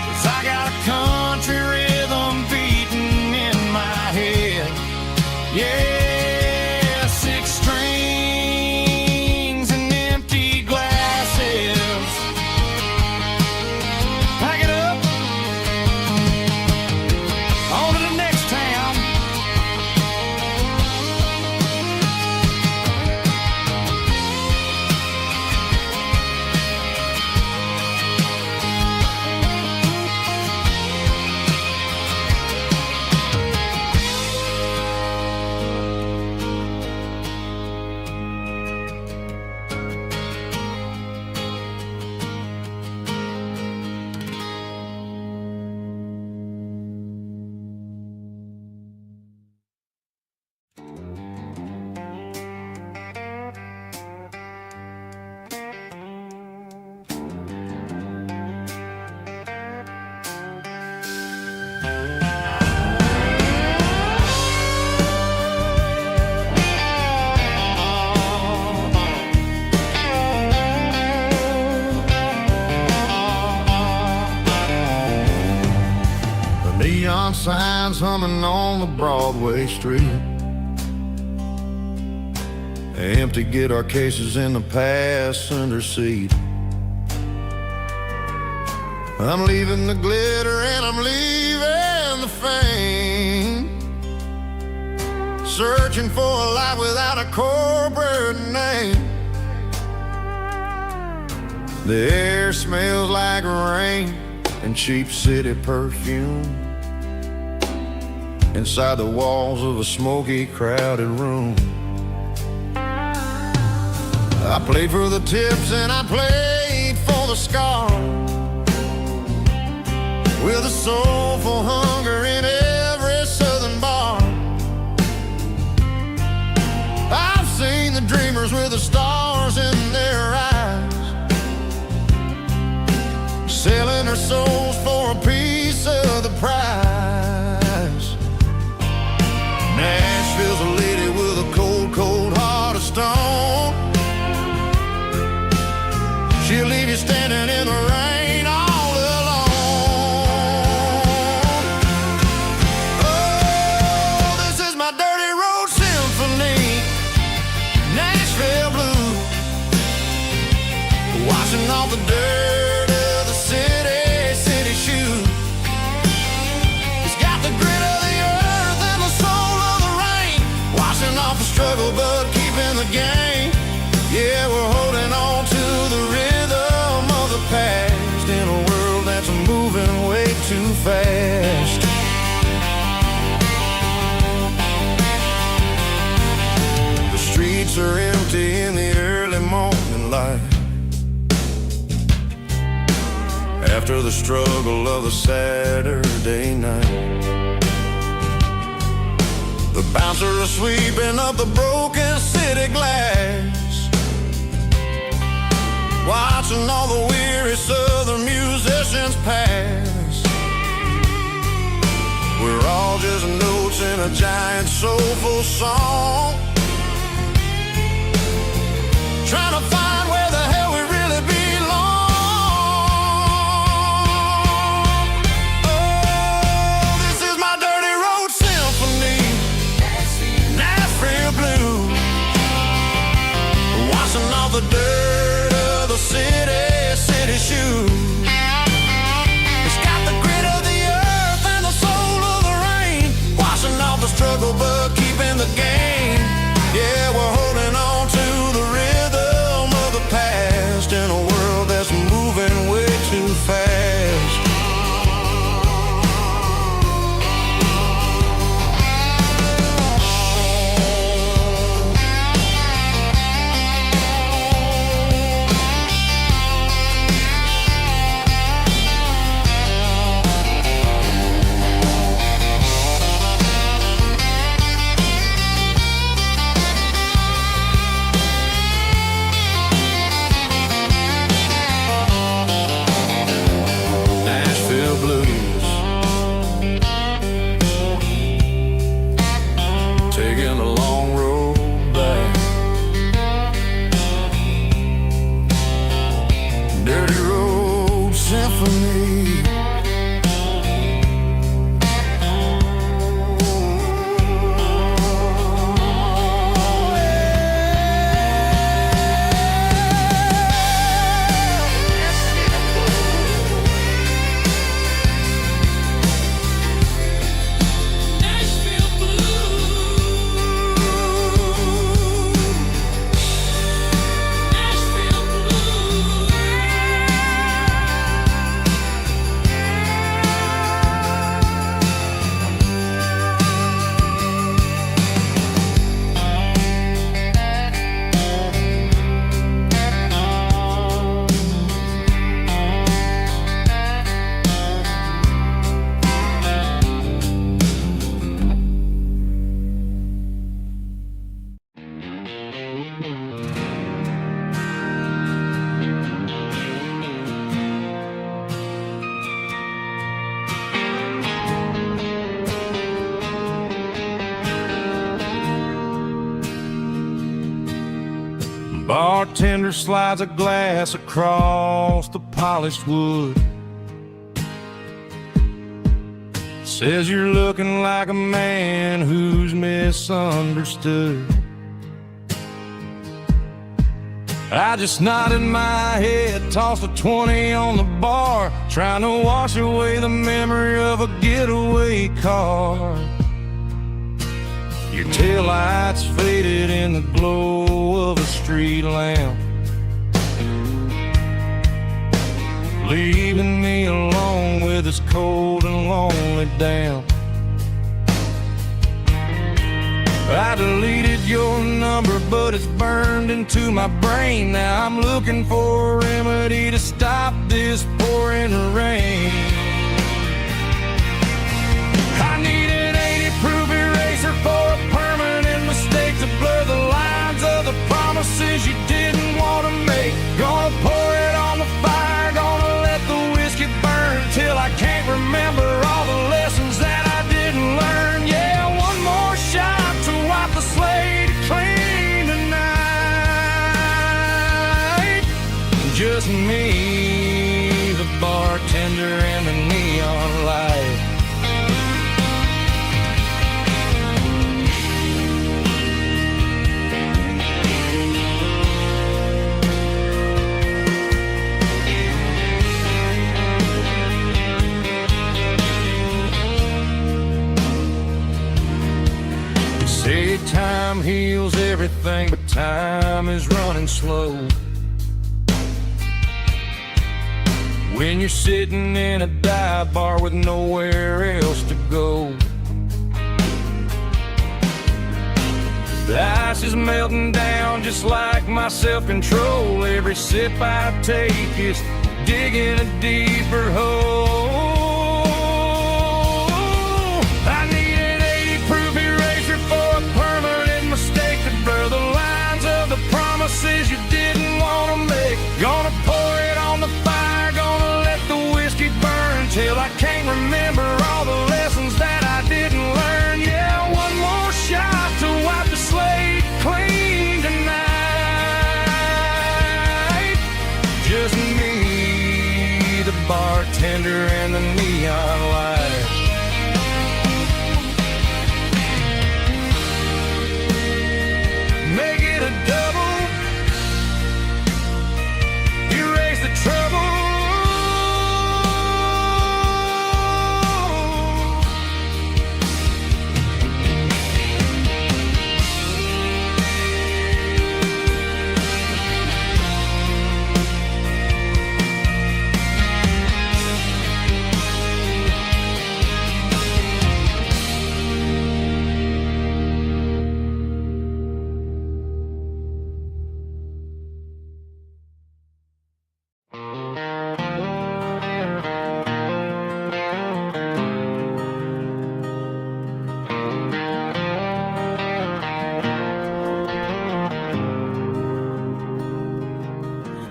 'cause I got a country rhythm beating in my head. Yeah, 6 strings and empty glasses. Pack it up, on to the next town. Neon signs humming on the Broadway street, empty guitar cases in the passenger seat. I'm leaving the glitter and I'm leaving the fame, searching for a life without a corporate name. The air smells like rain and cheap city perfume inside the walls of a smoky, crowded room. I played for the tips and I played for the scars, with a soulful hunger in every southern bar. I've seen the dreamers with the stars in their eyes, selling their souls for a piece of the prize. Nashville's a lady with a cold, cold heart of stone. She'll leave you standing in the rain all alone. Oh, this is my dirty road symphony, Nashville blues, washing off the dirt of the city shoes. It's got the grit of the earth and the soul of the rain, washing off the struggle but keeping the game. Yeah, we're holding on to the rhythm of the past in a world that's moving way too fast. The streets are empty in the early morning light, after the struggle of the Saturday night. The bouncer is sweeping up the broken city glass, watching all the weary southern musicians pass. We're all just notes in a giant soulful song, trying to find where the hell we really belong. Oh, this is my dirty road symphony, Nashville blues, washing off the Bartender slides a glass across the polished wood. Says you're looking like a man who's misunderstood. I just nodded my head, tossed a 20 on the bar, trying to wash away the memory of a getaway car. Your taillights faded in the glow of a street lamp, leaving me alone with this cold and lonely damp. I deleted your number, but it's burned into my brain. Now I'm looking for a remedy to stop this pouring rain. I need an 80-proof eraser for a permanent mistake, to blur the lines of the promises you didn't want to make. Gonna pour it on the fire, gonna let the whiskey burn till I can't remember all the lessons that I didn't learn. Yeah, one more shot to wipe the slate clean tonight. Just me, the bartender, and the neon light. Say time heals everything, but time is running slow. When you're sitting in a dive bar with nowhere else to go, the ice is melting down just like my self-control. Every sip I take is digging a deeper hole. I need an 80-proof eraser for a permanent mistake, to blur the lines of the promises you didn't want to make. Gonna pour it on the fire, gonna let the whiskey burn till I can't remember all the lessons that I didn't learn. Yeah, one more shot to wipe the slate clean tonight. Just me, the bartender, and the neon light. Make it a double, erase the trouble.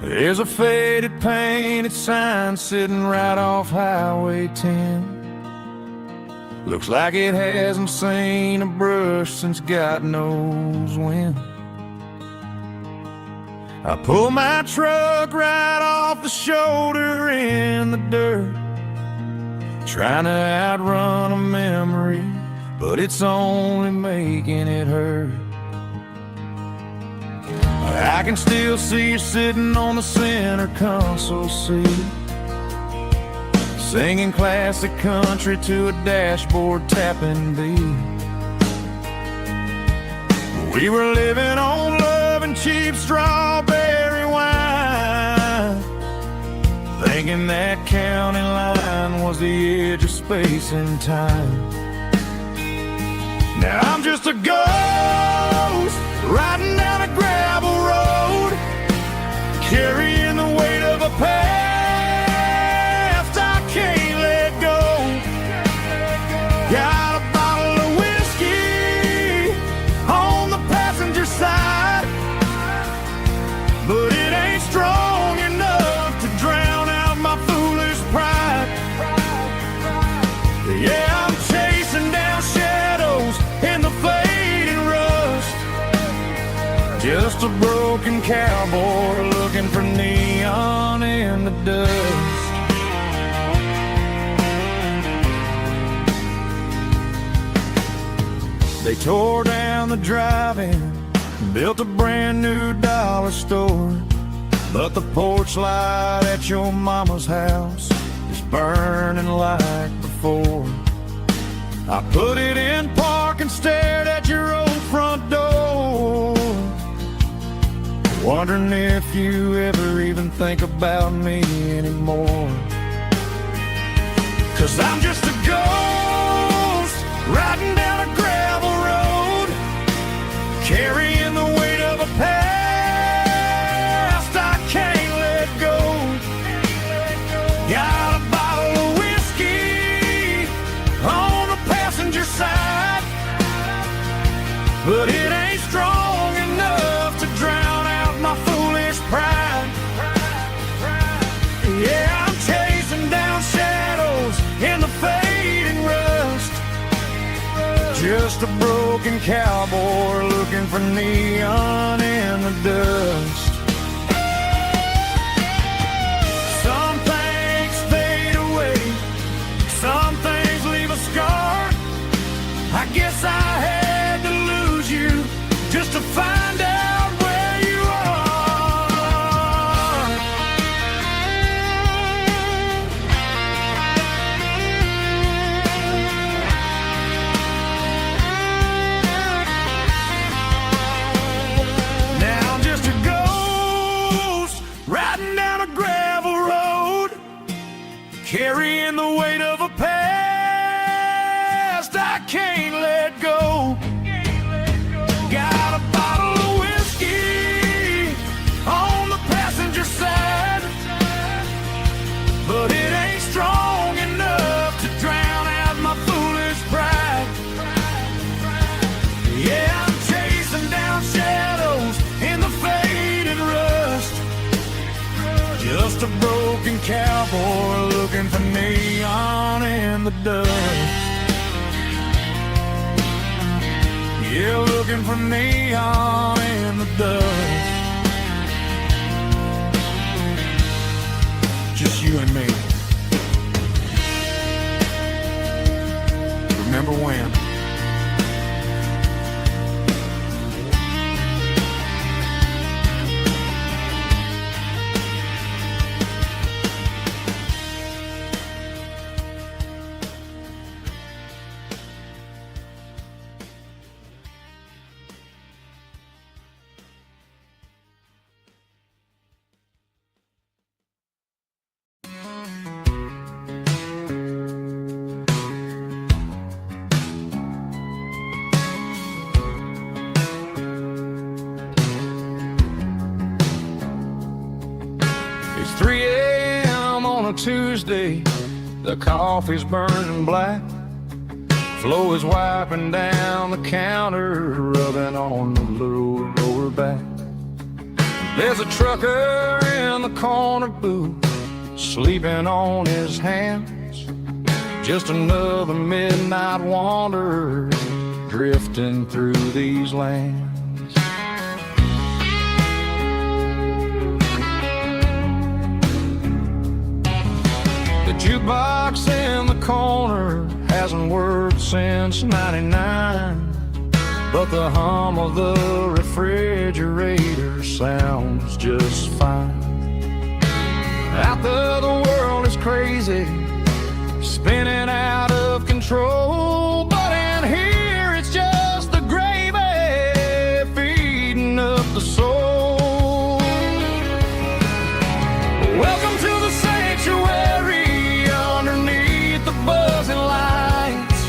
There's a faded painted sign sitting right off Highway 10. Looks like it hasn't seen a brush since God knows when. I pull my truck right off the shoulder in the dirt, trying to outrun a memory, but it's only making it hurt. I can still see you sitting on the center console seat, singing classic country to a dashboard tapping beat. We were living on love and cheap strawberry wine, thinking that county line was the edge of space and time. Now I'm just a ghost riding down a gravel road, carrying the weight of a past I can't let go. Got a bottle of whiskey on the passenger side, but it ain't strong enough to drown out my foolish pride. Yeah, I'm chasing down shadows in the fading rust, just a broken broken cowboy looking for neon in the dust. They tore down the drive-in, built a brand new dollar store, but the porch light at your mama's house is burning like before. I put it in park and stared at your old front door, wondering if you ever even think about me anymore. 'Cause I'm just a ghost riding down a gravel road, carrying the weight of a past I can't let go. Got a bottle of whiskey on the passenger side, but it ain't strong enough to drown out my foolish pride. Yeah, I'm chasing down shadows in the fading rust, just a broken cowboy looking for neon in the dust. Some things fade away, some things leave a scar. I guess I had to lose you just to find out where you are. Now I'm just a ghost riding down a gravel road, carrying the weight of a past I can't let go. Got a bottle of whiskey on the passenger side, but it ain't strong enough to drown out my foolish pride. Yeah, I'm chasing down shadows in the faded rust, just a broken cowboy looking for neon in the dust. Yeah, looking for neon in the dust. Just you and me. Remember when? It's 3 a.m. on a Tuesday, the coffee's burning black. Flo is wiping down the counter, rubbing on the little lower back. There's a trucker in the corner booth, sleeping on his hands. Just another midnight wanderer, drifting through these lands. The jukebox in the corner hasn't worked since '99, but the hum of the refrigerator sounds just fine. Out there the world is crazy, spinning out of control, but in here it's just the gravy feeding up the soul. Welcome to the sanctuary underneath the buzzing lights,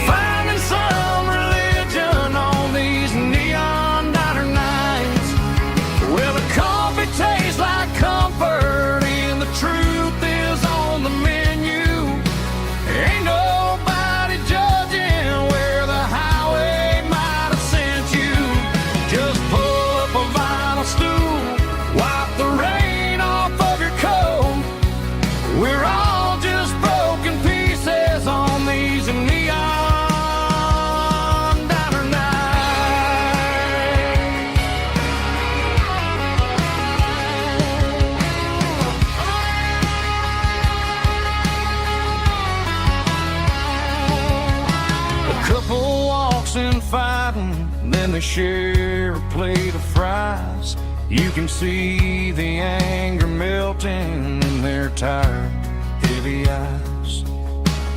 finding some religion on these neon diner nights, where the coffee tastes like comfort and the truth is on the menu. they share a plate of fries, you can see the anger melting in their tired, heavy eyes.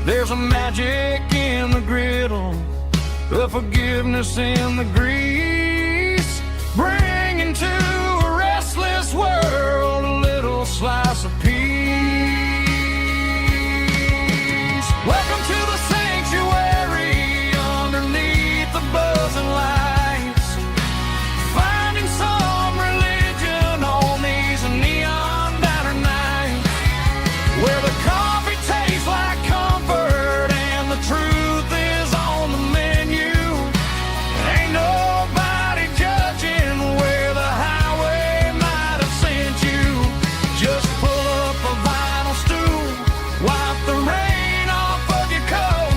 There's a magic in the griddle, a forgiveness in the grease, bringing to a restless world a little slice of peace. Welcome to the sanctuary underneath the buzzing lights, finding some religion on these neon diner nights, where the coffee tastes like comfort and the truth is on the menu. Ain't nobody judging where the highway might have sent you. Just pull up a vinyl stool, wipe the rain off of your coat.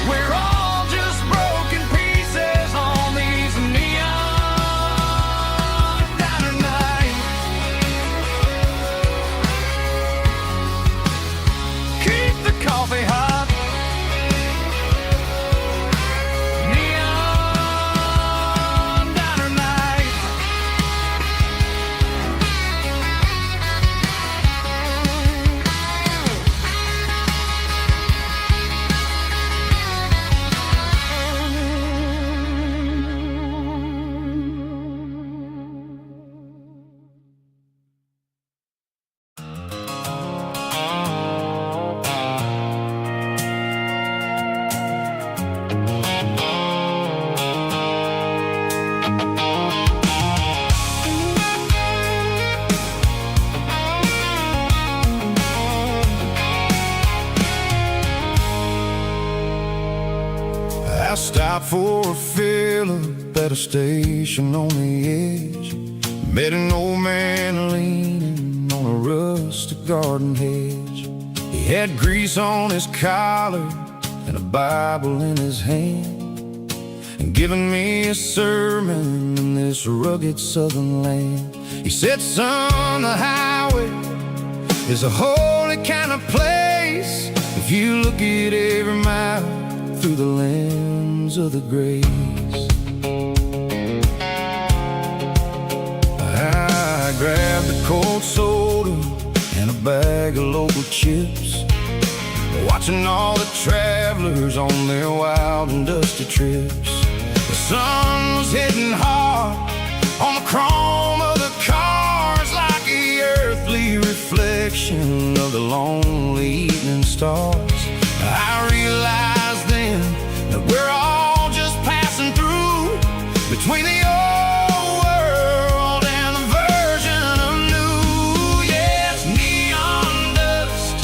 We're all just broken pieces on these neon diner nights. Keep the coffee hot. Neon diner night. I stopped for a fill-up at a station on the edge. Met an old man leaning on a rustic garden hedge. He had grease on his collar and a Bible in his hand, and giving me a sermon in this rugged southern land. He said, son, the highway is a holy kind of place if you look at every mile through the lens of the grace. I grabbed a cold soda and a bag of local chips, watching all the travelers on their wild and dusty trips. The sun was hitting hard on the chrome of the cars, like the earthly reflection of the lonely evening stars. I realized then that we're all just passing through between the old world and the version of new. Yeah, it's neon dust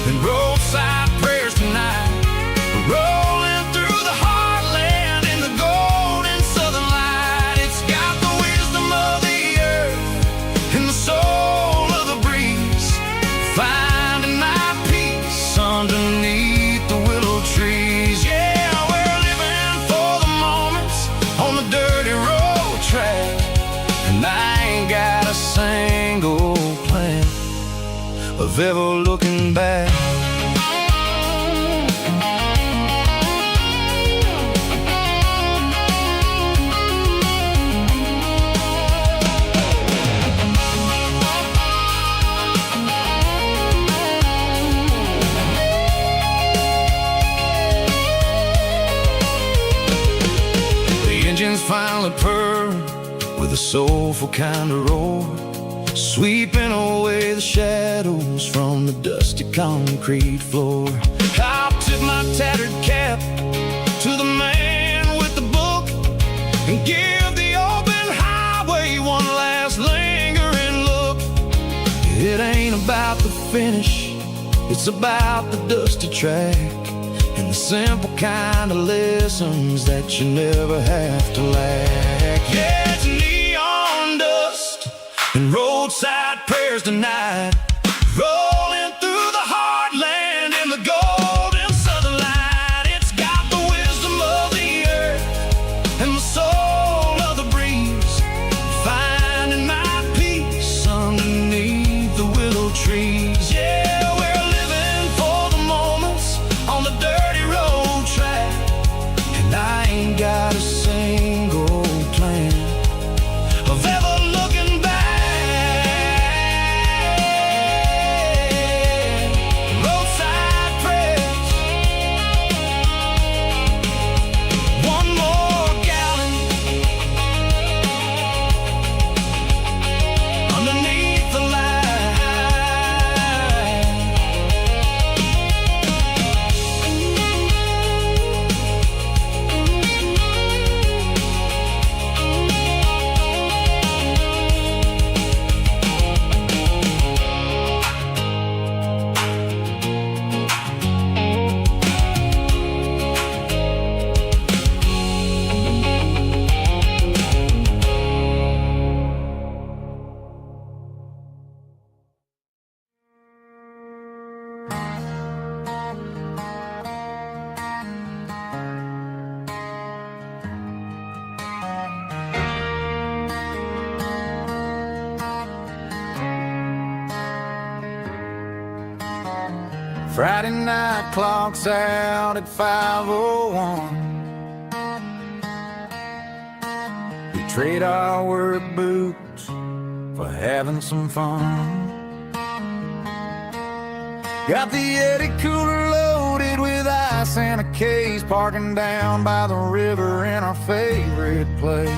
and roadside prayers tonight, rolling through the heartland in the golden southern light. It's got the wisdom of the earth and the soul of the breeze, finding my peace underneath the willow trees. Yeah, we're living for the moments on the dirty road track, and I ain't got a single plan of ever looking back. Engines finally purring with a soulful kind of roar, sweeping away the shadows from the dusty concrete floor. I'll tip my tattered cap to the man with the book and give the open highway one last lingering look. It ain't about the finish, it's about the dusty track and the simple kind of lessons that you never have to lack. Yeah, it's neon dust and roadside prayers tonight, rolling through the heartland in the golden southern light. It's got the wisdom of the earth and the soul of the breeze, finding my peace underneath the willow trees. Yeah, we're living for the moments on the dirty road track, and I ain't got a single Friday night clocks out at 5:01. We trade our work boots for having some fun. Got the Yeti cooler loaded with ice and a case, parking down by the river in our favorite place.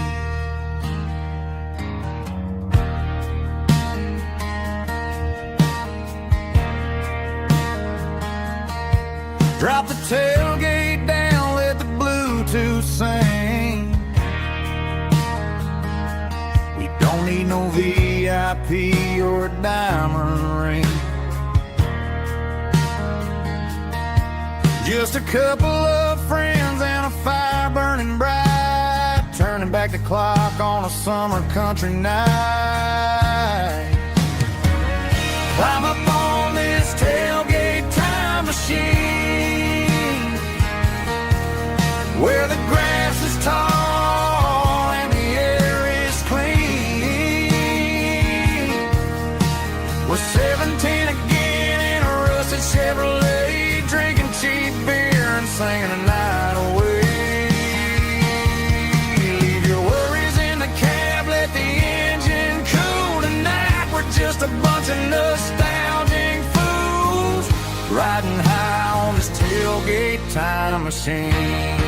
Drop the tailgate down, let the Bluetooth sing. We don't need no VIP or a diamond ring. Just a couple of friends and a fire burning bright, turning back the clock on a summer country night. Climb up on this tailgate time machine, where the grass is tall and the air is clean. We're 17 again in a rusted Chevrolet, drinking cheap beer and singing the night away. Leave your worries in the cab, let the engine cool tonight. We're just a bunch of nostalgic fools, riding high on this tailgate time machine.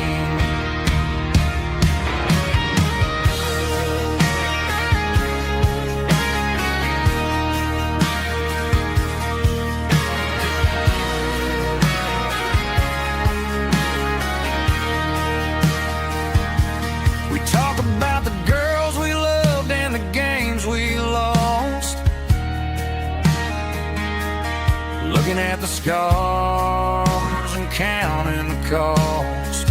Talk about the girls we loved and the games we lost, looking at the scars and counting the cost.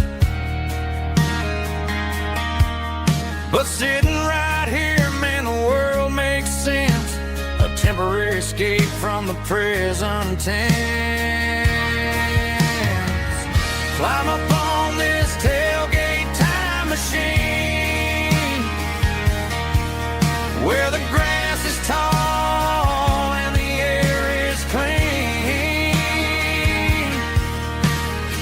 But sitting right here, man, the world makes sense, a temporary escape from the present tense. Climb up on this tailgate time machine, where the grass is tall and the air is clean.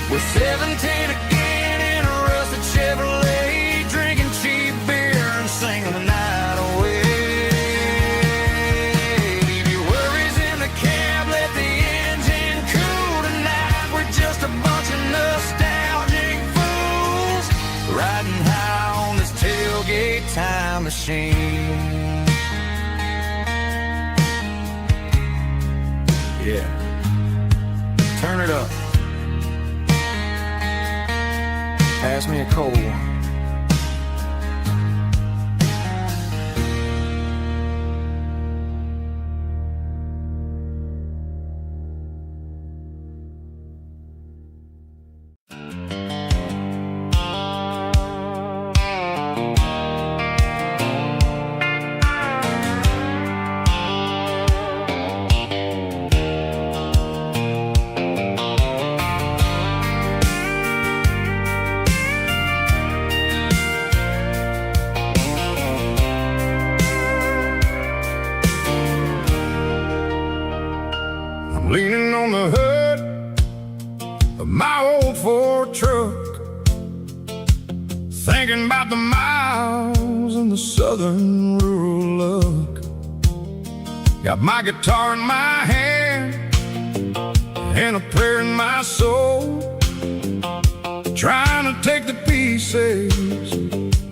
We're 17 again in a rusted Chevrolet, drinking cheap beer and singing the night away. Leave your worries in the cab, let the engine cool tonight. We're just a bunch of nostalgic fools, riding high on this tailgate time machine. Yeah, turn it up. Pass me a cold one. Leaning on the hood of my old Ford truck, thinking about the miles and the southern rural look. Got my guitar in my hand and a prayer in my soul, trying to take the pieces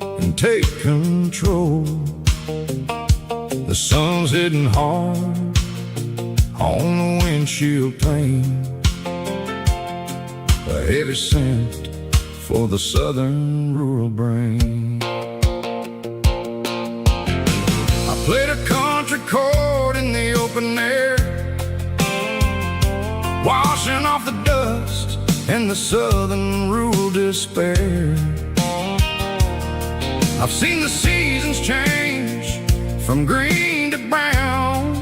and take control. The sun's hitting hard on the windshield pane, a heavy scent for the southern rural brain. I played a country chord in the open air, washing off the dust and the southern rural despair. I've seen the seasons change from green to brown,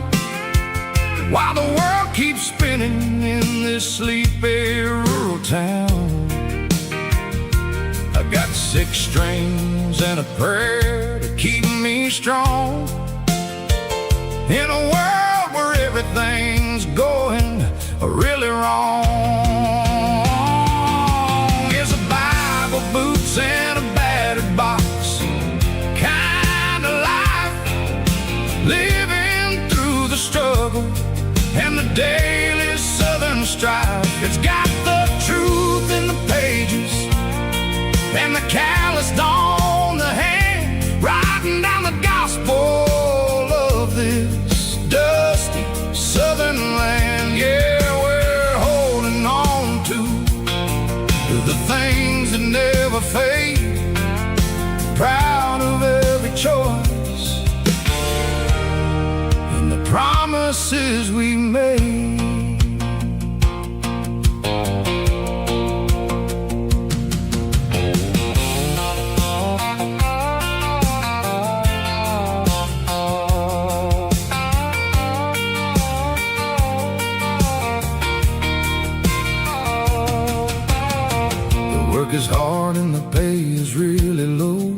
while the world keeps spinning in this sleepy rural town. I got 6 strings and a prayer to keep me strong, in a world where everything's going really wrong. the daily Southern strife. It's got the truth in the pages and the calloused on the hand, writing down the gospel of this dusty Southern land. Yeah, we're holding on to the things that never fade, proud of every choice and the promises we made. Work is hard and the pay is really low,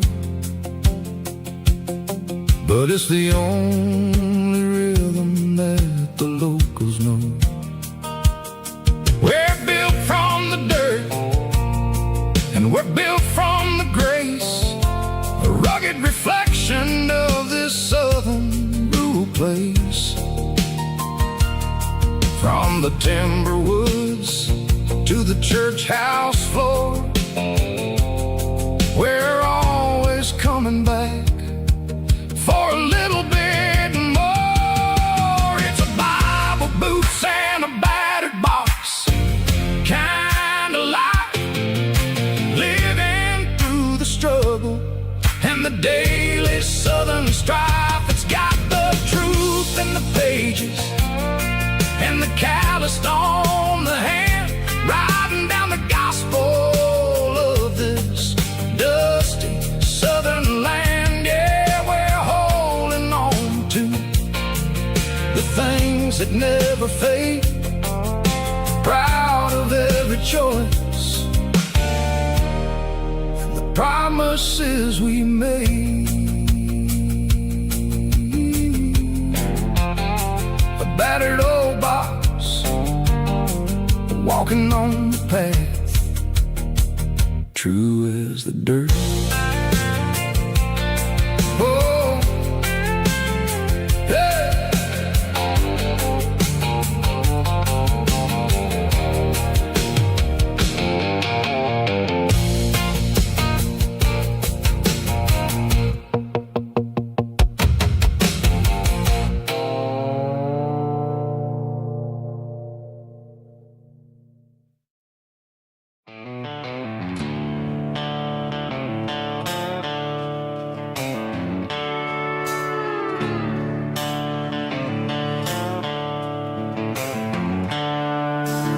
but it's the only rhythm that the locals know. We're built from the dirt and we're built from the grace, a rugged reflection of this southern rural place. From the timber woods to the church house floor, we're always coming back for a little bit more. It's a Bible, boots, and a battered box kind of life, living through the struggle and the daily Southern strife. It's got the truth in the pages and the calloused on the hand, writing down the gospel of this dusty Southern land. Yeah, we're holding on to the things that never fade, proud of every choice and the promises we made. A battered old box, walking on the path, true as the dirt. Oh, yeah.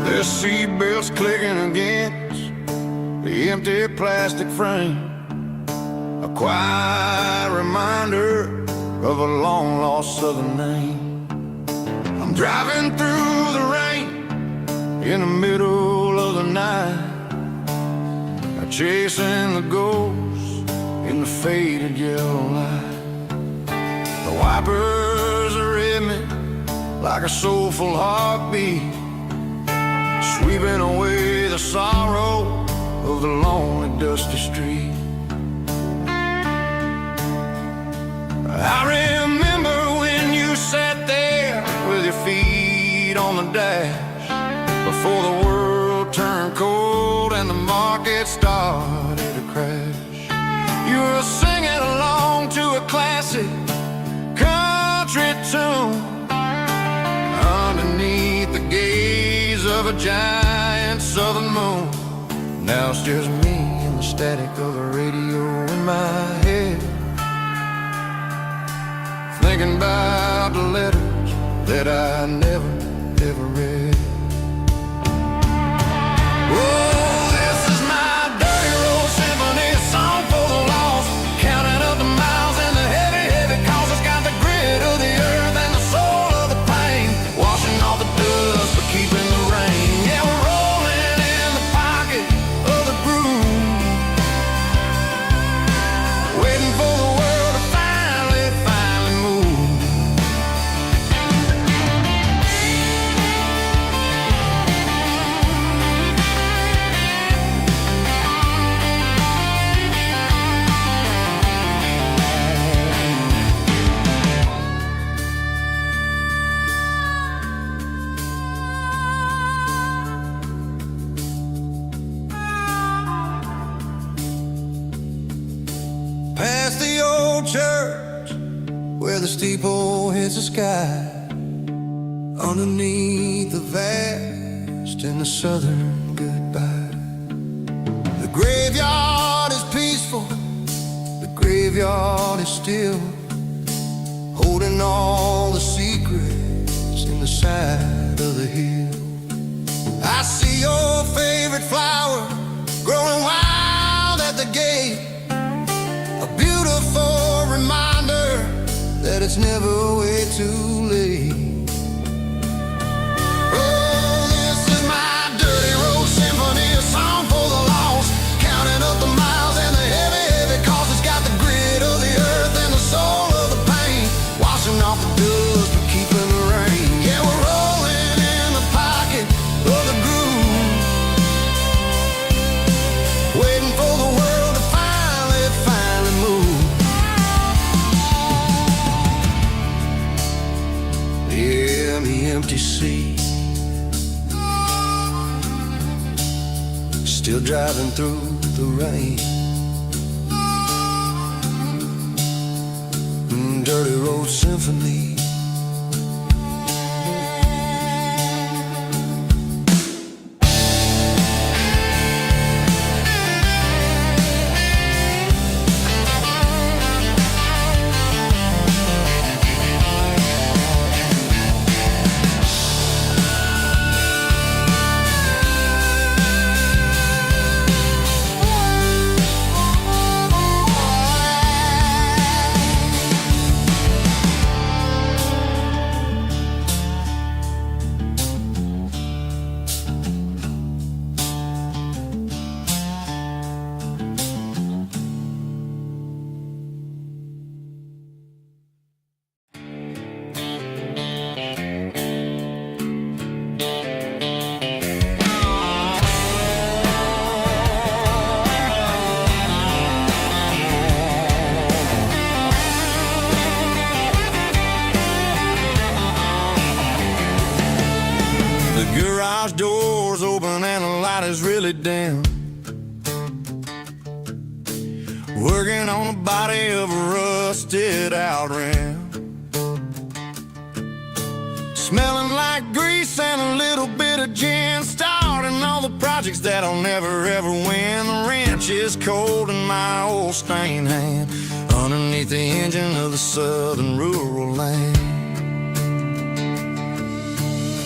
The seatbelt's clicking against the empty plastic frame, a quiet reminder of a long-lost southern name. I'm driving through the rain in the middle of the night, chasing the ghosts in the faded yellow light. The wipers are in me like a soulful heartbeat, sweeping away the sorrow of the lonely, dusty street. I remember when you sat there with your feet on the dash, before the world turned cold and the market started to crash. You were singing along to a classic country tune underneath the gaze of a giant southern moon. Now it's just me and the static of the radio in my head, thinking about the letters that I never, ever read. Oh, this is my dirty road symphony, song for the lost, counting up the miles and the heavy, heavy calls. It's got the grit of the earth and the soul of the pain, washing off the dust but keeping the rain. Yeah, we're rolling in the pocket of the groove, waiting for the world to finally move. the steeple hits the sky, underneath the vast and the southern goodbye. The graveyard is peaceful, the graveyard is still, holding all the secrets in the side of the hill. I see your favorite flower growing wild at the gate, a beautiful reminder that it's never way too late. Oh, this is my dirty road symphony, a song for the lost, counting up the miles and the heavy, heavy cost. It's got the grit of the earth and the soul of the pain, washing off the dust but keeping the rain. Yeah, we're rolling in the pocket of the groove, waiting for the world to finally move. Yeah, the empty sea, still driving through the rain. Dirty road symphony. The garage door's open and the light is really dim, working on the body of a rusted out rim, smelling like grease and a little bit of gin, starting all the projects that'll never ever win. The wrench is cold in my old stained hand, underneath the engine of the southern rural land.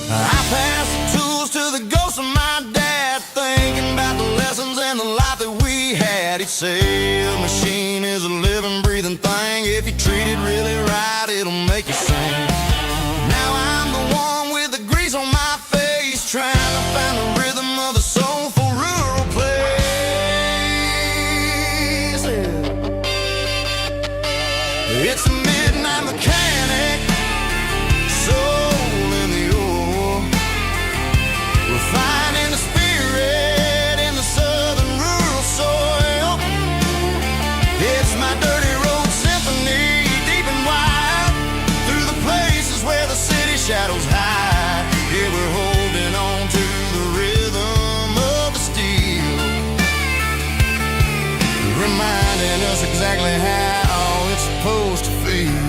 I pass the tools to the ghost of my dad, thinking about the lessons and the life that we had. He'd say a machine is a living, breathing thing. If you treat it really right, it'll make you sing. Now I'm the one with the grease on my face, trying to find the rhythm of the soulful rural place. It's a midnight mechanic, soul in the ore, refining the spirit in the southern rural soil. It's my dirty road symphony, deep and wide, through the places where the city shadows hide. Yeah, we're holding on to the rhythm of the steel, reminding us exactly how it's supposed to feel.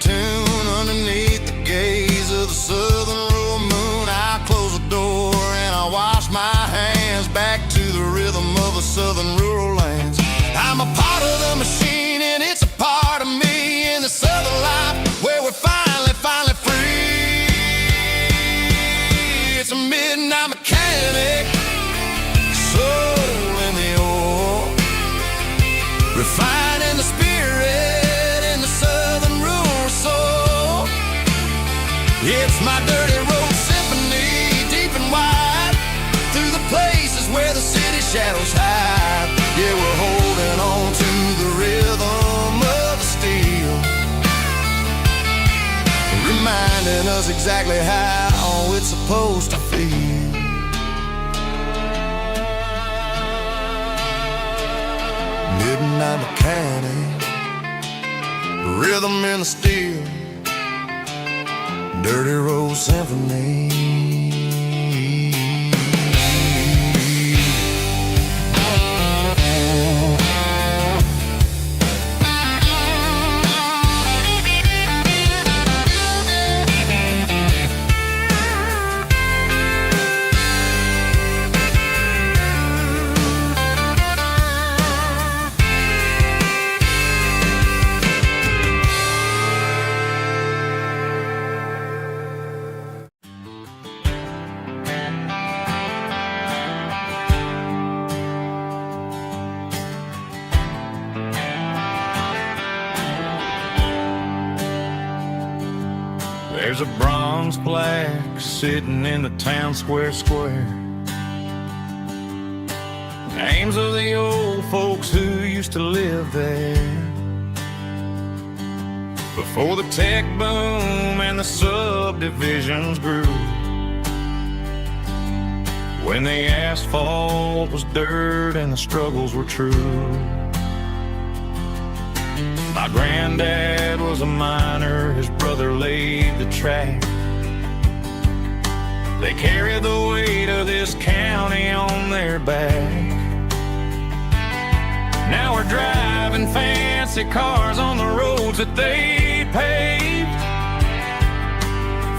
Tune underneath the gaze of the southern rural moon. I close the door and I wash my hands, back to the rhythm of the southern rural lands. I'm a part of the machine and it's a part of me, in the southern life where we're finally free. It's a midnight mechanic, soul in the ore, refining the spirit in the southern rural soul. It's my dirty road symphony, deep and wide, through the places where the city shadows hide. Yeah, we're holding on to the rhythm of the steel, reminding us exactly how it's supposed to feel. Midnight mechanic, rhythm in the steel, Dirty Road Symphony. There's a bronze plaque sitting in the town square. Names of the old folks who used to live there before the tech boom and the subdivisions grew, when the asphalt was dirt and the struggles were true. My granddad was a miner, his brother laid the track. They carried the weight of this county on their back. Now we're driving fancy cars on the roads that they paved,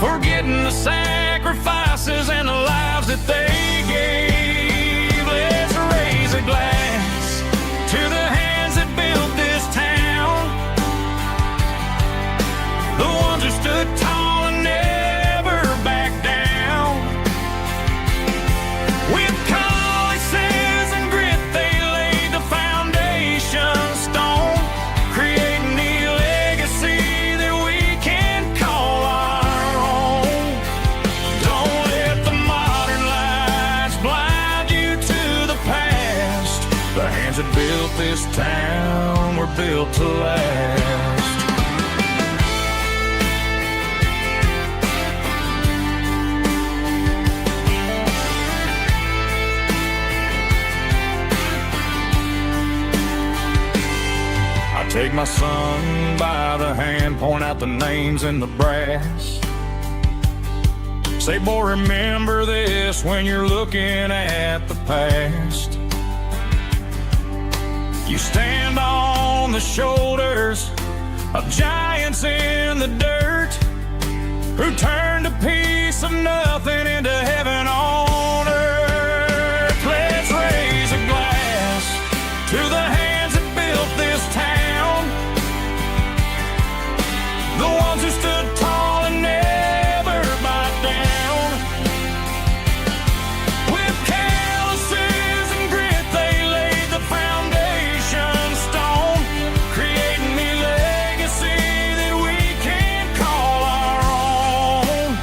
forgetting the sacrifices and the lives that they gave. Let's raise a glass to the hands that built this town, the ones who stood tall and never backed down. With calluses and grit, they laid the foundation stone, creating the legacy that we can call our own. Don't let the modern lights blind you to the past. The hands that built this town were built to last. Take my son by the hand, point out the names in the brass. Say, boy, remember this when you're looking at the past. You stand on the shoulders of giants in the dirt, who turned a piece of nothing into heaven on earth. Let's raise a glass to the hands that built this town, the ones who stood tall and never backed down. With calluses and grit, they laid the foundation stone, creating the legacy that we can call our own.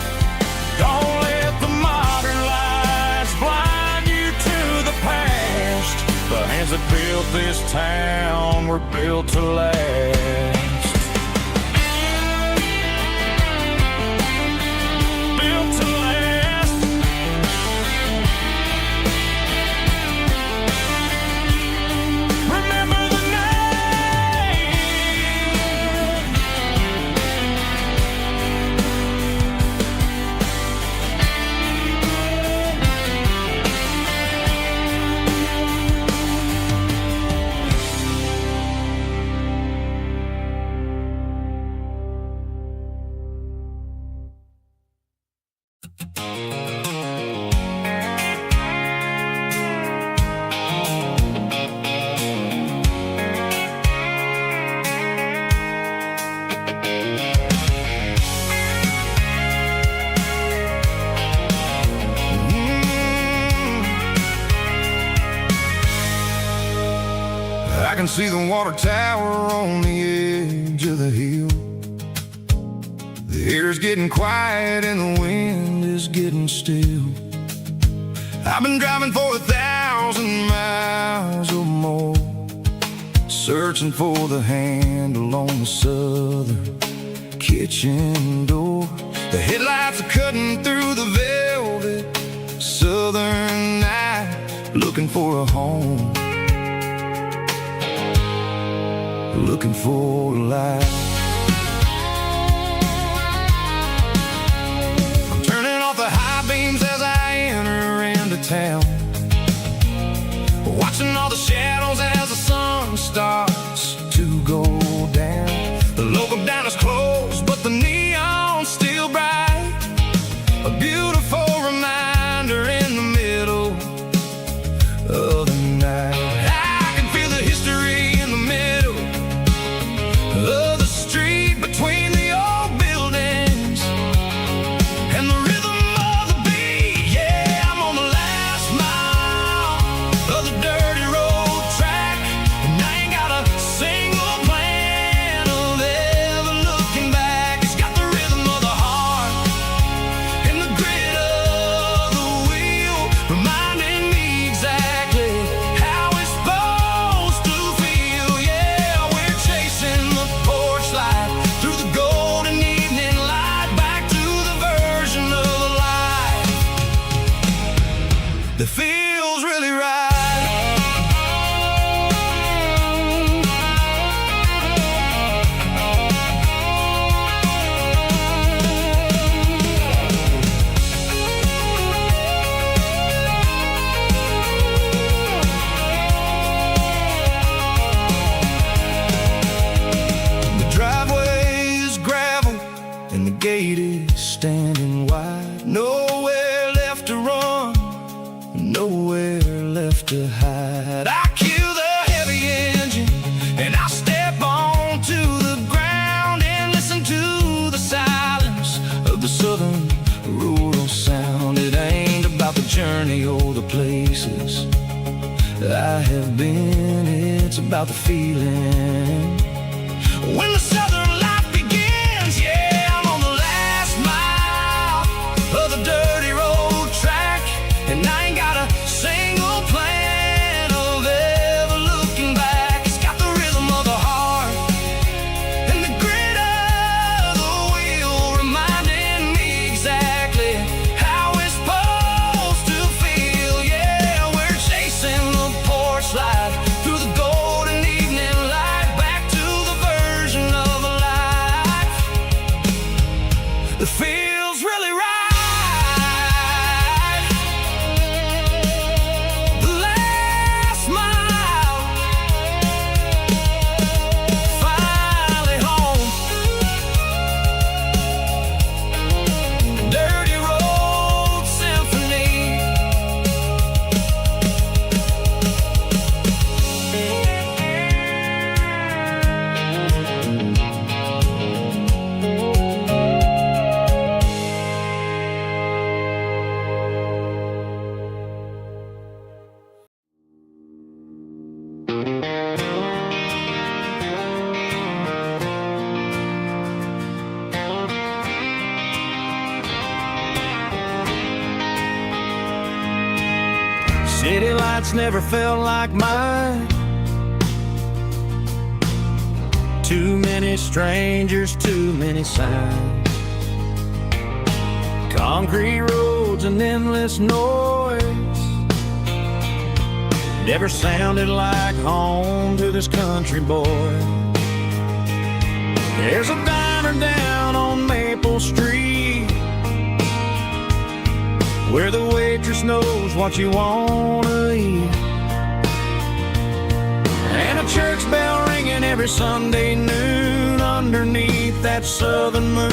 Don't let the modern lights blind you to the past. The hands that built this town were built to last. I can see the water tower on the edge of the hill. The air's getting quiet and the wind is getting still. I've been driving for 1,000 miles or more, searching for the handle on the southern kitchen door. The headlights are cutting through the velvet southern night, looking for a home, looking for a life. that feels really right. The driveway is gravel and the gate is standing wide. Nowhere left to run, nowhere left to hide. I cue the heavy engine and I step onto the ground and listen to the silence of the southern rural sound. It ain't about the journey or the places I have been, it's about the feeling when the southern life begins. Yeah, I'm on the last mile of the dirty road track, and I ain't got a single plan of ever looking back. It's got the rhythm of the heart and the grit of the wheel, reminding me exactly how it's supposed to feel. Yeah, we're chasing the porch light through the golden evening light, back to the version of a life that feels really right. The last mile, finally home. Dirty road symphony. City lights never felt like mine. Too many strangers, too many signs. Concrete roads and endless noise never sounded like home to this country boy. There's a diner down on Maple Street where the waitress knows what you wanna eat, and a church bell ringing every Sunday noon underneath that southern moon.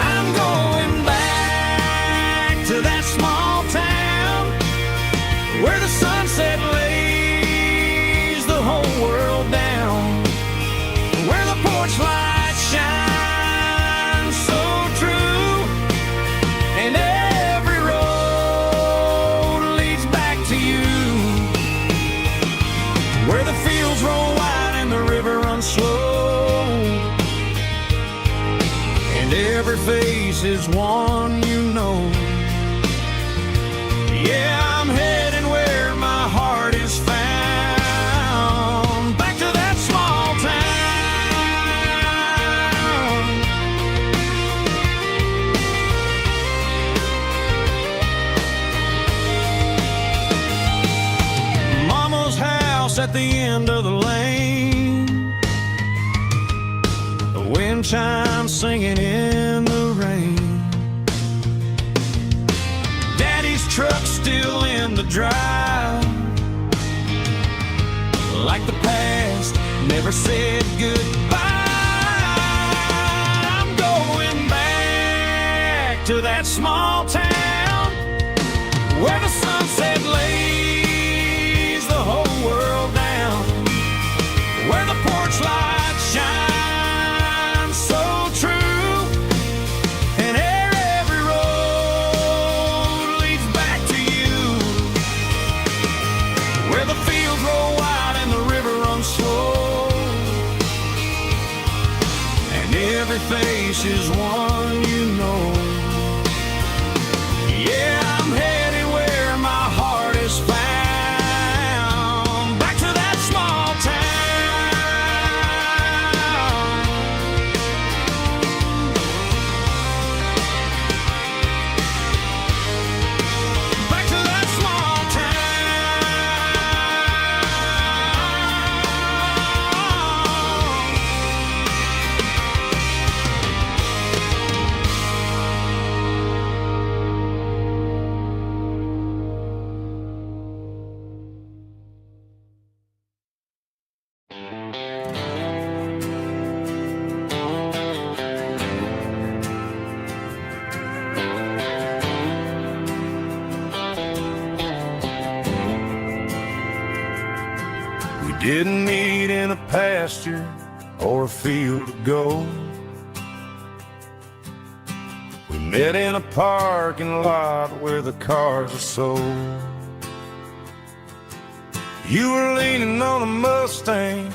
I'm going back to that small town where the sunset lays the whole world down, where the porch lights shine so true, and every road leads back to you, where the fields roll wide and the river runs slow, and every face is one you know. Yeah, I'm heading where my heart is found, back to that small town. Mama's house at the end of the lane, the wind chimes singing in the rain, Daddy's truck still in the drive, like the past never said goodbye. I'm going back to that small town where the sunset lays the whole world down, where the porch lights shine so true, and every road leads back to you, where the fields roll wide and the river runs slow, and every face is one you know. Yeah, I'm heading where my heart is found, back to that small town. pasture or a field of gold. We met in a parking lot where the cars are sold. You were leaning on a Mustang,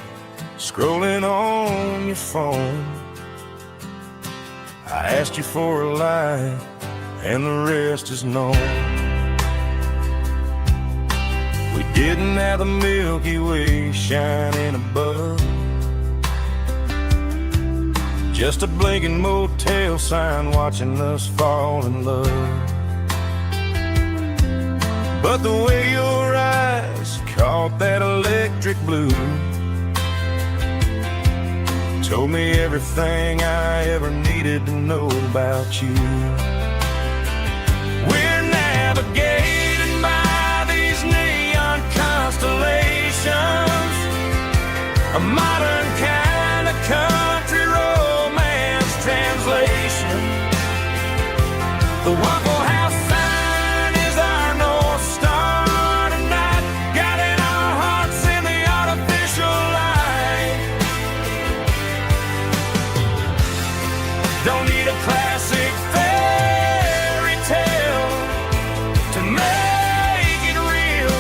scrolling on your phone. I asked you for a light, and the rest is known. We didn't have the Milky Way shining above, just a blinking motel sign watching us fall in love. But the way your eyes caught that electric blue told me everything I ever needed to know about you. We're navigating by these neon constellations, a modern kind of country romance translation. The Waffle House sign is our North Star tonight, guiding our hearts in the artificial light. Don't need a classic fairy tale to make it real.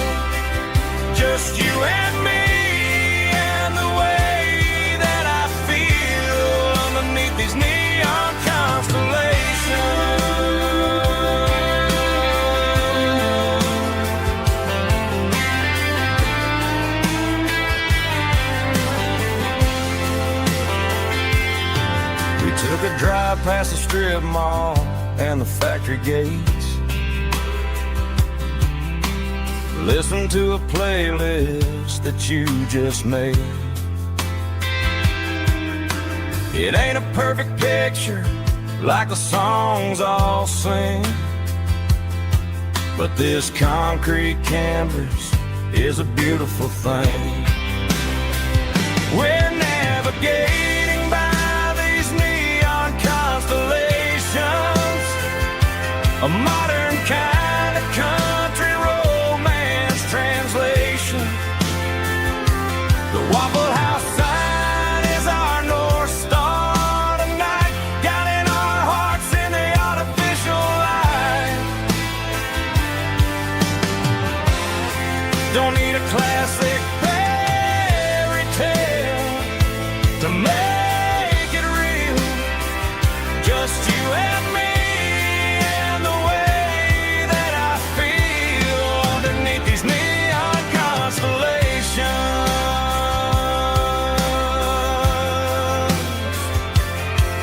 Just you and me and the way that I feel underneath these neon constellations. We took a drive past the strip mall and the factory gates, listened to a playlist that you just made. It ain't a perfect picture like the songs all sing, but this concrete canvas is a beautiful thing. We're navigating by these neon constellations, a modern kind of country romance translation. The Waffle House sign is our North Star tonight, guiding our hearts in the artificial light. Don't need a classic fairy tale to make it real. Just you and me and the way that I feel underneath these neon constellations.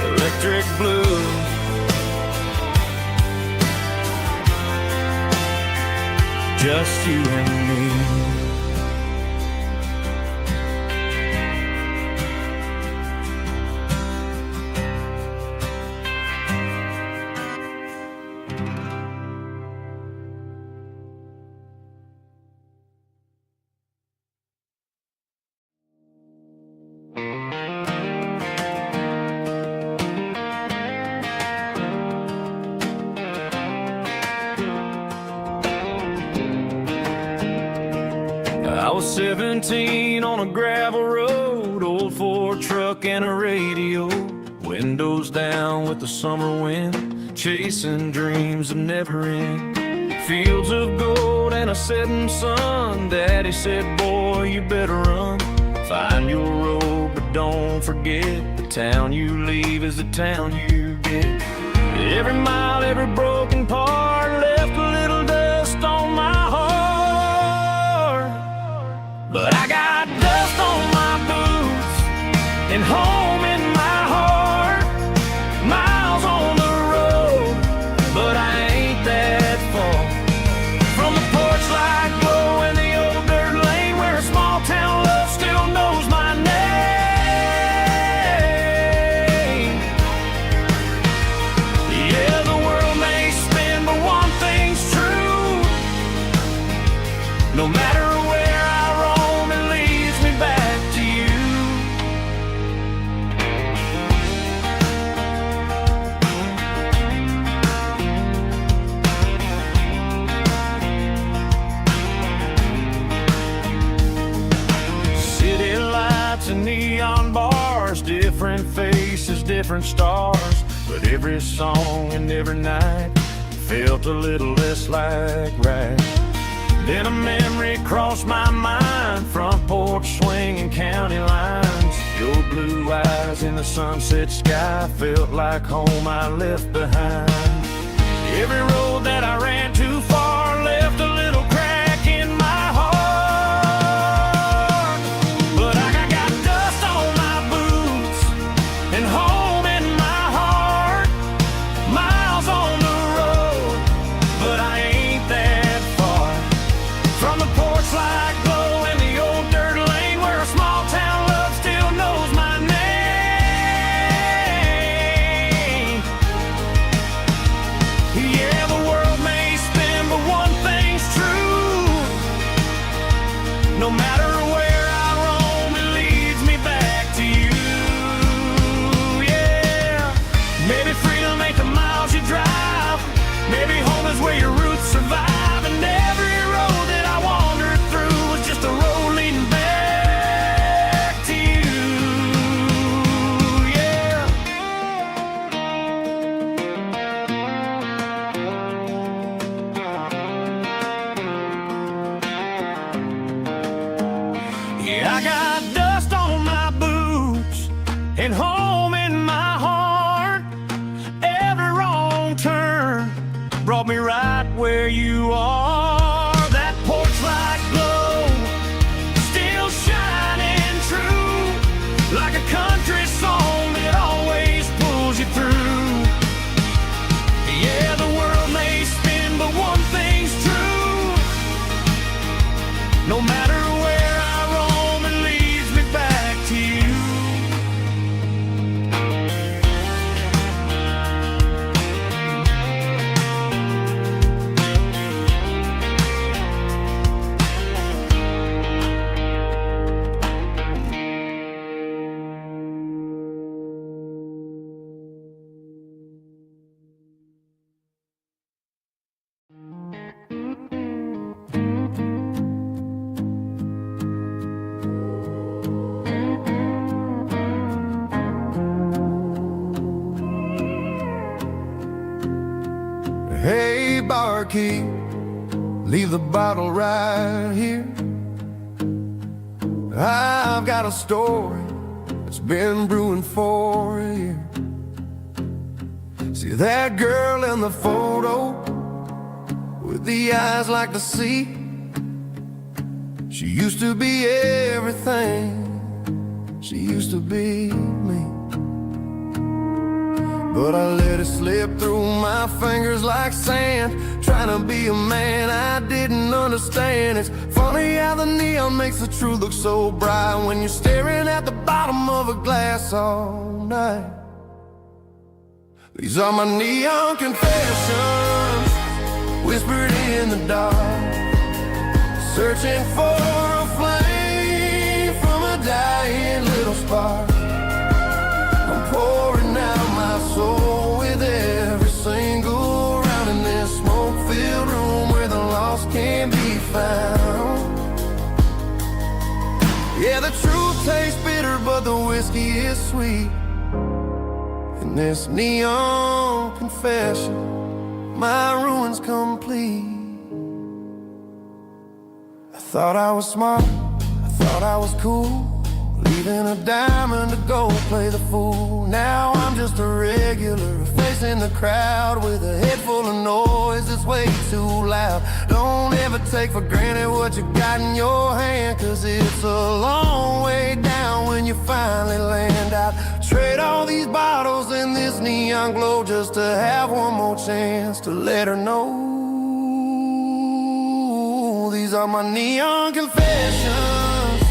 Electric blue, just you and me. I was 17 on a gravel road, old Ford truck and a radio, windows down with the summer wind, chasing dreams that never end. Fields of gold and a setting sun. Daddy said, boy, you better run. Find your road, but don't forget, the town you leave is the town you get. Every mile, every broken part left a little dust on my heart. But I got dust on my boots and home in my heart. Miles on the road, but I ain't that far from the porch light glow in the old dirt lane where a small town love still knows my name. Yeah, the world may spin, but one thing's true. No matter where I roam, it leads me back to you. faces, different stars, but every song and every night felt a little less like right. Then a memory crossed my mind, front porch swinging county lines. Your blue eyes in the sunset sky felt like home I left behind. Every road that I ran too far left a little crack in my heart. But I got dust on my boots and home in my heart. Miles on the road, but I ain't that far from the porch light glow and the old dirt lane where a small town love still knows my name. Yeah, the world may spin, but one thing's true. No matter where I roam, it leads me back to you. Yeah, maybe freedom ain't the miles you drive. Maybe home is where your roots survive. And every road that I wandered through was just a road leading back to you. Yeah. Yeah, I got dust on my boots and home in my heart. Every wrong turn brought me right where you are. That porch light glow still shining true, like a country song that always pulls you through. Yeah, the world may spin, but one thing's true. No matter where I roam, it leads me back to you. Hey, barkeep, leave the bottle right here. I've got a story that's been brewing for a year. See that girl in the photo with the eyes like the sea? She used to be everything. She used to be me. But I let it slip through my fingers like sand, trying to be a man I didn't understand. It's funny how the neon makes the truth look so bright when you're staring at the bottom of a glass all night. These are my neon confessions, whispered in the dark, searching for a flame from a dying little spark. I'm pouring out my soul with every single round in this smoke-filled room where the lost can be found. Yeah, the truth tastes bitter, but the whiskey is sweet. In this neon confession, my ruin's complete. I thought I was smart, I thought I was cool, leaving a diamond to go play the fool. Now I'm just a regular, facing the crowd with a head full of noise that's way too loud. Don't ever take for granted what you got in your hand, cause it's a long way down when you finally land out. Trade all these bottles and this neon glow just to have one more chance to let her know. These are my neon confessions,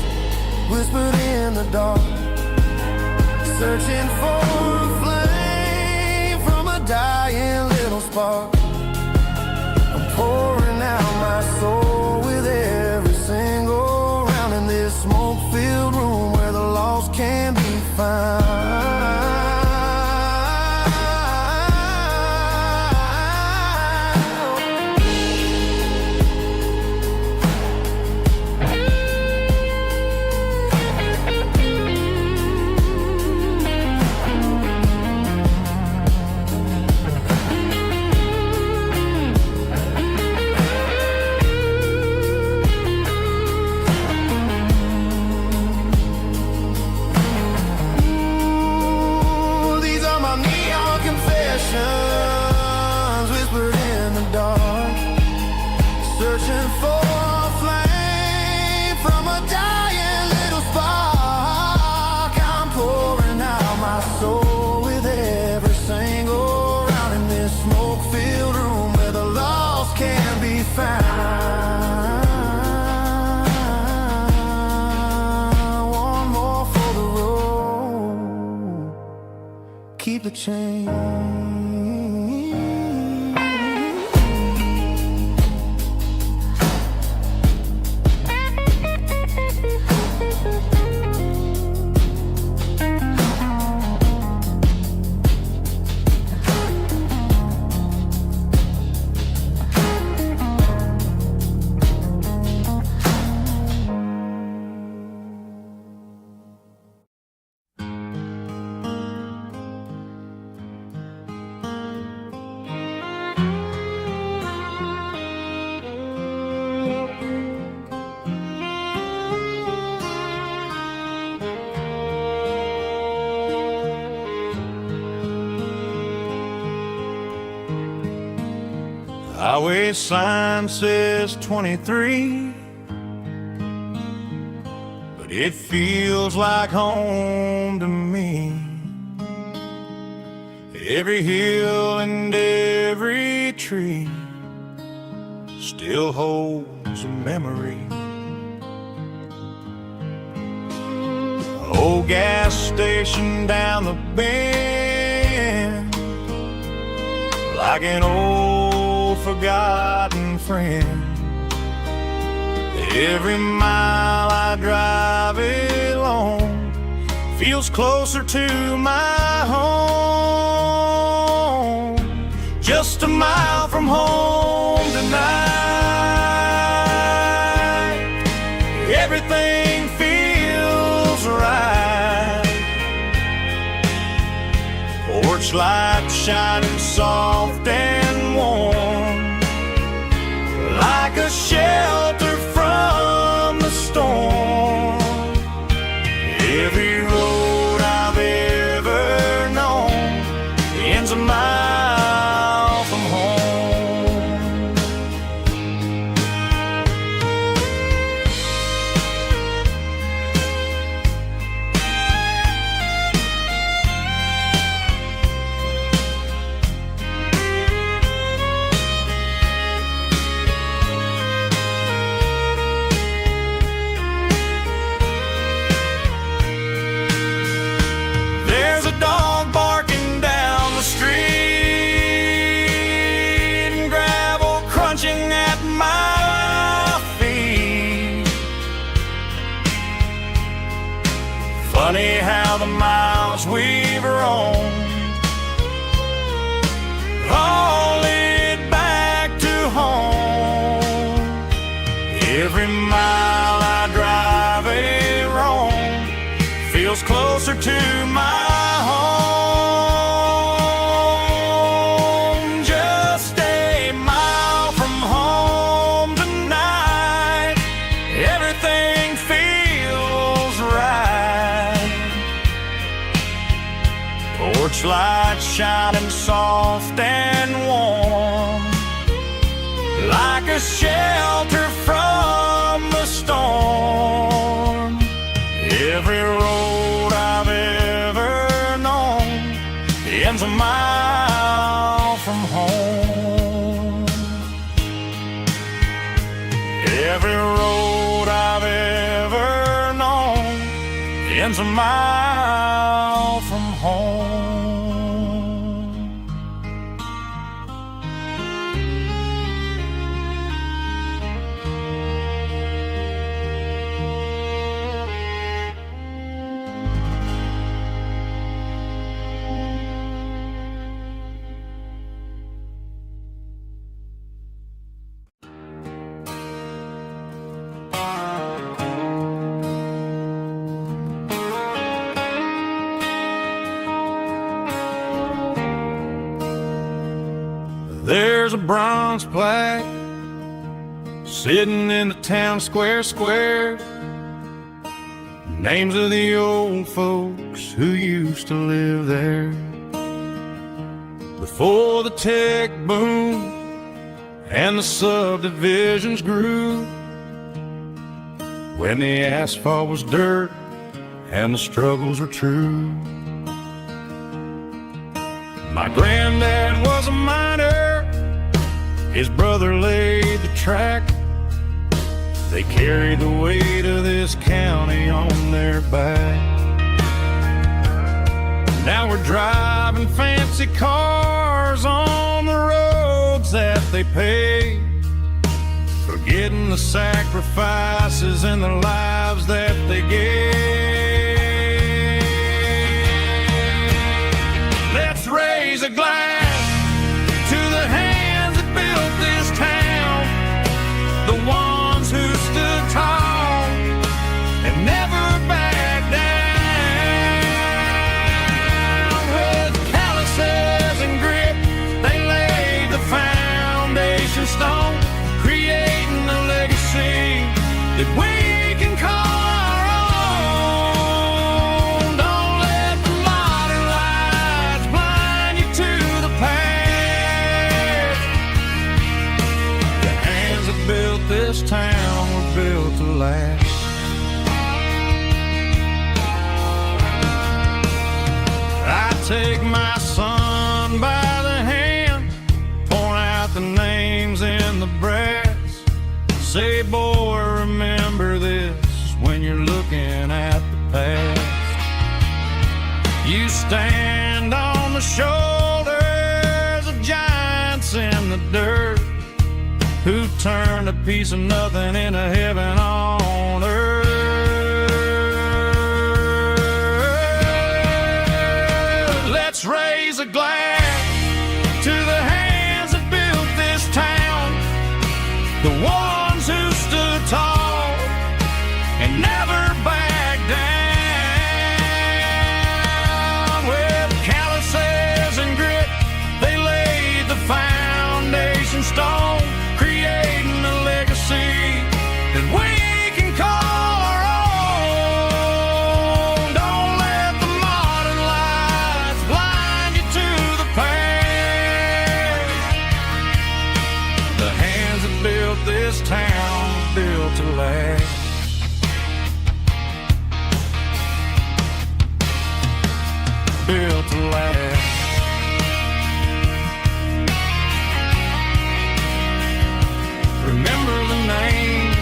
whispered in the dark, searching for a flame from a dying little spark. I'm pouring out my soul with every single round in this smoke-filled room where the lost can be found. keep the change. Highway sign says 23, but it feels like home to me. Every hill and every tree still holds a memory. Old gas station down the bend, like an old forgotten friend. Every mile I drive along feels closer to my home. Just a mile from home tonight, everything feels right. Porch light shining soft and warm, like a shelter from the storm. Every road I've ever known ends a mile from home. There's a dog barking down the street, and gravel crunching at my feet. Funny how the miles we've roamed all lead back to home. Every mile I drive roam feels closer to my home. Just a mile from home tonight, everything feels right. Porch light shining soft and warm, like a shelter from the storm. Every road I've ever known ends a mile from home. Every road I've ever known ends a mile from home. There's a bronze plaque sitting in the town square. Names of the old folks who used to live there before the tech boom and the subdivisions grew, when the asphalt was dirt and the struggles were true. My granddad was a miner, his brother laid the track. They carried the weight of this county on their back. Now we're driving driving fancy cars on the roads that they paved, forgetting the sacrifices and the lives that they gave. Let's raise a glass to the hands that built this town, the ones who stood tall and never backed down. With calluses and grit, they laid the foundation stone, creating a legacy that we can call our own. Don't let the modern lights blind you to the past. The hands that built this town were built to last. I take my son by the hand, point out the names in the brass. Say, boy, remember this when you're looking at the past. You stand on the shoulders of giants in the dirt, who turned a piece of nothing into heaven on earth. Let's raise a glass to the hands that built this town, the ones who stood tall and never backed down. With calluses and grit, they laid the foundation stone, creating a legacy that we can call our own. Don't let the modern lights blind you to the past. The hands that built this town were built to last. Built to last. Remember the names.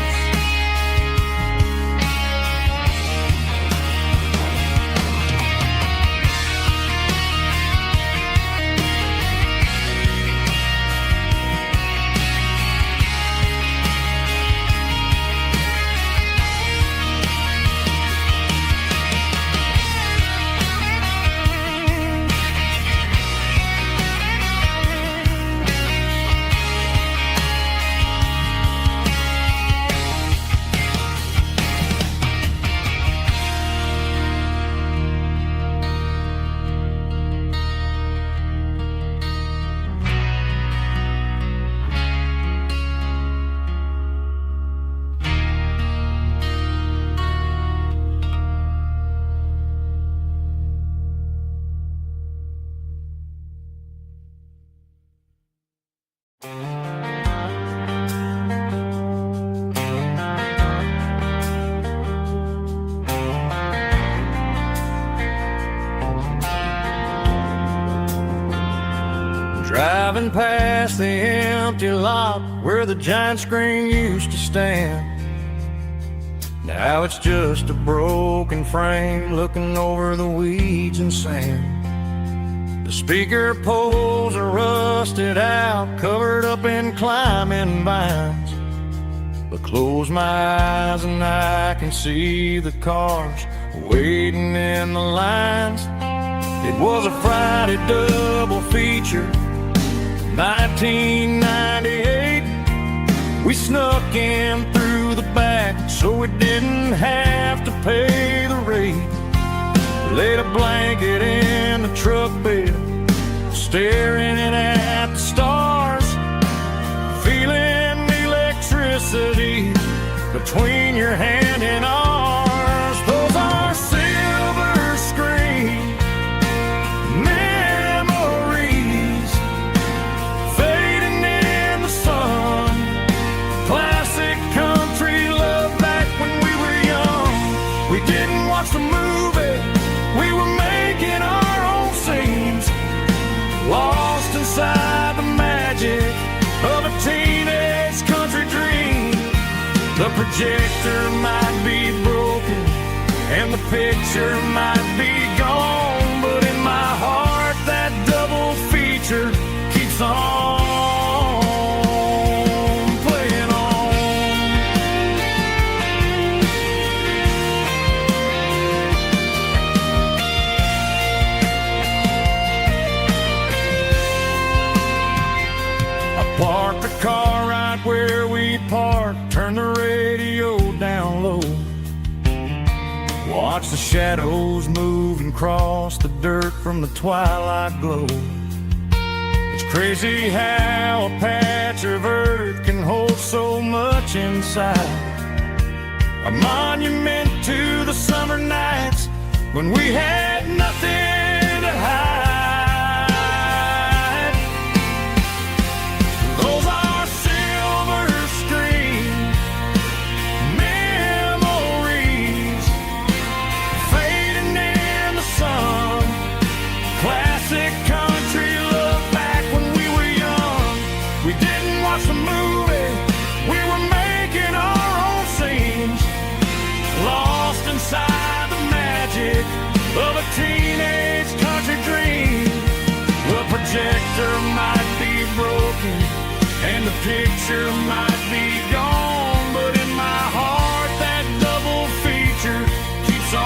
Driving past the empty lot where the giant screen used to stand. Now it's just a broken frame looking over the weeds and sand. The speaker poles are rusted out, covered up in climbing vines. But close my eyes and I can see the cars waiting in the lines. It was a Friday double feature, 1998. We snuck in through the back so we didn't have to pay the rate. Laid a blanket in the truck bed, staring at the stars, feeling electricity between your hand and ours. Those are silver screen memories fading in the sun. Classic country love back when we were young. We didn't watch the movie, we were making our own scenes, lost inside the magic of a teenage country dream. The projector might be broken and the picture might be gone, but in my heart that watch the shadows move and cross the dirt from the twilight glow. It's crazy how a patch of earth can hold so much inside. A monument to the summer nights when we had nothing to hide. Those are silver screen memories fading in the sun. Classic country look back when we were young. We didn't watch the movie, we were making our own scenes, lost inside the magic of a teenage country dream. The projector might be broken and the picture might be gone, but in my heart that double feature keeps on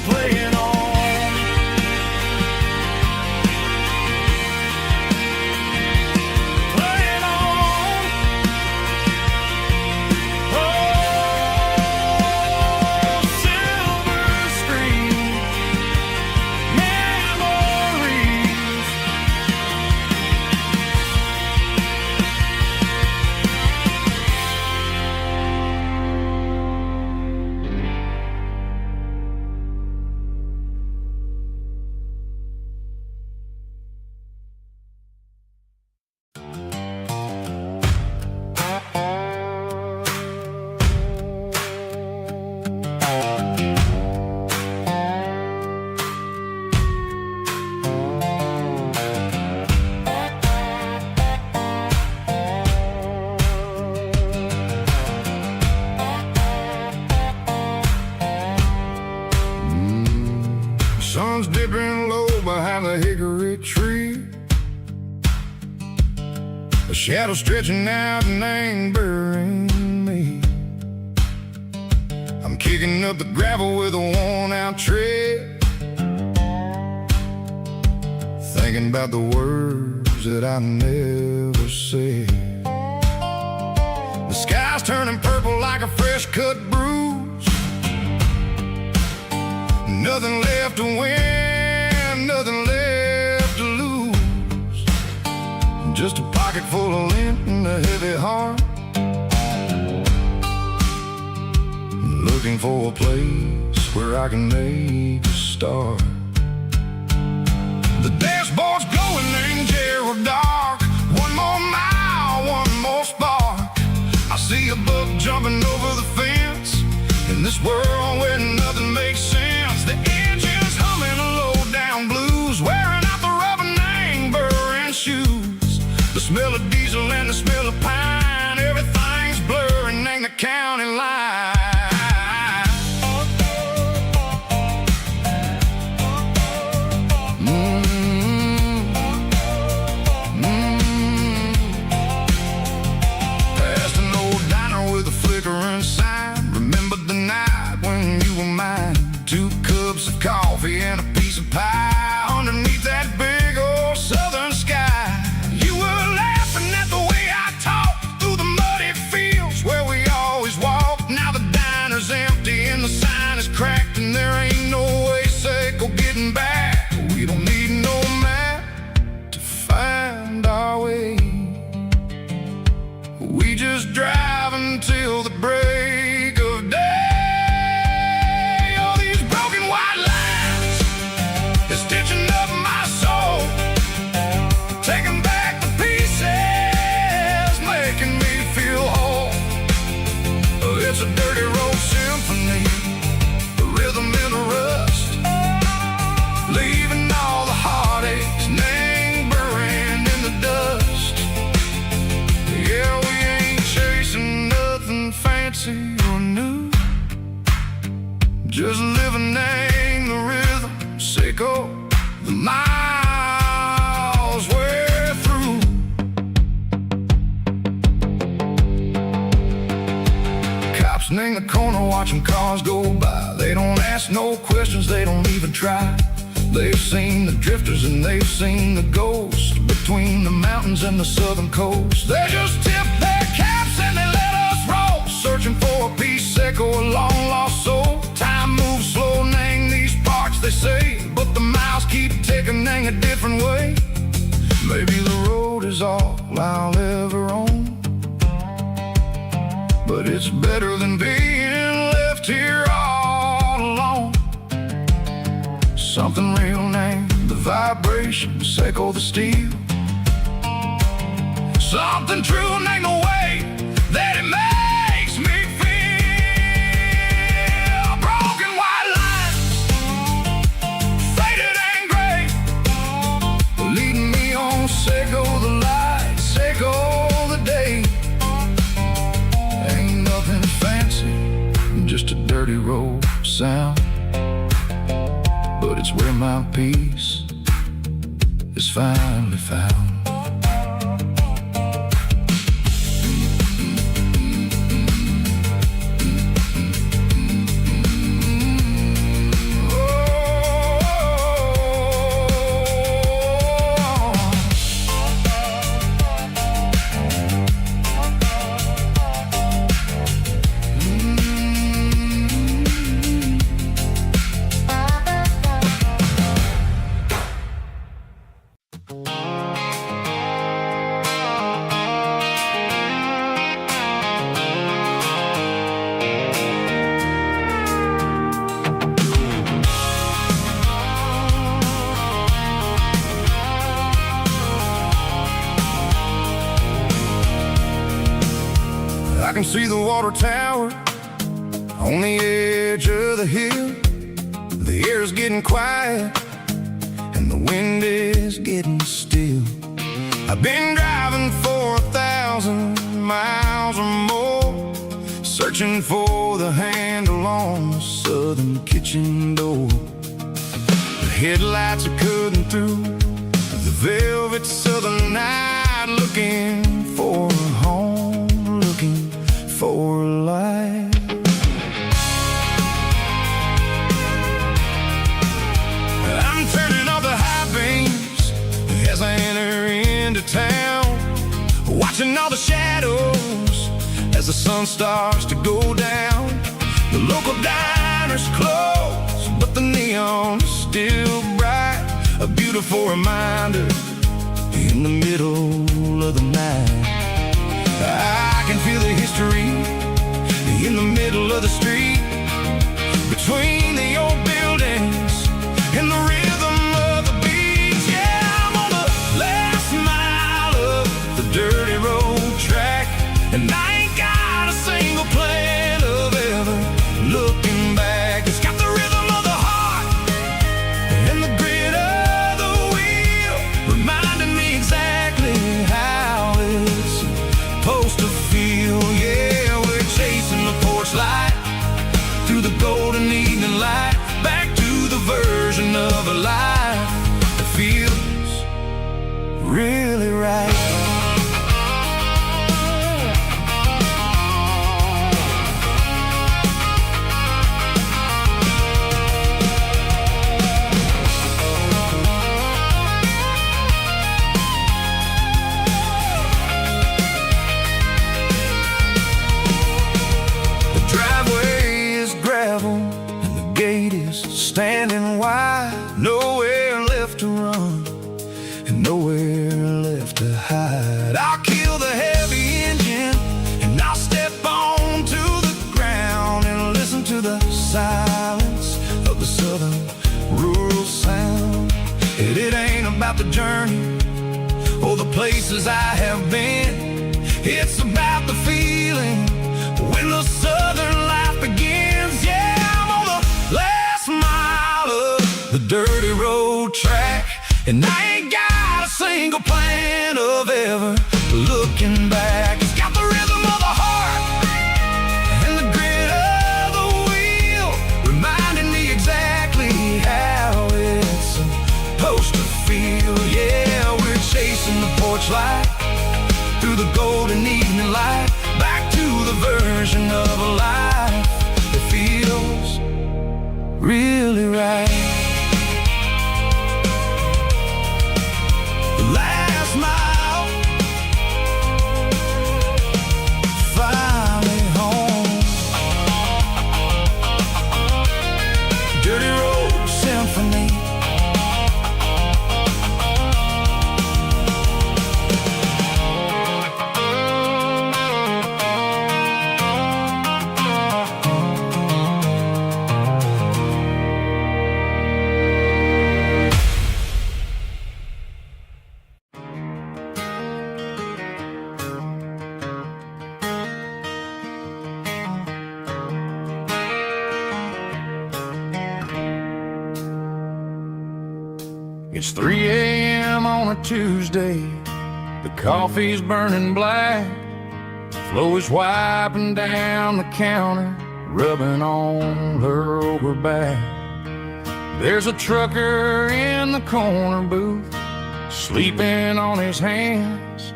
playing on. Playing on. Oh, silver screen memories. Sun's dipping low behind the hickory tree. A shadow stretching out and angering me. I'm kicking up the gravel with a worn-out tread, thinking about the words that I never said. The sky's turning purple like a fresh-cut bruise. Nothing left to win, nothing left to lose. Just a pocket full of lint and a heavy heart, looking for a place where I can make a start. The dashboard's glowing in Gerald dark. One more mile, one more spark. I see a buck jumping over the fence in this world where nothing makes sense. The engine's humming a low-down blues, wearing out the rubber-nang burring shoes. The smell of diesel and the smell of pine, everything's blurring in the county line. Past an old diner with a flickering sign. Remember the night when you were mine. 2 cups of coffee and a piece of pie underneath that big old southern sky. You were laughing at the way I talked through the muddy fields where we always walked. Now the diner's empty and the sign is cracked, and there ain't no way safe or getting back. We don't need no map to find our way. We just drive until the break of day. Stitching up my soul, taking back the pieces, making me feel whole. It's a dirty road symphony, the rhythm in the rust, leaving all the heartaches lingering in the dust. Yeah, we ain't chasing nothing fancy or new, just living in the rhythm, sicko. The miles we're through. Cops in the corner watching cars go by. They don't ask no questions, they don't even try. They've seen the drifters and they've seen the ghosts between the mountains and the southern coast. They just tip their caps and they let us roll, searching for a piece Seco, a long lost soul. Time moves slow, nang these parts they say, but the miles keep ticking, nang a different way. Maybe the road is all I'll ever own, but it's better than being left here all alone. Something real, name the vibrations, echo the steel. Something true, name the way that it makes me feel. Broken white lines, faded and gray, leading me on, Seco the light, Seco the day. Ain't nothing fancy, just a dirty road sound, but it's where my peace is finally found. I can see the water tower on the edge of the hill. The air's getting quiet and the wind is getting still. I've been driving for 1,000 miles or more, searching for the handle on the southern kitchen door. The headlights are cutting through the velvet southern night, looking for a home, looking for life. I'm turning off the high beams as I enter into town, watching all the shadows as the sun starts to go down. The local diner's closed, but the neon is still bright, a beautiful reminder in the middle of the night. I can feel the history in the middle of the street, between the old buildings and the rhythm of the beats. Yeah, I'm on the last mile of the dirty road track, and I ain't got a single plan of ever looking back. It's got the rhythm of the heart and the grit of the wheel, reminding me exactly how it's supposed to feel. Yeah, we're chasing the porch light through the golden evening light, back to the version of a life that feels really right. Standing wide, nowhere left to run and nowhere left to hide. I'll kill the heavy engine and I'll step onto the ground and listen to the silence of the southern rural sound. It ain't about the journey or the places I have been, it's about the feeling when the southern life begins. Yeah, I'm on the last mile of the dirty road track, and I ain't got a single plan of ever looking back. It's got the rhythm of the heart and the grit of the wheel, reminding me exactly how it's supposed to feel. Yeah, we're chasing the porch light through the golden evening light, back to the version of a life that feels really right. The last mile, finally home. It's 3 a.m. on a Tuesday. The coffee's burning black. Flo is wiping down the counter, rubbing on her over back. There's a trucker in the corner booth, sleeping on his hands.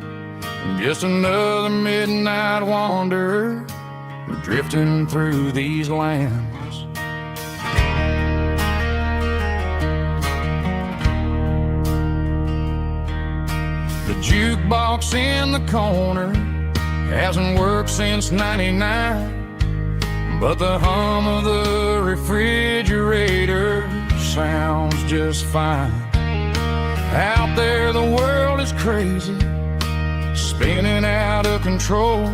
Just another midnight wanderer, drifting through these lands. The jukebox in the corner hasn't worked since '99, but the hum of the refrigerator sounds just fine. Out there the world is crazy, spinning out of control,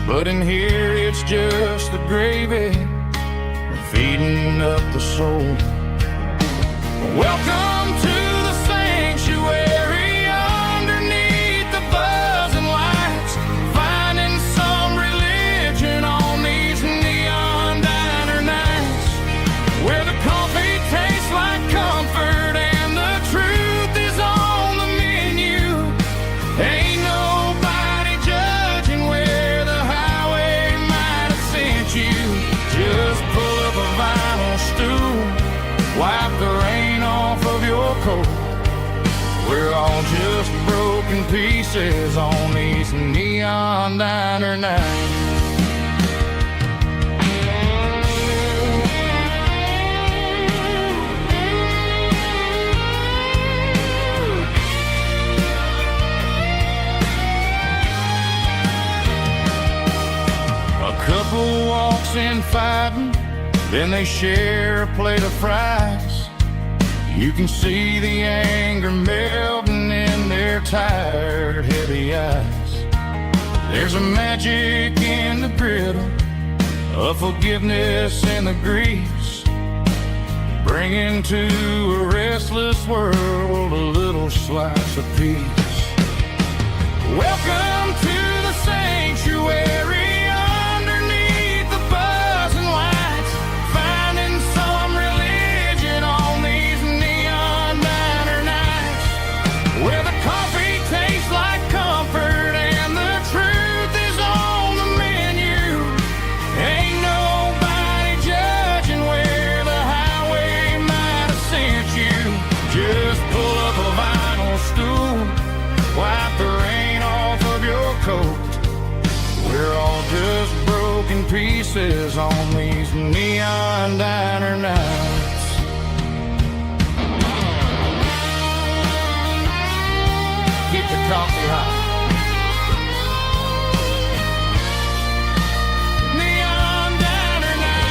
but in here it's just the gravy feeding up the soul. Welcome to the sanctuary, underneath the buzzing lights, finding some religion on these neon diner nights, where the coffee tastes like comfort and the truth is on the menu. Ain't nobody judging where the highway might have sent you. Just pull up a vinyl stool, wipe the rain off of your coat. We're all just broken pieces on these neon diner nights. A couple walks in fighting, then they share a plate of fries. You can see the anger melting in their tired, heavy eyes. There's a magic in the griddle, a forgiveness in the grease, bringing to a restless world a little slice of peace. Welcome to the sanctuary, underneath the buzzing lights, finding some religion on these neon diner nights, where the coffee tastes like comfort and the truth is on the menu. Ain't nobody judging where the highway might have sent you. Just pull up a vinyl stool, wipe the rain off of your coat. We're all just broken pieces on these neon diner nights. Keep the coffee hot. Neon diner night.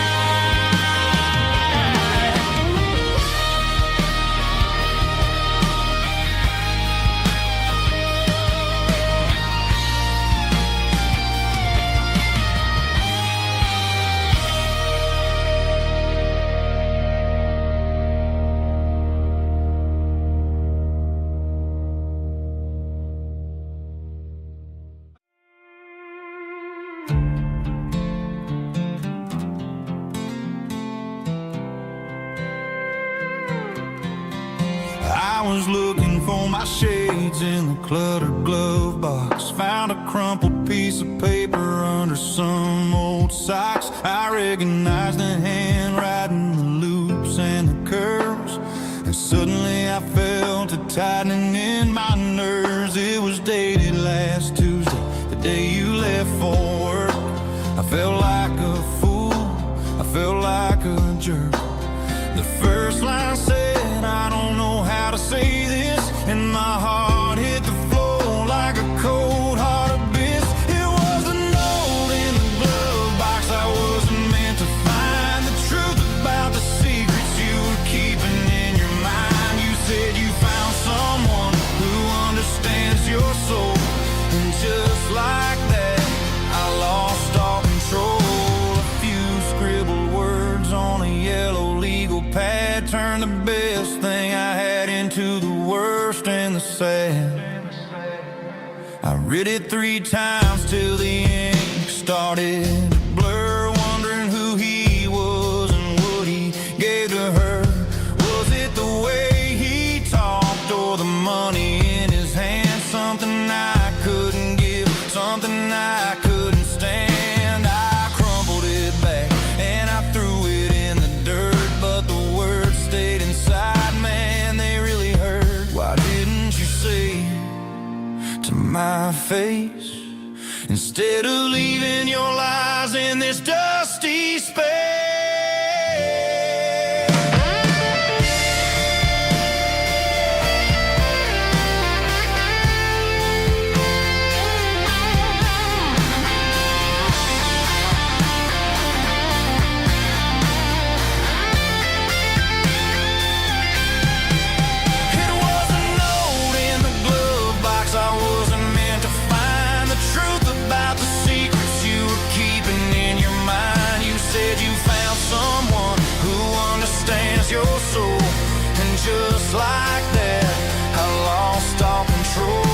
I was looking for my shades in the cluttered glove box, found a crumpled piece of paper under some old socks. I recognized the handwriting, the loops and the curves, and suddenly I felt a tightening in my nerves. It was dated last Tuesday, the day you left for work. I felt like a fool, I felt like a jerk. The first line said, I don't know how to say this, and my heart hit the floor like a cold heart abyss. It was a note in the glove box I wasn't meant to find, the truth about the secrets you were keeping in your mind. You said you found someone who understands your soul, and just like that I lost all control. A few scribbled words on a yellow legal pad turned the best thing I had into the worst and the sad. I read it 3 times till the ink started to blur, wondering who he was and what he gave to her. Was it the way he talked? my face, instead of leaving your lies in this dusty space. Your soul, and just like that, I lost all control.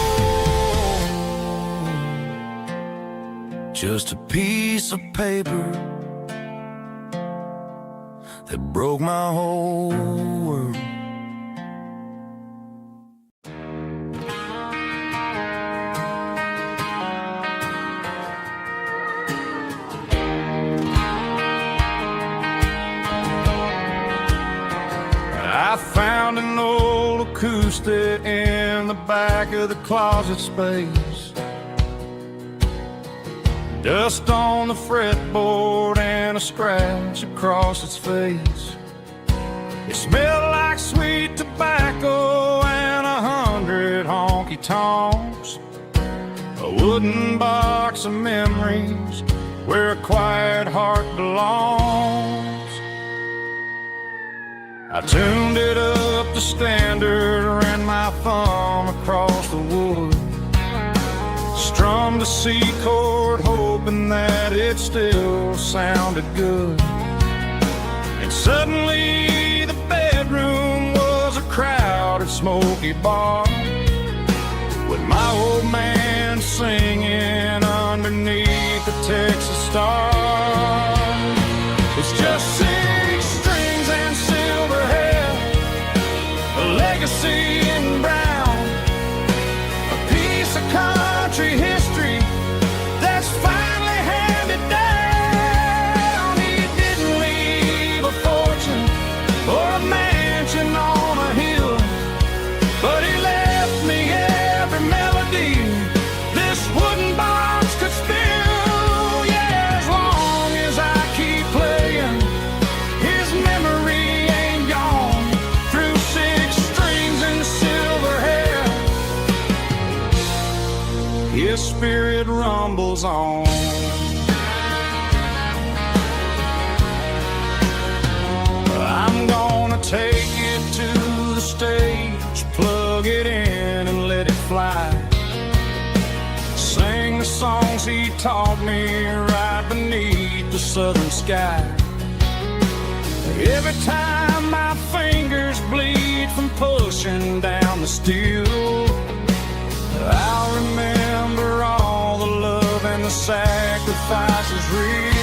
Just a piece of paper that broke my whole world. I found an old acoustic in the back of the closet space. Dust on the fretboard and a scratch across its face. It smelled like sweet tobacco and 100 honky-tonks. A wooden box of memories where a quiet heart belongs. I tuned it up to standard, ran my thumb across the wood, strummed a C chord, hoping that it still sounded good. And suddenly the bedroom was a crowded, smoky bar, with my old man singing underneath the Texas stars. It's just six strings and silver hair, a legacy in brown, a piece of country history that's finally handed down. He didn't leave a fortune or a mansion on a hill, but he left me every melody this wooden box could spill. Yeah, as long as I keep playing, his memory ain't gone. Through six strings and silver hair, his spirit rumbles on. I'm gonna take it to the stage, plug it in and let it fly. Sing the songs he taught me right beneath the southern sky. Every time my fingers bleed from pushing down the steel, I'll remember all the love and the sacrifices real.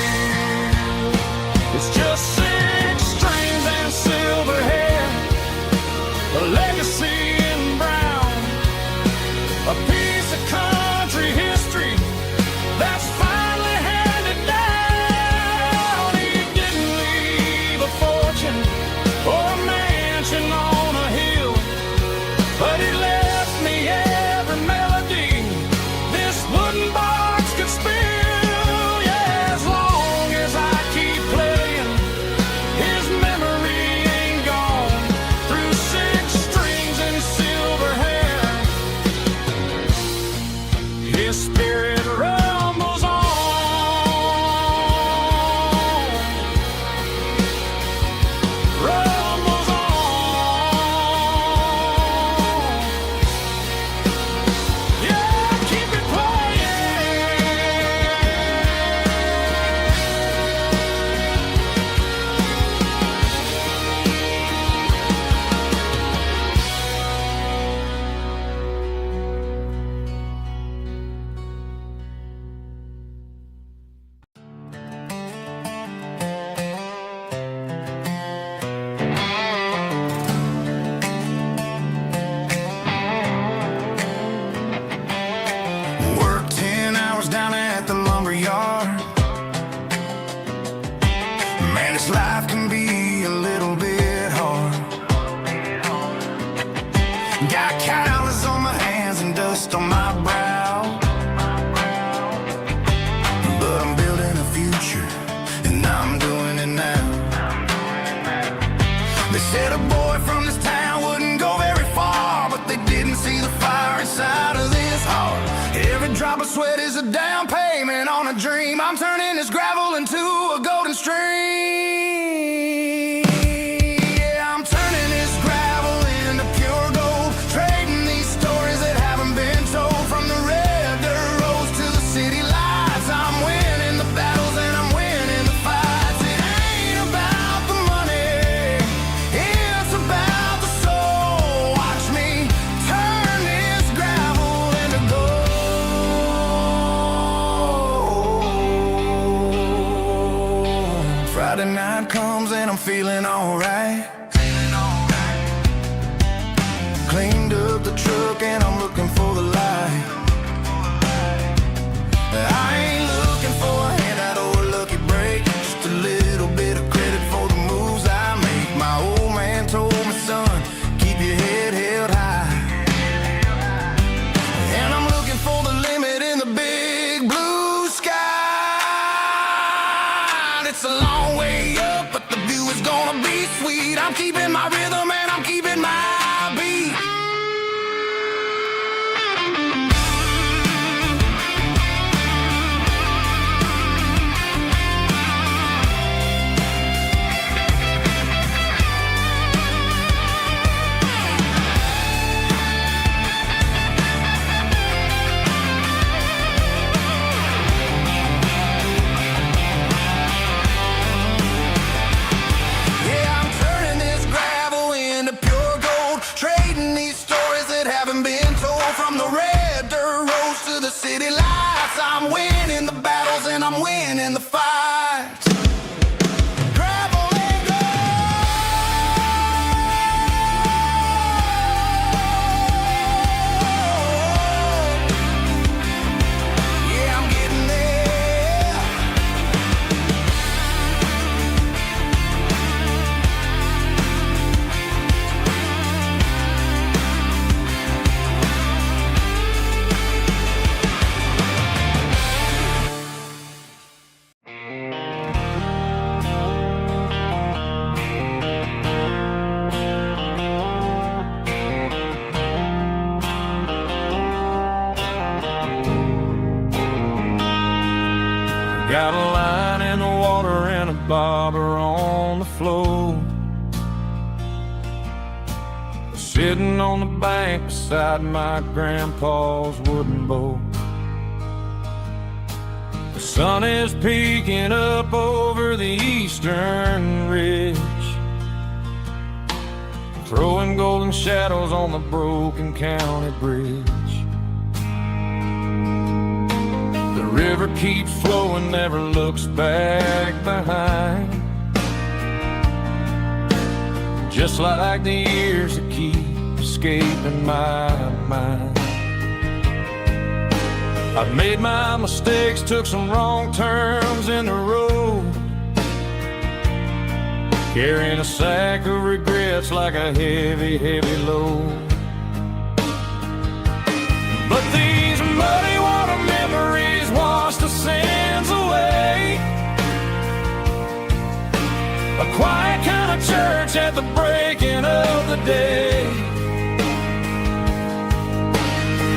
It's just six strings and silver hair, a legacy in brown, a piece of country history that's finally handed down. He didn't leave a fortune or a mansion on a hill, but he left me every melody this wooden box could spill. Yeah, as long as I keep playing, his memory ain't gone. Through six strings and silver hair, his spirit rumbles on. Rumbles on. Yeah, keep it Worked 10 hours down at the lumber yard. Man, this life can be a little bit hard. Got calluses on my hands and dust on my brow. sweat is a down payment on a dream. I'm turning this gravel into a golden stream. Yeah, I'm turning this gravel into pure gold, trading these stories that haven't been told. From the red dirt roads to the city lights, I'm winning the battles and I'm winning the fights. It ain't about the money, it's about the soul. Watch me turn this gravel into gold. Friday night comes and I'm feeling alright. Cleaned up the truck and I'm looking for the light. I ain't looking for a handout or a lucky break, just a little bit of credit for the moves I make. My old man told me, son, keep your head held high. And I'm looking for the limit in the big blue sky. It's a long way up, but the view is gonna be sweet. I'm keeping my rhythm and I'm keeping my beat. Yeah, I'm turning this gravel into pure gold, trading these stories that haven't been told. From the red dirt roads to the city lights, I'm winning the battles and I'm winning the fights. Gravel and gold. Yeah, I'm getting there. Got a line in the water and a bobber on the floor, sitting on the bank beside my grandpa's wooden boat. The sun is peeking up over the eastern ridge, throwing golden shadows on the broken county bridge. The river keeps flowing, never looks back behind, just like the years that keep escaping my mind. I've made my mistakes, took some wrong turns in the road, carrying a sack of regrets like a heavy, heavy load. But these muddy water memories wash the sins away. A quiet kind of church at the breaking of the day.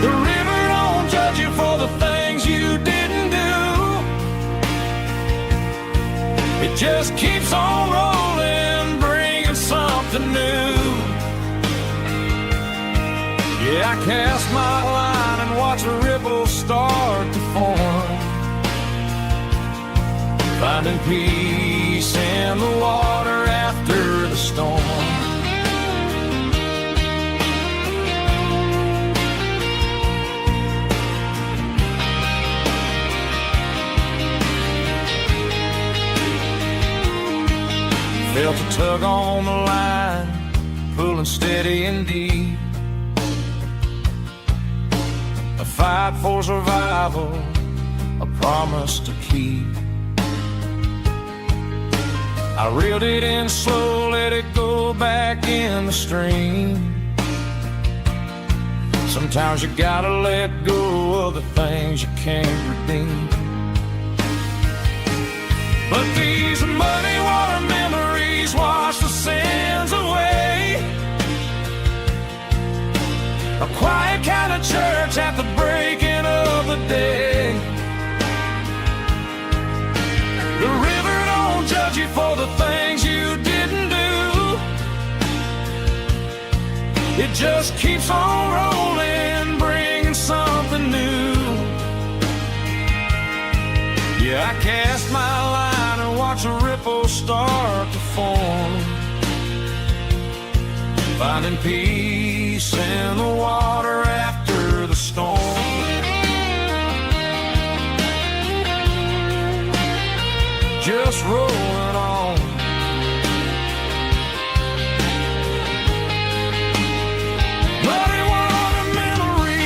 The river don't judge you for the things you didn't do. It just keeps on rolling, bringing something new. Yeah, I cast my line and watch the ripples start to form, finding peace in the water after the storm. Felt a tug on the line, pulling steady and deep. A fight for survival, a promise to keep. I reeled it in slow, let it go back in the stream. Sometimes you gotta let go of the things you can't redeem. But these muddy water memories wash the sins away. A quiet kind of church at the breaking of the day. It just keeps on rolling, bringing something new. Yeah, I cast my line and watch a ripple start to form, finding peace in the water after the storm. Just rolling on. Bloody water memory.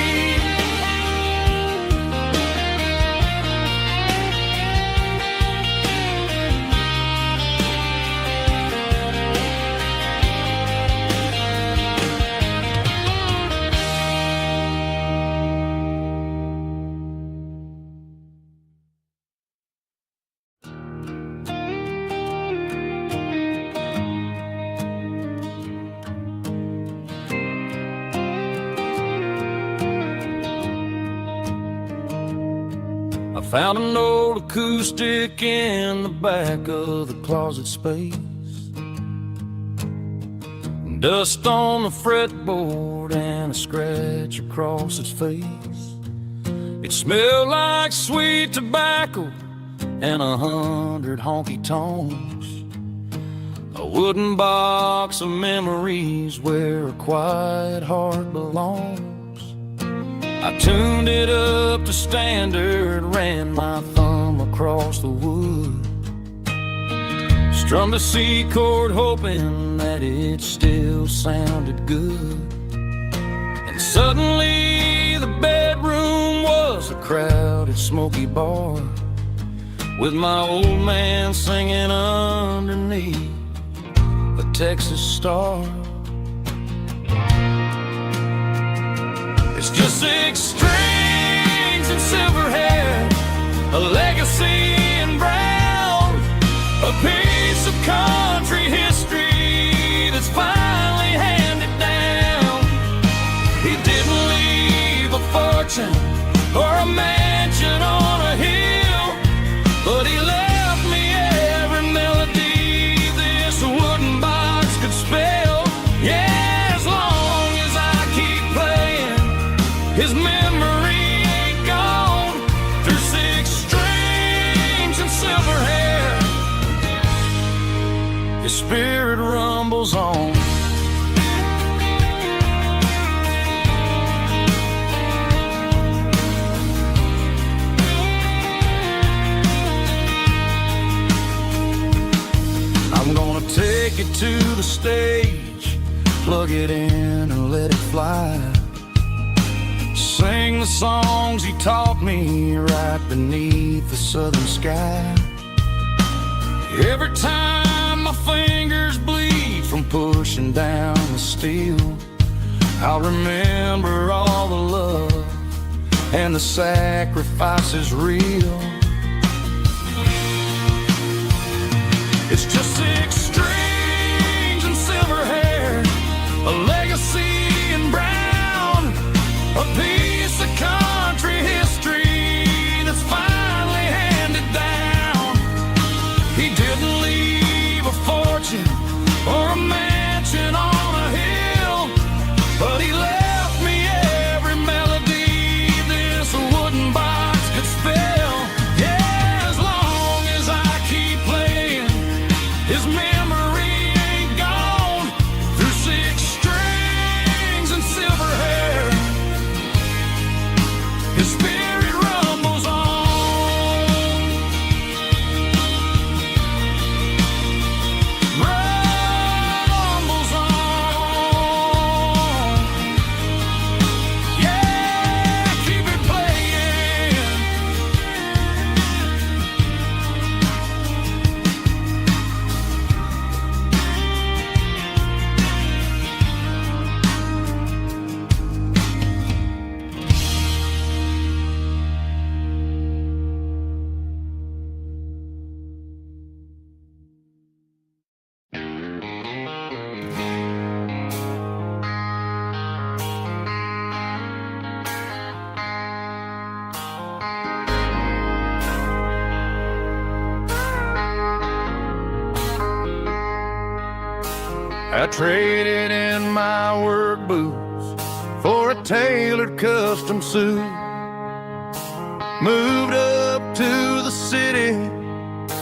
I found an old acoustic in the back of the closet space. Dust on the fretboard and a scratch across its face. It smelled like sweet tobacco and 100 honky tonks. A wooden box of memories where a quiet heart belongs. I tuned it up to standard, ran my thumb across the wood, strummed a C chord hoping that it still sounded good. And suddenly the bedroom was a crowded smoky bar, with my old man singing underneath the Texas star. It's just 6 strings and silver hair, a legacy in brown, a piece of country history that's finally handed down. He didn't leave a fortune or a mansion on a hill, but he left me every melody this wooden box could spell. Yeah, as long as I keep playing, his memory ain't gone. Through 6 strings and silver hair, his spirit rumbles on. I'm gonna take it to the stage, plug it in and let it fly. Sing the songs he taught me right beneath the southern sky. Every time my fingers bleed from pushing down the steel, I'll remember all the love and the sacrifices real. It's just 6 strings and silver hair, a legacy in brown, a piece of country history that's finally handed down. He didn't leave a fortune or a mansion on a hill, but he left me every melody this wooden box could spell. Yeah, as long as I keep playing, his memory I traded in my work boots for a tailored custom suit. Moved up to the city,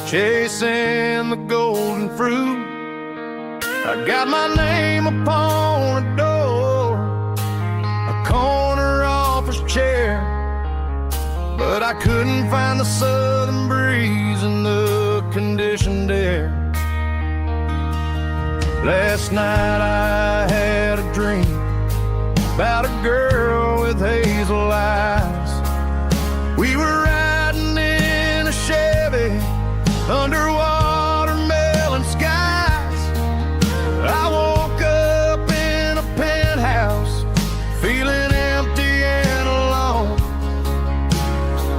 chasing the golden fruit. I got my name upon a door, a corner office chair, but I couldn't find the southern breeze in the conditioned air. Last night I had a dream about a girl with hazel eyes. We were riding in a Chevy under watermelon skies. I woke up in a penthouse, feeling empty and alone.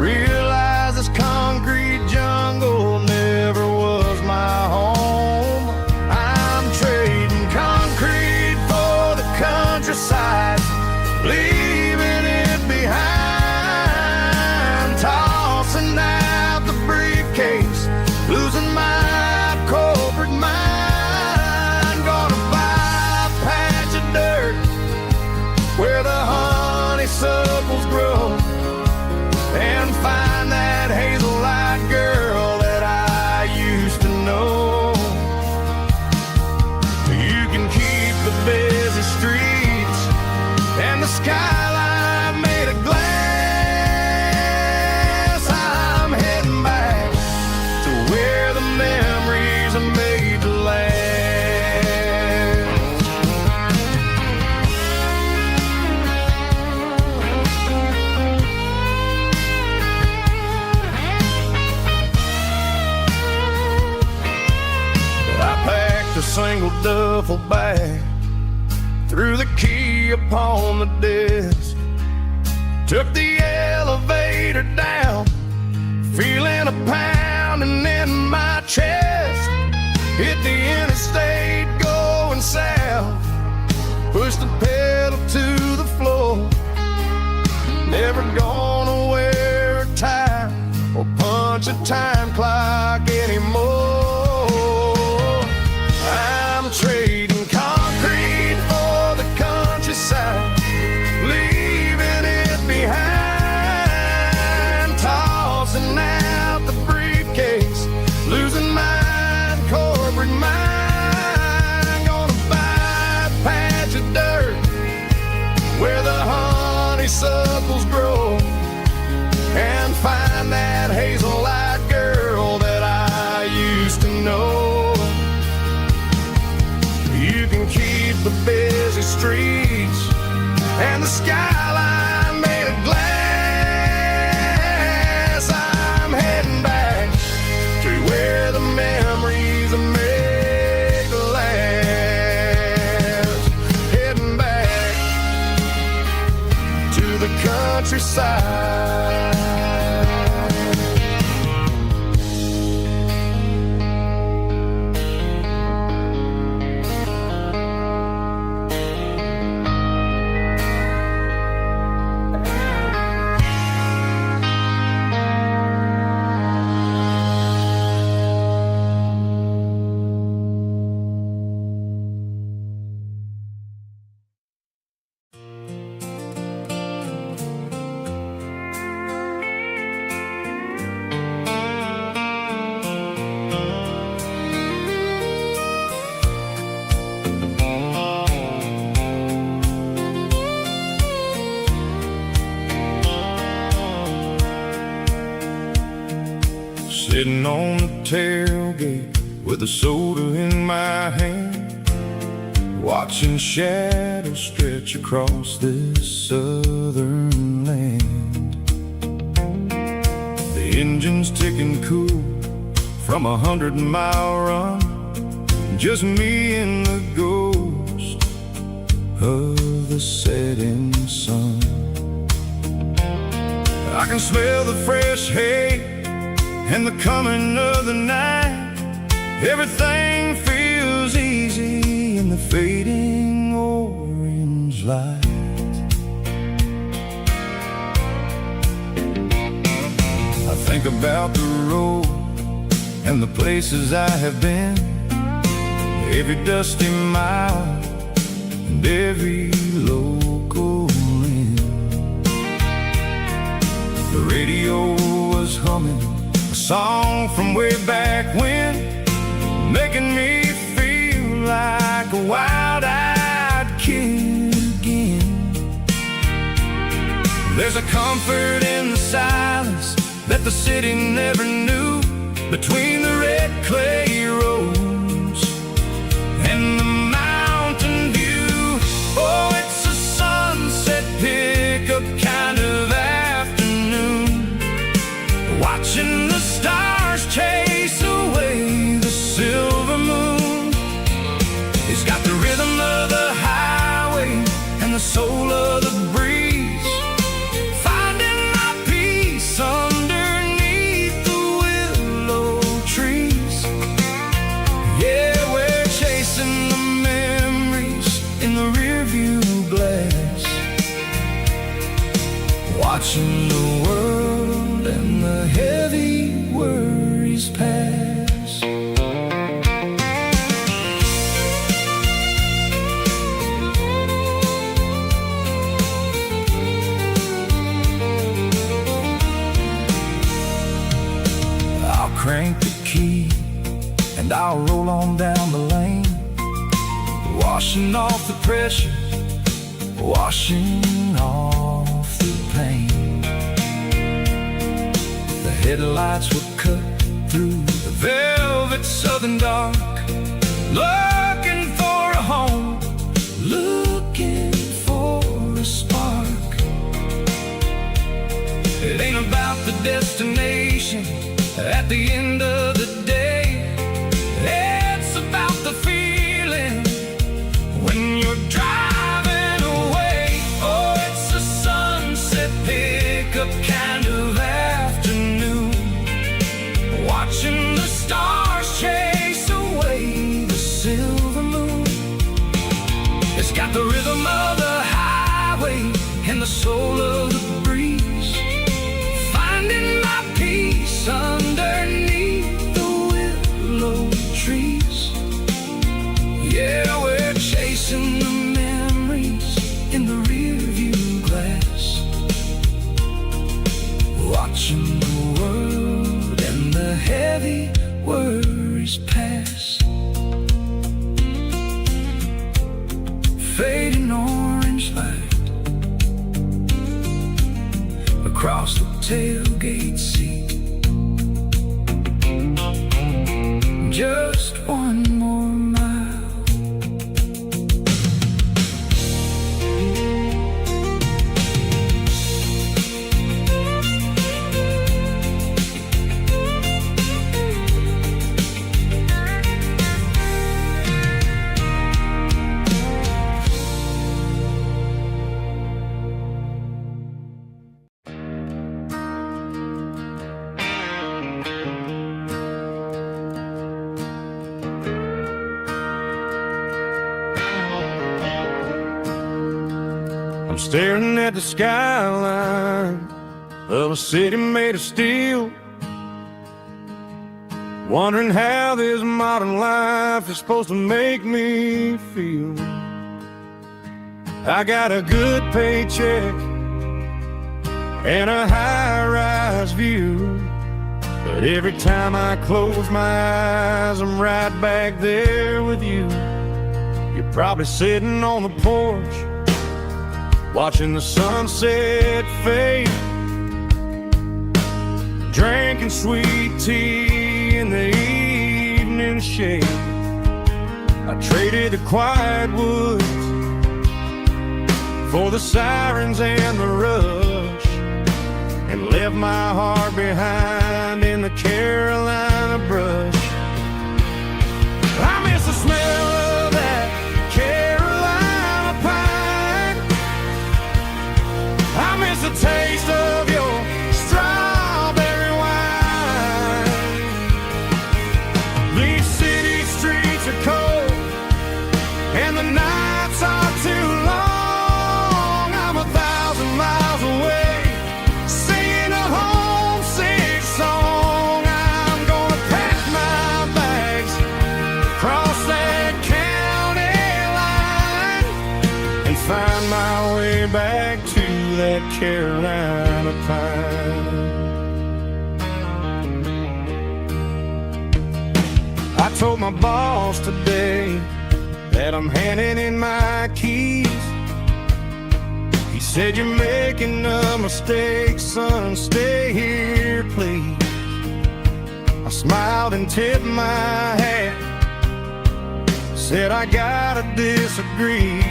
Realized this concrete jungle never was my home. I'm trading concrete for the countryside, leaving it behind. Tossing out the briefcase, losing my corporate mind. Gonna buy a patch of dirt where the honeysuckles grow, and find that hazel-eyed girl that I used to know. You can keep the busy streets and the skyline made of glass. I'm heading back to where the memories are made to last. I packed a single duffel bag, threw the key upon the desk, took the elevator down, feeling a pounding in my chest. Hit the interstate going south, pushed the pedal to the floor. Never gonna wear a tie or punch a time clock anymore. I'm trading concrete for the countryside, leaving it behind. Tossing out the briefcase, losing my corporate mind. Gonna buy a patch of dirt where the honeysuckles grow, and find that hazel-eyed girl that I used to know. You can keep the busy streets and the skyline made of glass. I'm heading back to where the memories are made to last. Heading back to the countryside. Sitting on the tailgate with a soda in my hand, watching shadows stretch across this southern land. The engine's ticking cool from 100-mile run, just me and the ghost of the setting sun. I can smell the fresh hay and the coming of the night. Everything feels easy in the fading orange light. I think about the road and the places I have been, every dusty mile and every local inn. The radio was humming a song from way back when, making me feel like a wild-eyed kid again. There's a comfort in the silence that the city never knew, between the red clay roads and the mountain view. Oh, it's a sunset pickup kind of afternoon, watching the stars chase away the silver moon. It's got the rhythm of the highway and the soul of the breeze, finding my peace underneath the willow trees. Yeah, we're chasing the memories in the rearview glass, watching the world and the heavy worries pass. I'll crank the key and I'll roll on down the lane, washing off the pressure, washing off the pain. The headlights will cut through the velvet southern dark, looking for a home, looking for a spark. It ain't about the destination at the end of the day, it's about the feeling when you're driving away. Oh, it's a sunset pickup kind of afternoon, watching the stars chase away the silver moon. It's got the rhythm of the highway and the soul of the breeze, finding my peace underneath the willow trees. Yeah, we're chasing the memories in the rearview glass, watching the world and the heavy worries pass. Fading orange light across the tailgate seat, just one more mile. I'm staring at the skyline of a city made of steel, wondering how this modern life is supposed to make me feel. I got a good paycheck and a high-rise view, but every time I close my eyes, I'm right back there with you. You're probably sitting on the porch, watching the sunset fade, drinking sweet tea in the evening shade. I traded the quiet woods for the sirens and the rush, and left my heart behind in the Carolina brush. I miss the smell of that Carolina pine. I miss the taste of your strawberry wine. These city streets are cold and the nights are too long. I'm 1,000 miles away, singing a homesick song. I'm gonna pack my find my way back to that Carolina pine. I told my boss today that I'm handing in my keys. He said, "You're making a mistake, son, stay here, please." I smiled and tipped my hat, said, "I gotta disagree.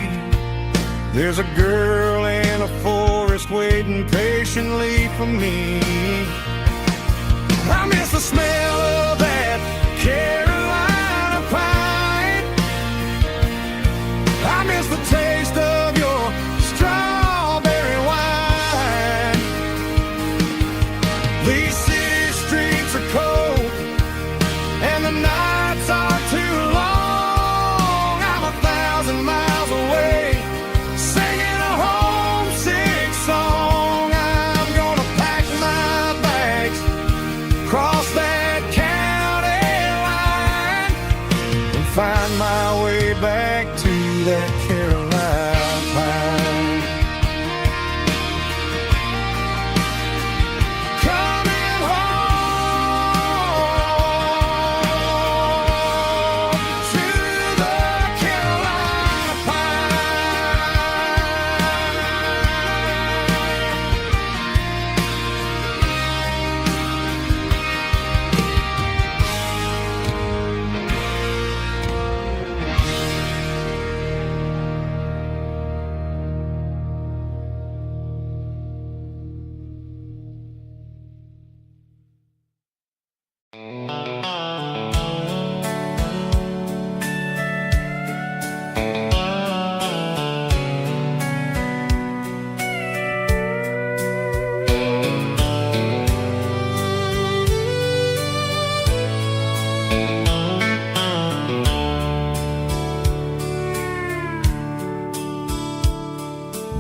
There's a girl in a forest waiting patiently for me. I miss the smell of that Carolina pine. I miss the taste of your strawberry wine. These city streets are cold and the nights are too long. I'm 1,000 miles away, singing a homesick song. I'm gonna pack my bags, cross that county line, and find my way back to that Carolina pine. Coming home to the Carolina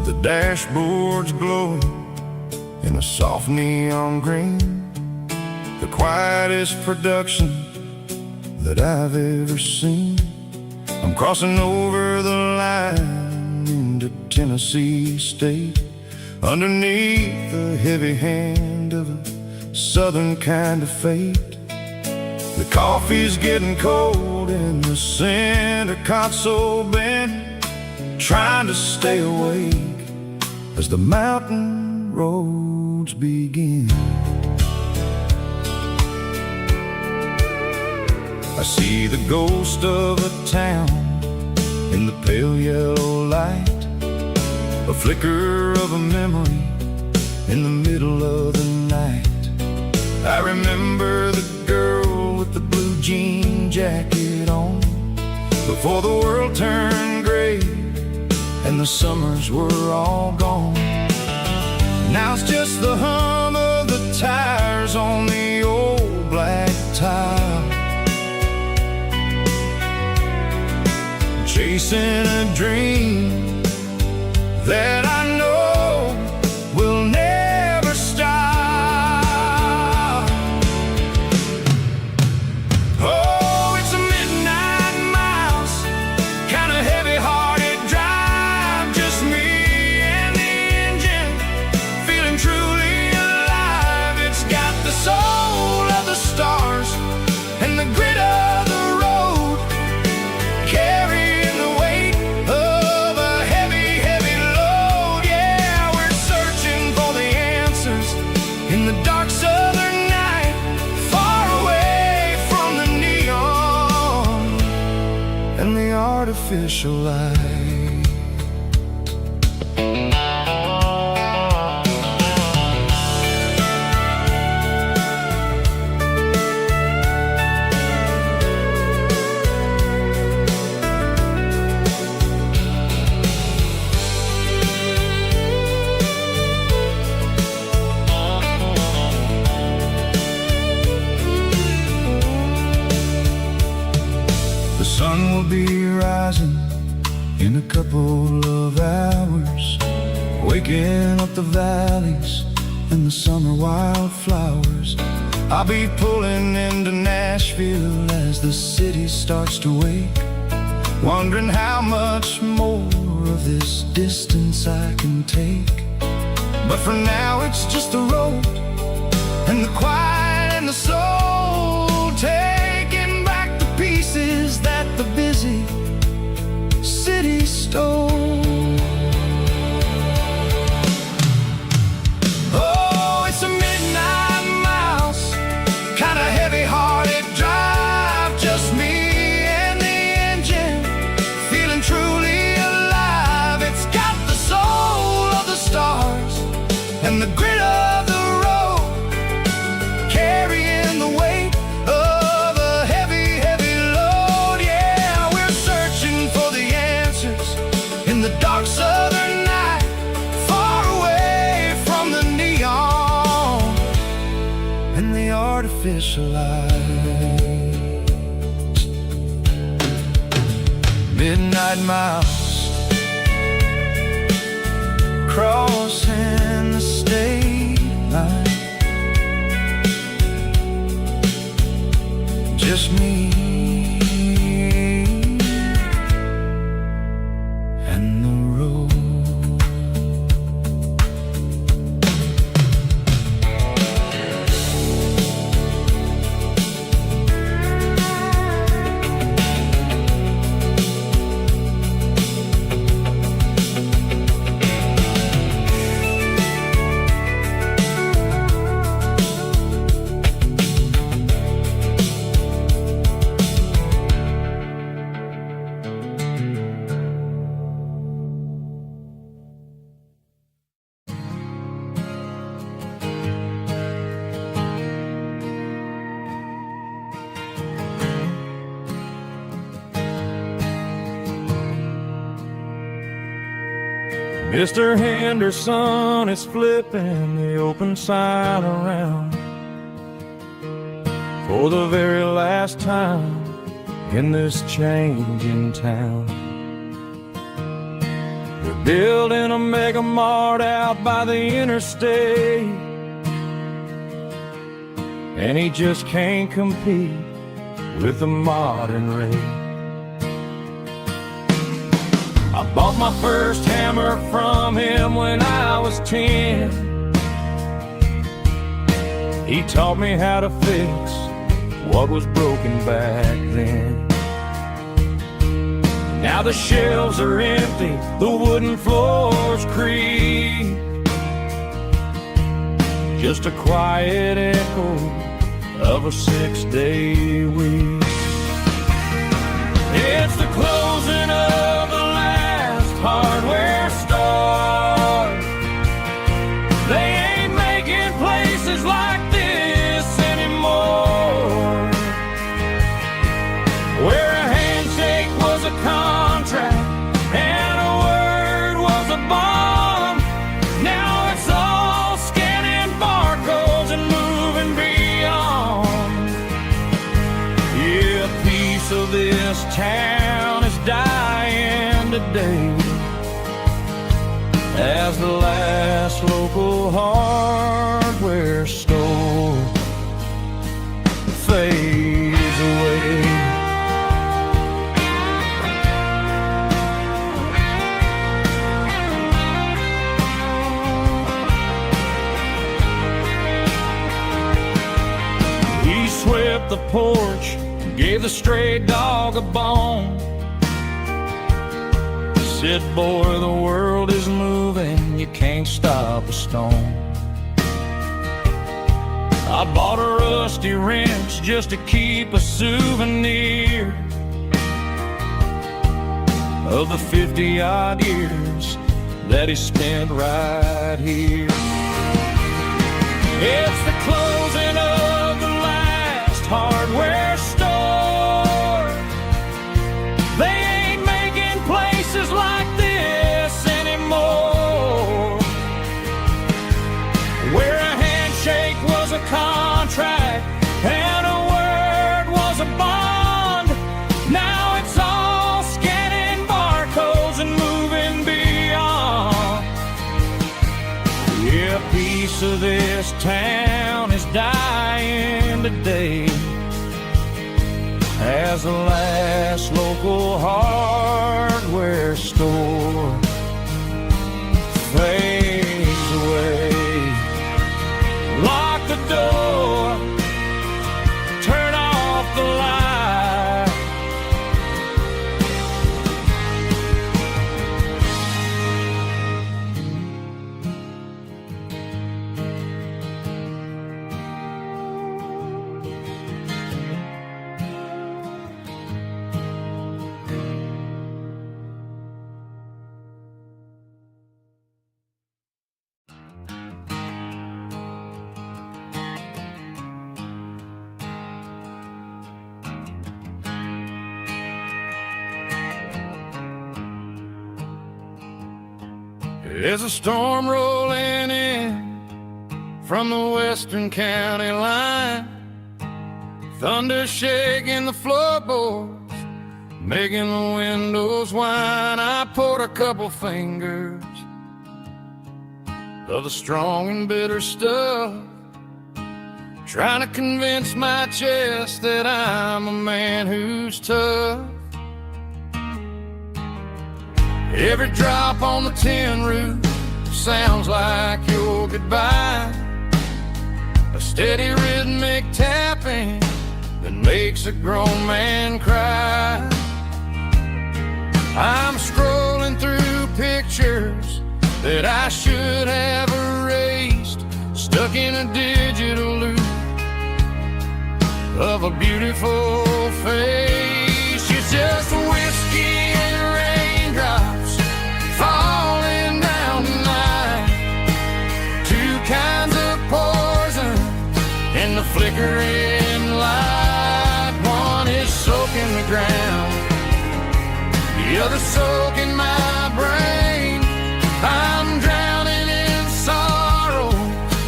The dashboard's glowing in a soft neon green, the quietest production that I've ever seen. I'm crossing over the line into Tennessee State, underneath the heavy hand of a southern kind of fate. The coffee's getting cold in the center console bin, trying to stay awake as the mountain roads begin. I see the ghost of a town in the pale yellow light, a flicker of a memory in the middle of the night. I remember the girl with the blue jean jacket on, before the world turned gray and the summers were all gone. Now it's just the hum of the tires on the old black tile, chasing a dream that I know will never stop. Oh, it's a midnight miles, kind of heavy-hearted drive, just me and the engine, feeling truly alive. It's got the soul of the stars and the grit of the road, carrying the weight of a heavy, heavy load. Yeah, we're searching for the answers in the dark southern night, far away from the neon and the artificial light. The sun will be rising in a couple of hours, waking up the valleys and the summer wildflowers. I'll be pulling into Nashville as the city starts to wake, wondering how much more of this distance I can take. But for now it's just the road and the quiet and the soul, taking back the pieces that the busy city stole. Oh, it's a midnight mouse, kinda heavy-hearted drive, just me and the engine, feeling truly alive. It's got the soul of the stars and the grit of the road, carrying the weight of a heavy, heavy load. Yeah, we're searching for the answers in the dark southern night, far away from the neon and the artificial lights. Midnight mouse, crossing the state line, just me and the road. Mr. Henderson is flipping the open sign around for the very last time in this changing town. We're building a mega mart out by the interstate, and he just can't compete with the modern rate. I bought my first hammer from him when I was 10. He taught me how to fix what was broken back then. Now the shelves are empty, the wooden floors creak, just a quiet echo of a 6-day week. It's the closing of the hardware store. They ain't making places like this anymore, where a handshake was a contract and a word was a bond. Now it's all scanning barcodes and moving beyond. Yeah, a piece of this town is dying today as the last local hardware store fades away. He swept the porch, gave the stray dog a bone, said, boy, the world is moving, you can't stop a stone. I bought a rusty wrench just to keep a souvenir of the 50-odd years that he spent right here. It's the closing of the last hardware store. They ain't making places like this anymore, where a handshake was a contract and a word was a bond. Now it's all scanning barcodes and moving beyond. Yeah, a piece of this town is dying today as the last local hardware store fades away. Lock the door, turn off the light. There's a storm rolling in from the western county line. Thunder shaking the floorboards, making the windows whine. I poured a couple fingers of the strong and bitter stuff, trying to convince my chest that I'm a man who's tough. Every drop on the tin roof sounds like your goodbye, a steady rhythmic tapping that makes a grown man cry. I'm scrolling through pictures that I should have erased, stuck in a digital loop of a beautiful face. You're just whiskey and raindrops falling down tonight, two kinds of poison in the flickering light. One is soaking the ground, the other soaking my brain. I'm drowning in sorrow,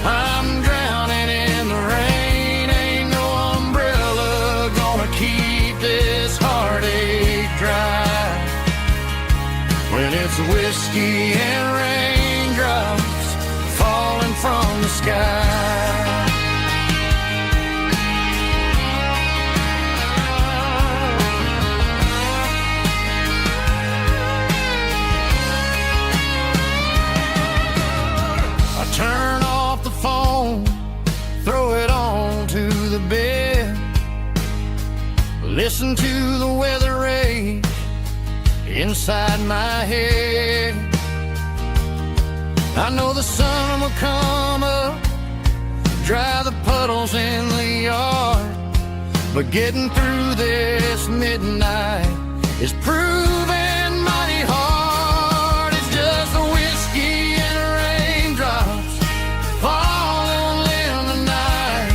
I'm drowning in the rain. Ain't no umbrella gonna keep this heartache dry when it's whiskey and raindrops falling from the sky. Turn off the phone, throw it on to the bed, listen to the weather rage inside my head. I know the sun will come up, dry the puddles in the yard, but getting through this midnight is proving mighty hard. It's just a whiskey and raindrops falling in the night,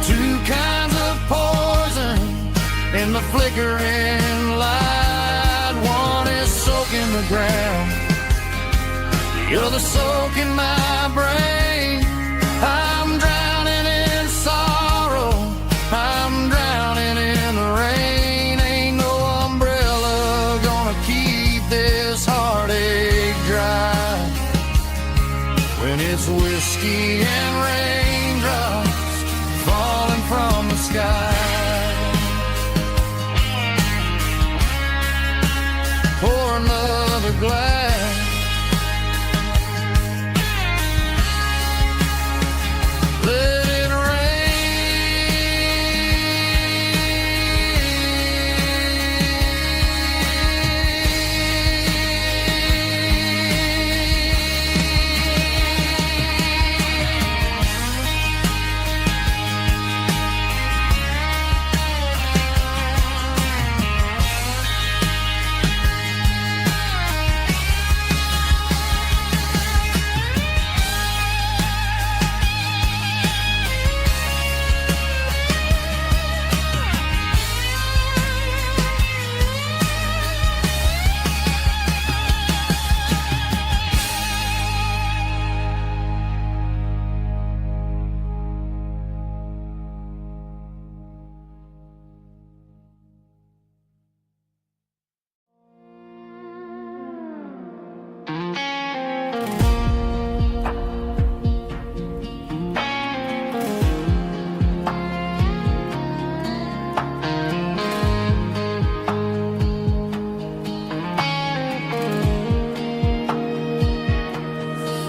two kinds of poison in the flickering light. One is soaking the ground, the other soaking my brain. I'm drowning in sorrow, I'm drowning in the rain. Ain't no umbrella gonna keep this heartache dry when it's whiskey and raindrops falling from the sky. Pour another glass, let it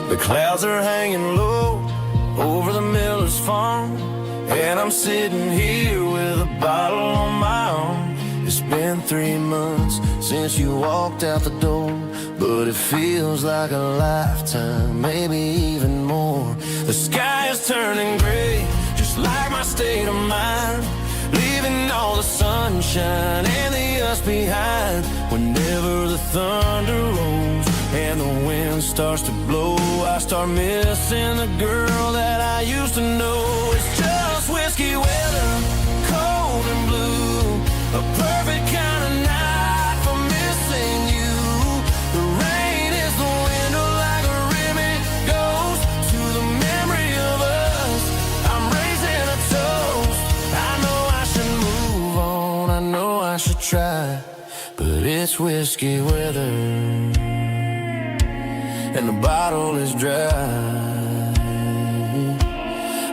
The clouds are hanging low over the miller's farm, and I'm sitting here with a bottle on my arm. It's been 3 months since you walked out the door, but it feels like a lifetime, maybe even more. The sky is turning gray, just like my state of mind, leaving all the sunshine and the us behind. Whenever the thunder rolls and the wind starts to blow, I start missing the girl that I used to know. It's just whiskey weather, cold and blue, a perfect kind of night for missing you. The rain is the window like a ribbon goes to the memory of us. I'm raising a toast. I know I should move on, I know I should try, but it's whiskey weather and the bottle is dry.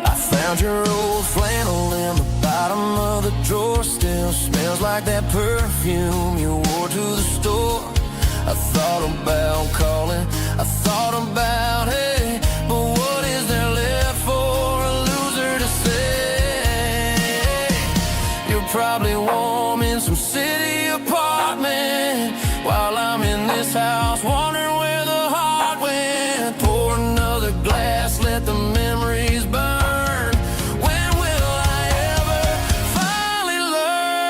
I found your old flannel in the bottom of the drawer, still smells like that perfume you wore to the store. I thought about calling, I thought about hey, but what is there left for a loser to say? You're probably warm in some city apartment while I'm in this house wondering where the heart went. Pour another glass, let the memories burn. When will I ever finally learn?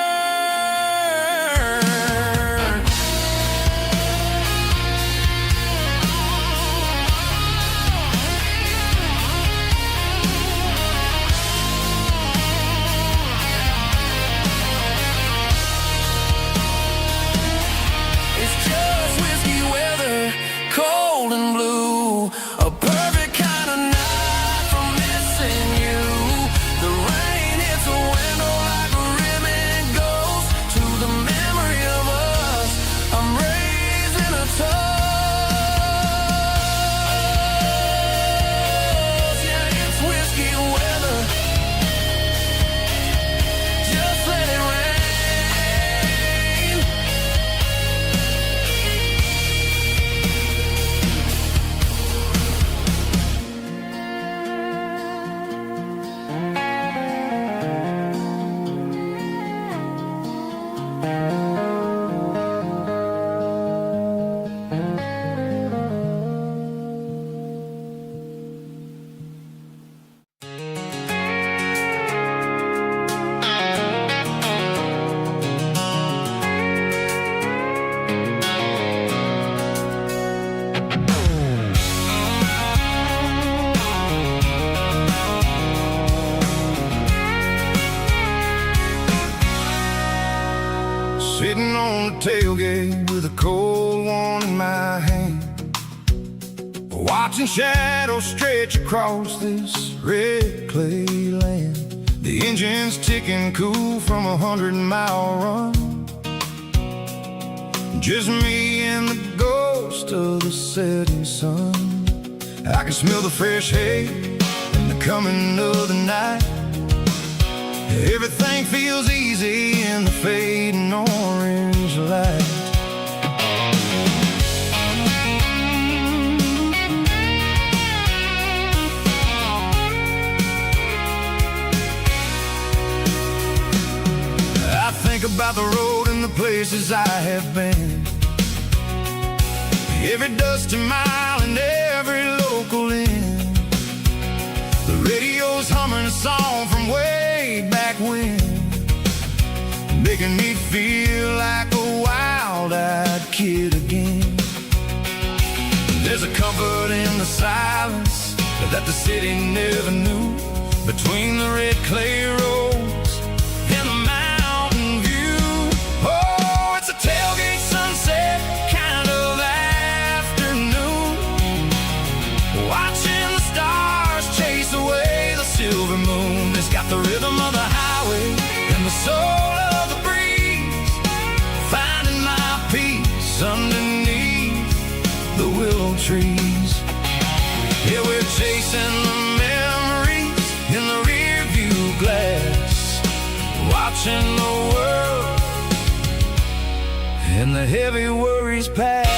It's just whiskey weather, cold and blue, a perfect kind of night for missing you. The rain hits a window like a ribbon goes to the memory of us. I'm raising a toast. Yeah, it's whiskey weather. Just let it rain. Sitting on the tailgate with a cold one in my hand, watching shadows stretch across this red clay land. The engine's ticking cool from a 100-mile run. Just me and the ghost of the setting sun. I can smell the fresh hay and the coming of the night. Everything feels easy in the fading orange light. I think about the road and the places I have been, every dusty mile and every local inn. The radio's humming a song from way back when, making me feel like a wild-eyed kid again. There's a comfort in the silence that the city never knew, between the red clay roads and the mountain view. Oh, it's a tailgate sunset kind of afternoon, watching the stars chase away the silver moon. It's got the rhythm of the highway and the soul of the breeze, finding my peace underneath the willow trees. Yeah, we're chasing the memories in the rear view glass, watching the world and the heavy worries pass.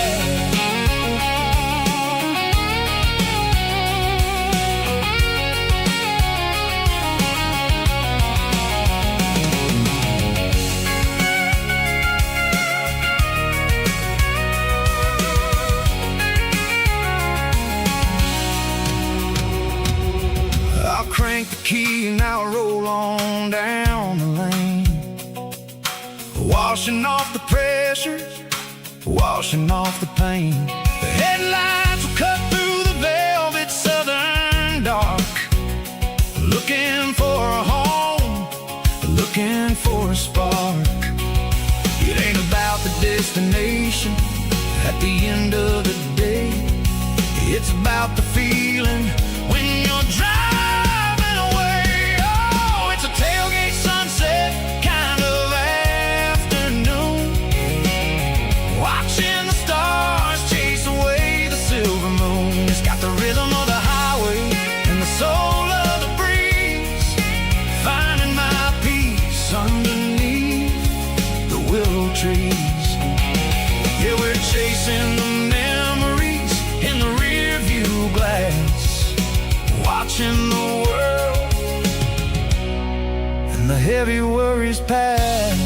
crank the key and I'll roll on down the lane, washing off the pressure, washing off the pain. The headlights will cut through the velvet southern dark, looking for a home, looking for a spark. It ain't about the destination at the end of the day, it's about the feeling when you're driving away. Oh, it's a tailgate sunset kind of afternoon, watching the stars chase away the silver moon. It's got the rhythm of the highway and the soul of the breeze, finding my peace underneath the willow trees. Yeah, we're chasing the memories in the rear view glass, watching the world and the heavy worries pass.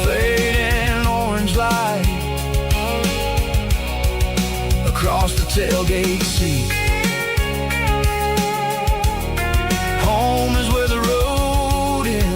Fading orange light across the tailgate seat. Home is where the road ends.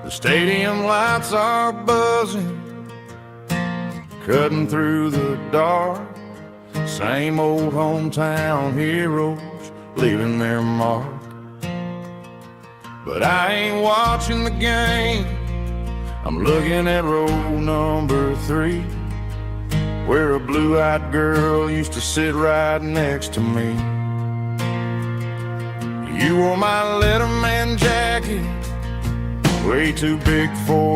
The stadium lights are buzzing, cutting through the dark. Same old hometown heroes leaving their mark. But I ain't watching the game, I'm looking at row number 3, where a blue-eyed girl used to sit right next to me. You wore my Letterman jacket, way too big for